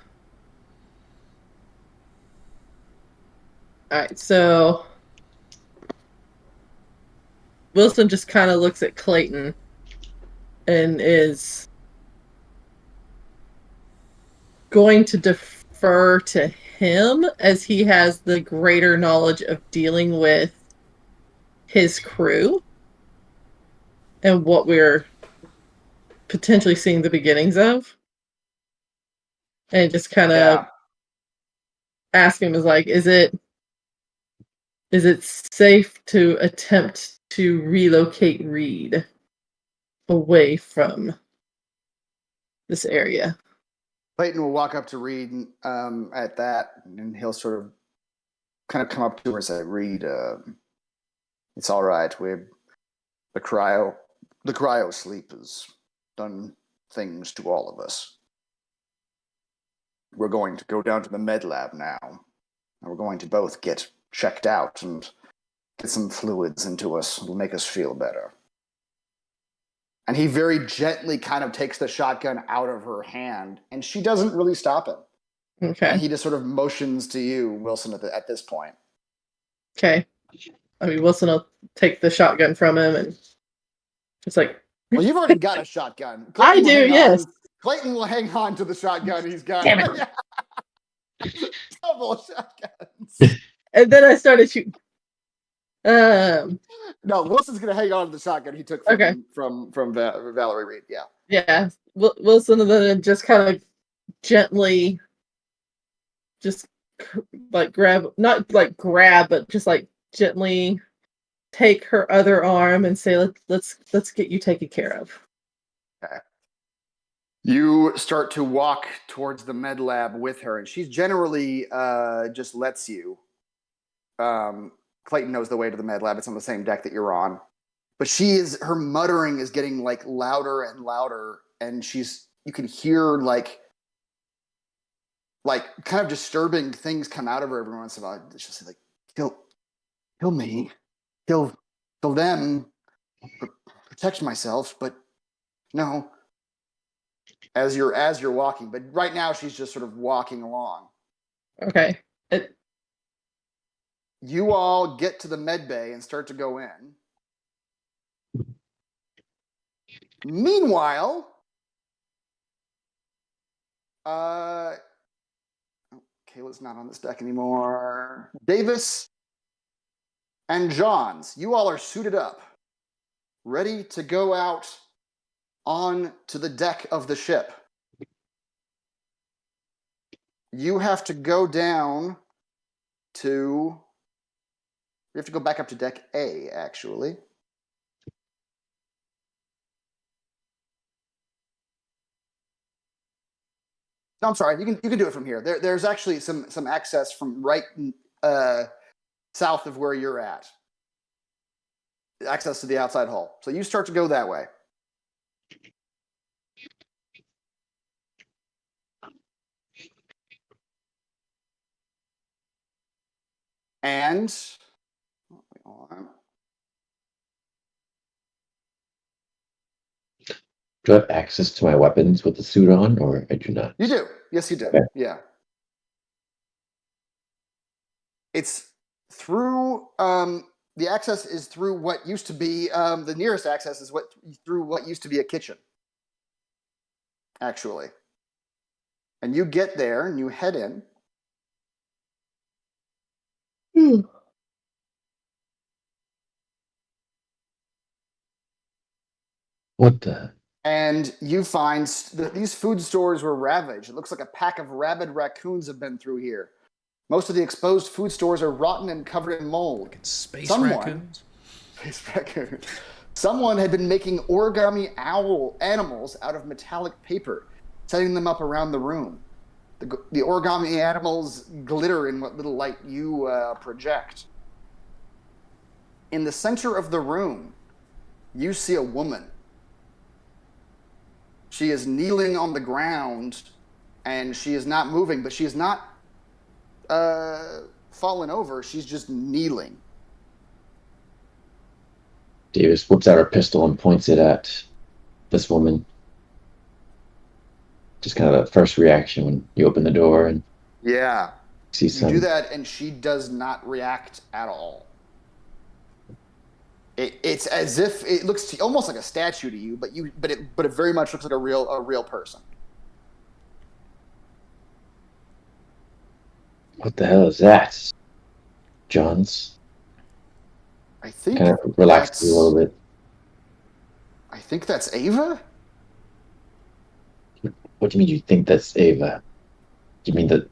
All right, so Wilson just kind of looks at Clayton and is going to defer to him as he has the greater knowledge of dealing with his crew and what we're potentially seeing the beginnings of. And just kind of ask him, is like, is it safe to attempt to relocate Reed away from this area? Clayton will walk up to Reed at that, and he'll sort of kind of come up to her and say, Reed, it's all right. The cryo sleep has done things to all of us. We're going to go down to the med lab now, and we're going to both get checked out and get some fluids into us. It'll make us feel better. And he very gently kind of takes the shotgun out of her hand, and she doesn't really stop him. Okay. And he just sort of motions to you, Wilson, at this point. Okay. I mean, Wilson will take the shotgun from him and just like... Well, you've already got a shotgun. I do, yes. Clayton will hang on to the shotgun he's got. Damn it. Double shotguns. And then I started shooting. No, Wilson's gonna hang on to the shotgun he took from Valerie Reed. Yeah. Yeah. Wilson then just kind of gently, just like not like grab, but just like gently take her other arm and say, "Let's get you taken care of." Okay. You start to walk towards the med lab with her, and she's generally just lets you. Clayton knows the way to the med lab. It's on the same deck that you're on. But her muttering is getting like louder and louder, and you can hear like kind of disturbing things come out of her every once in a while. She'll say like, kill me, kill them, protect myself, but no. As you're walking, but right now she's just sort of walking along. Okay. You all get to the med bay and start to go in. Meanwhile, Kayla's not on this deck anymore. Davis and Johns, you all are suited up, ready to go out on to the deck of the ship. You have to go down to... You have to go back up to deck A, actually. No, I'm sorry. You can do it from here. There's actually some access from right south of where you're at. Access to the outside hull. So you start to go that way. And do I have access to my weapons with the suit on, or I do not? You do. Yes, you do. Okay. Yeah. It's through the access is through what used to be the nearest access is through what used to be a kitchen. Actually. And you get there and you head in. What the? And you find that these food stores were ravaged. It looks like a pack of rabid raccoons have been through here. Most of the exposed food stores are rotten and covered in mold. Space raccoons? Space raccoons. Someone had been making origami owl animals out of metallic paper, setting them up around the room. The origami animals glitter in what little light you project. In the center of the room, you see a woman. She is kneeling on the ground, and she is not moving, but she is not fallen over. She's just kneeling. Davis whips out her pistol and points it at this woman. Just kind of a first reaction when you open the door and see some. You do that, and she does not react at all. It's as if it looks almost like a statue to you, but it very much looks like a real person. What the hell is that? Johns I think kind of relaxed a little bit. I think that's Ava. What do you mean you think that's Ava? You mean the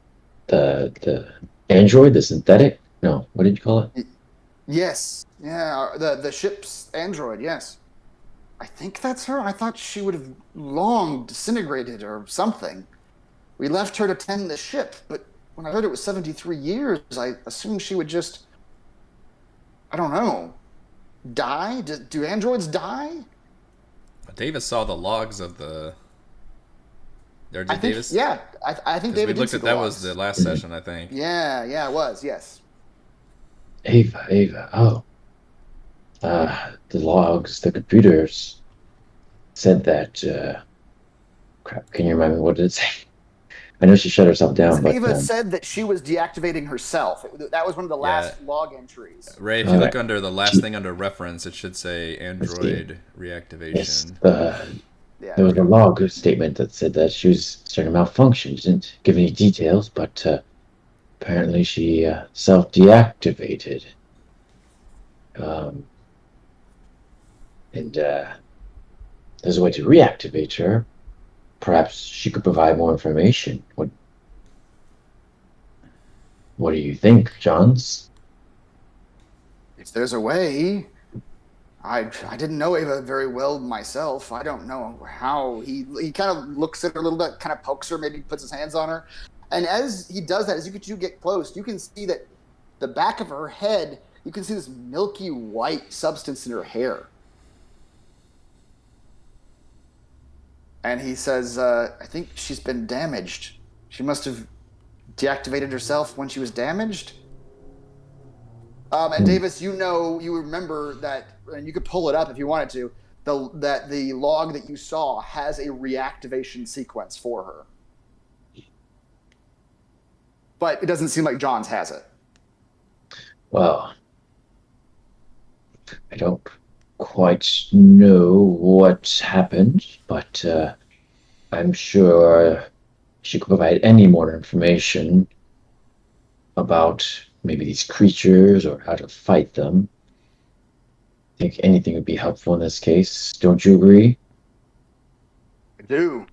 android, the synthetic? No, what did you call it? Yes. Yeah, the ship's android, yes. I think that's her. I thought she would have long disintegrated or something. We left her to tend the ship, but when I heard it was 73 years, I assumed she would just, I don't know, die? Do androids die? Davis saw the logs of the... Or did I think, Davis? yeah, I think David we looked did at see that the was logs. the last session, I think. Yeah, it was, yes. Ava. Oh. The logs, the computers said that. Crap, can you remind me what did it say? I know she shut herself down, but Ava said that she was deactivating herself. That was one of the last log entries. Ray, if you look under the last thing under reference, it should say Android reactivation. Yes, there was a log statement that said that she was starting to malfunction. She didn't give any details, but apparently she self-deactivated. And there's a way to reactivate her. Perhaps she could provide more information. What do you think, Johns? If there's a way, I didn't know Ava very well myself. I don't know how. He kind of looks at her a little bit, kind of pokes her, maybe puts his hands on her. And as he does that, as you get close, you can see that the back of her head, you can see this milky white substance in her hair. And he says, I think she's been damaged. She must have deactivated herself when she was damaged. And Davis, you remember that, and you could pull it up if you wanted to, that the log that you saw has a reactivation sequence for her. But it doesn't seem like Johns has it. Well, I don't quite know what happened, but I'm sure she could provide any more information about maybe these creatures or how to fight them. I think anything would be helpful in this case. Don't you agree? I do.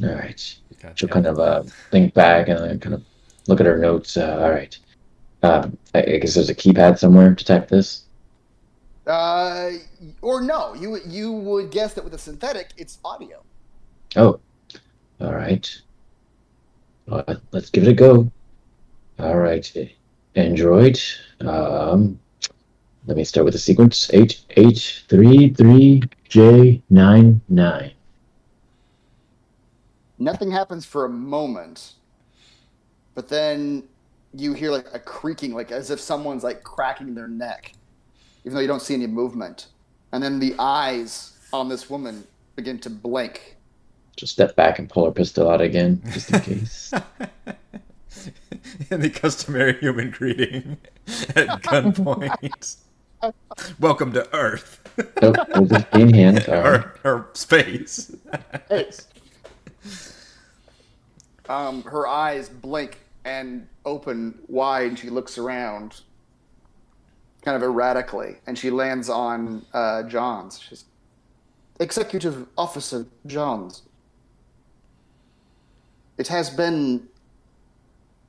All right. Gotcha. She'll kind of think back and kind of look at her notes. All right. I guess there's a keypad somewhere to type this. Or no, you would guess that with a synthetic, it's audio. Oh, all right. Let's give it a go. All right, Android. Let me start with the sequence. 8833J99. Nothing happens for a moment, but then you hear like a creaking, like as if someone's like cracking their neck, even though you don't see any movement. And then the eyes on this woman begin to blink. Just step back and pull her pistol out again, just in case. And the customary human greeting at gunpoint. Welcome to Earth. Nope, with this in hand. Or space. Her eyes blink and open wide. She looks around kind of erratically, and she lands on John's. Executive Officer Johns, it has been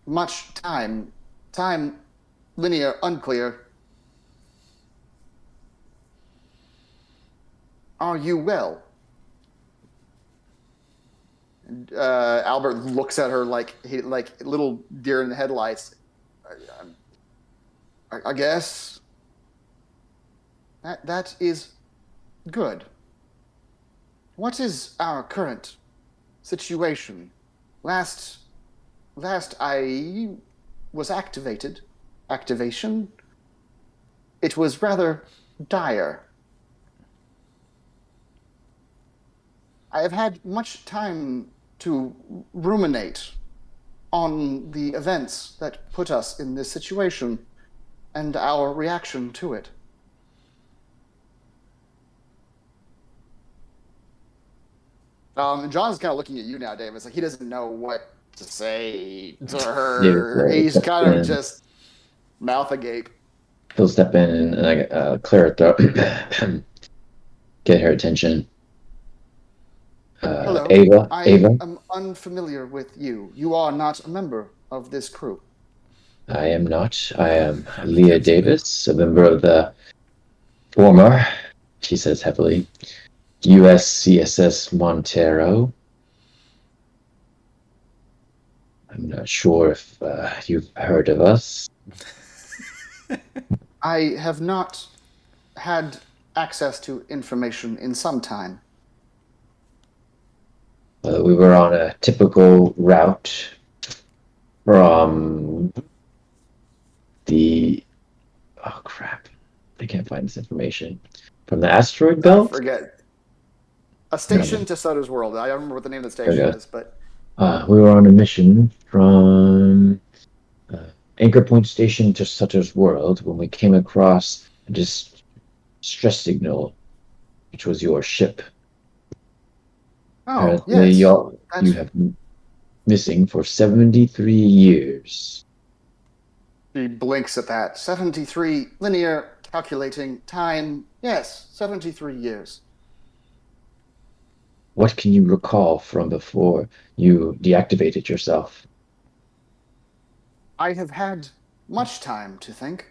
much time linear, unclear. Are you well? Albert looks at her like little deer in the headlights. I guess that is good. What is our current situation? Last I was activation, it was rather dire. I have had much time to ruminate on the events that put us in this situation and our reaction to it. John's kind of looking at you now, Davis. Like he doesn't know what to say to her. He's kind of just mouth agape. He'll step in and clear her throat, get her attention. Hello. Ava. I Ava. am unfamiliar with you. You are not a member of this crew. I am not. I am Leah Davis, a member of the former, she says heavily, USCSS Montero. I'm not sure if you've heard of us. I have not had access to information in some time. We were on a typical route from the... Oh, crap. I can't find this information. From the asteroid belt? Forget. A station to Sutter's World. I don't remember what the name of the station is, but... we were on a mission from Anchor Point Station to Sutter's World when we came across a distress signal, which was your ship. Oh, apparently yes. you have been missing for 73 years. She blinks at that. 73 linear calculating time. Yes, 73 years. What can you recall from before you deactivated yourself? I have had much time to think.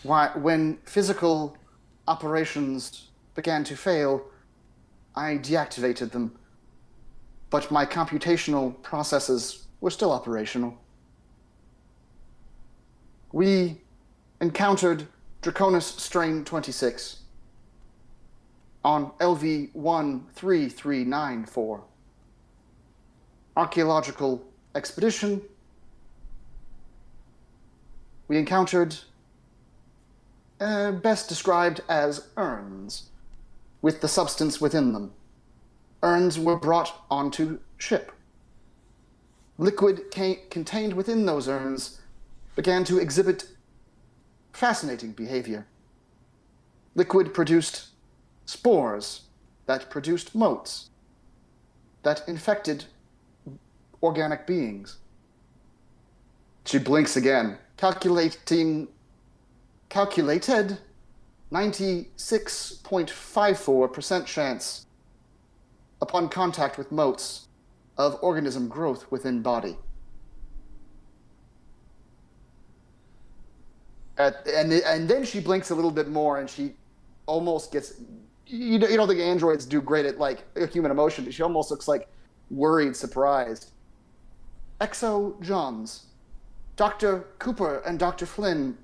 When physical operations began to fail, I deactivated them, but my computational processes were still operational. We encountered Draconis Strain 26 on LV 13394. Archaeological expedition. We encountered best described as urns with the substance within them. Urns were brought onto ship. Liquid contained within those urns began to exhibit fascinating behavior. Liquid produced spores that produced motes that infected organic beings. She blinks again, calculated 96.54% chance upon contact with motes of organism growth within body. And then she blinks a little bit more, and she almost gets... You don't think androids do great at, like, human emotion, but she almost looks like worried, surprised. Exo Johns, Dr. Cooper and Dr. Flynn,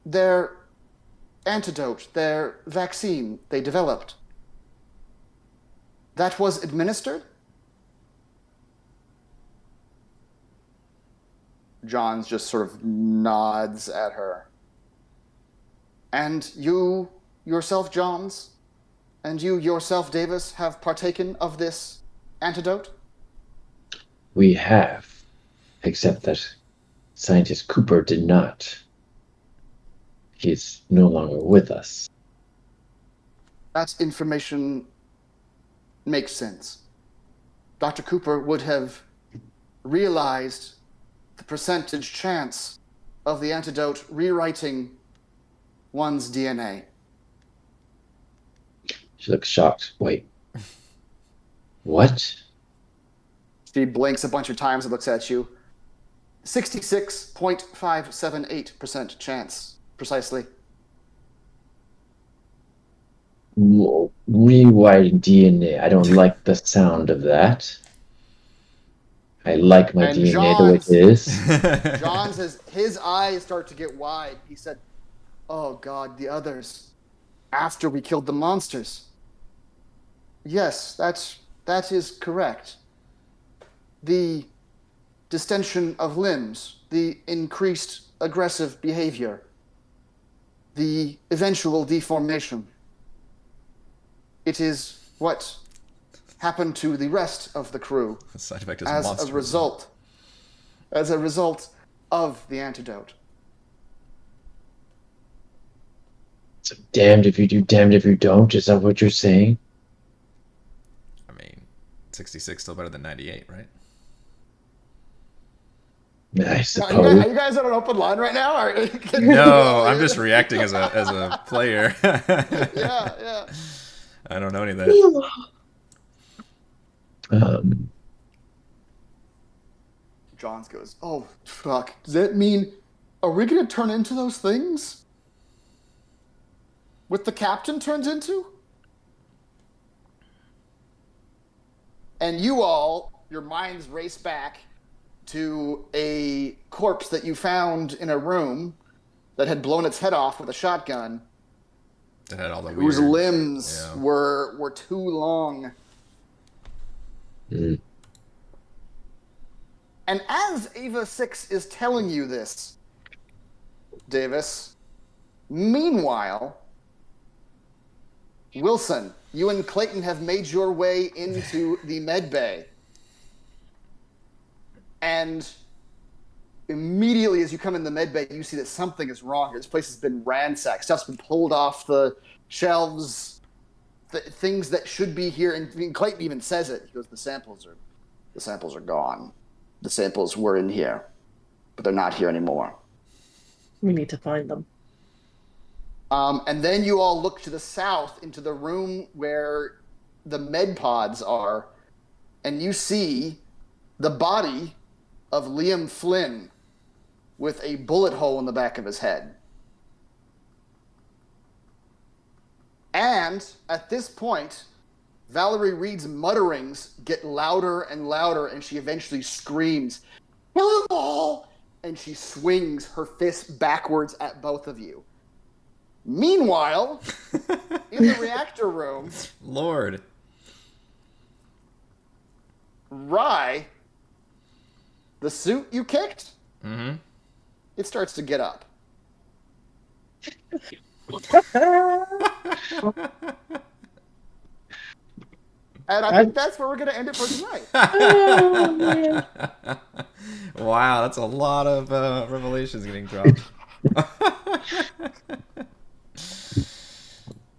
their antidote, their vaccine they developed, that was administered? Johns just sort of nods at her. And you yourself, Johns, and you yourself, Davis, have partaken of this antidote? We have, except that Scientist Cooper did not. He's no longer with us. That information makes sense. Dr. Cooper would have realized the percentage chance of the antidote rewriting one's DNA. She looks shocked. Wait. What? She blinks a bunch of times and looks at you. 66.578% chance, precisely. Rewriting DNA. I don't like the sound of that. I like my And DNA the way it is. John says his eyes start to get wide. He said, "Oh God, the others. After we killed the monsters." Yes, that is correct. The distension of limbs, the increased aggressive behavior, the eventual deformation. It is what happened to the rest of the crew The side effect is as monster. a result of the antidote. So damned if you do, damned if you don't. Is that what you're saying? I mean, 66 still better than 98, right? I suppose. Are you guys on an open line right now? No, I'm just reacting as a player. Yeah. I don't know any of that. Johns goes, "Oh, fuck. Does that mean, are we going to turn into those things? What the captain turns into?" And you all, your minds race back to a corpse that you found in a room that had blown its head off with a shotgun, That had all the whose weird- limbs yeah. were too long. Mm. And as Ava 6 is telling you this, Davis, meanwhile, Wilson, you and Clayton have made your way into the med bay. And immediately as you come in the med bay, you see that something is wrong here. This place has been ransacked. Stuff's been pulled off the shelves. Things that should be here. And Clayton even says it. He goes, the samples are gone. The samples were in here, but they're not here anymore. We need to find them. And then you all look to the south into the room where the med pods are, and you see the body of Liam Flynn with a bullet hole in the back of his head. And at this point, Valerie Reed's mutterings get louder and louder, and she eventually screams, "Kill them all!" And she swings her fist backwards at both of you. Meanwhile, in the reactor room, Lord. Rye, the suit you kicked, Mm-hmm. it starts to get up. And I think that's where we're going to end it for tonight. Oh, man. Wow, that's a lot of revelations getting dropped.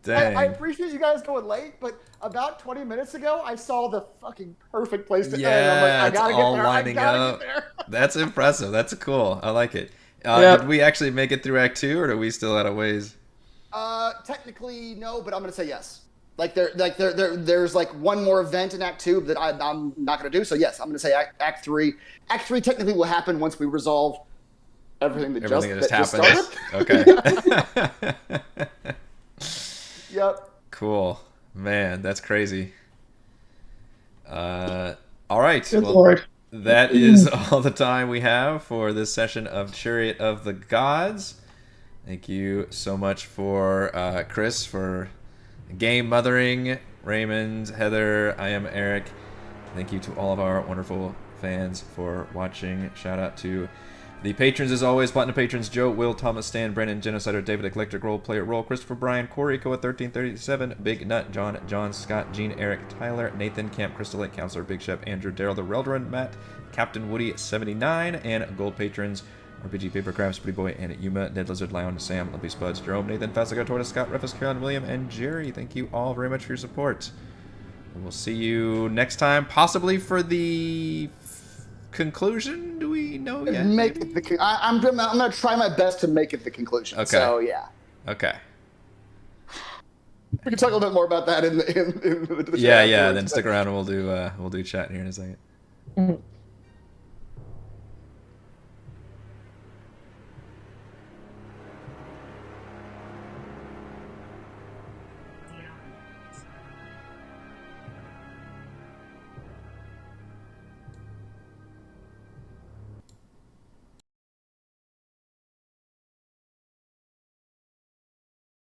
Dang. I appreciate you guys going late, but about 20 minutes ago, I saw the fucking perfect place to end. Yeah, I'm like, I it's gotta all get there. lining I gotta up. get there. That's impressive. That's cool. I like it. Yep. Did we actually make it through Act 2, or are we still out of ways? Technically, no, but I'm gonna say yes. There's like one more event in Act 2 that I'm not gonna do. So yes, I'm gonna say Act 3. Act 3 technically will happen once we resolve everything that just happened. started. Okay. Yep. Cool. Man, that's crazy. All right. Good Well, Lord. that is all the time we have for this session of Chariot of the Gods. Thank you so much for Chris for game mothering, Raymond, Heather, I am Eric. Thank you to all of our wonderful fans for watching. Shout out to the patrons as always. Platinum patrons: Joe, Will, Thomas, Stan, Brennan, Genocider, David, Eclectic Role Player Roll, Christopher, Brian, Corey, Koa 1337, Big Nut, John, Scott, Gene, Eric, Tyler, Nathan, Camp, Crystal Lake, Counselor, Big Chef, Andrew, Daryl, the Reldron, Matt, Captain Woody 79, and gold patrons: RPG Papercrafts, Pretty Boy, and Yuma, Dead Lizard, Lion, Sam, Lumpy Spuds, Jerome, Nathan, Fastigo, Tortoise, Scott, Refus, Karen, William, and Jerry. Thank you all very much for your support. And we'll see you next time, possibly for the conclusion. Do we know yet? I'm gonna try my best to make it the conclusion. Okay. So yeah. Okay. We can talk a little bit more about that in the Yeah, chat yeah. afterwards, Then but- stick around and we'll do chat here in a second.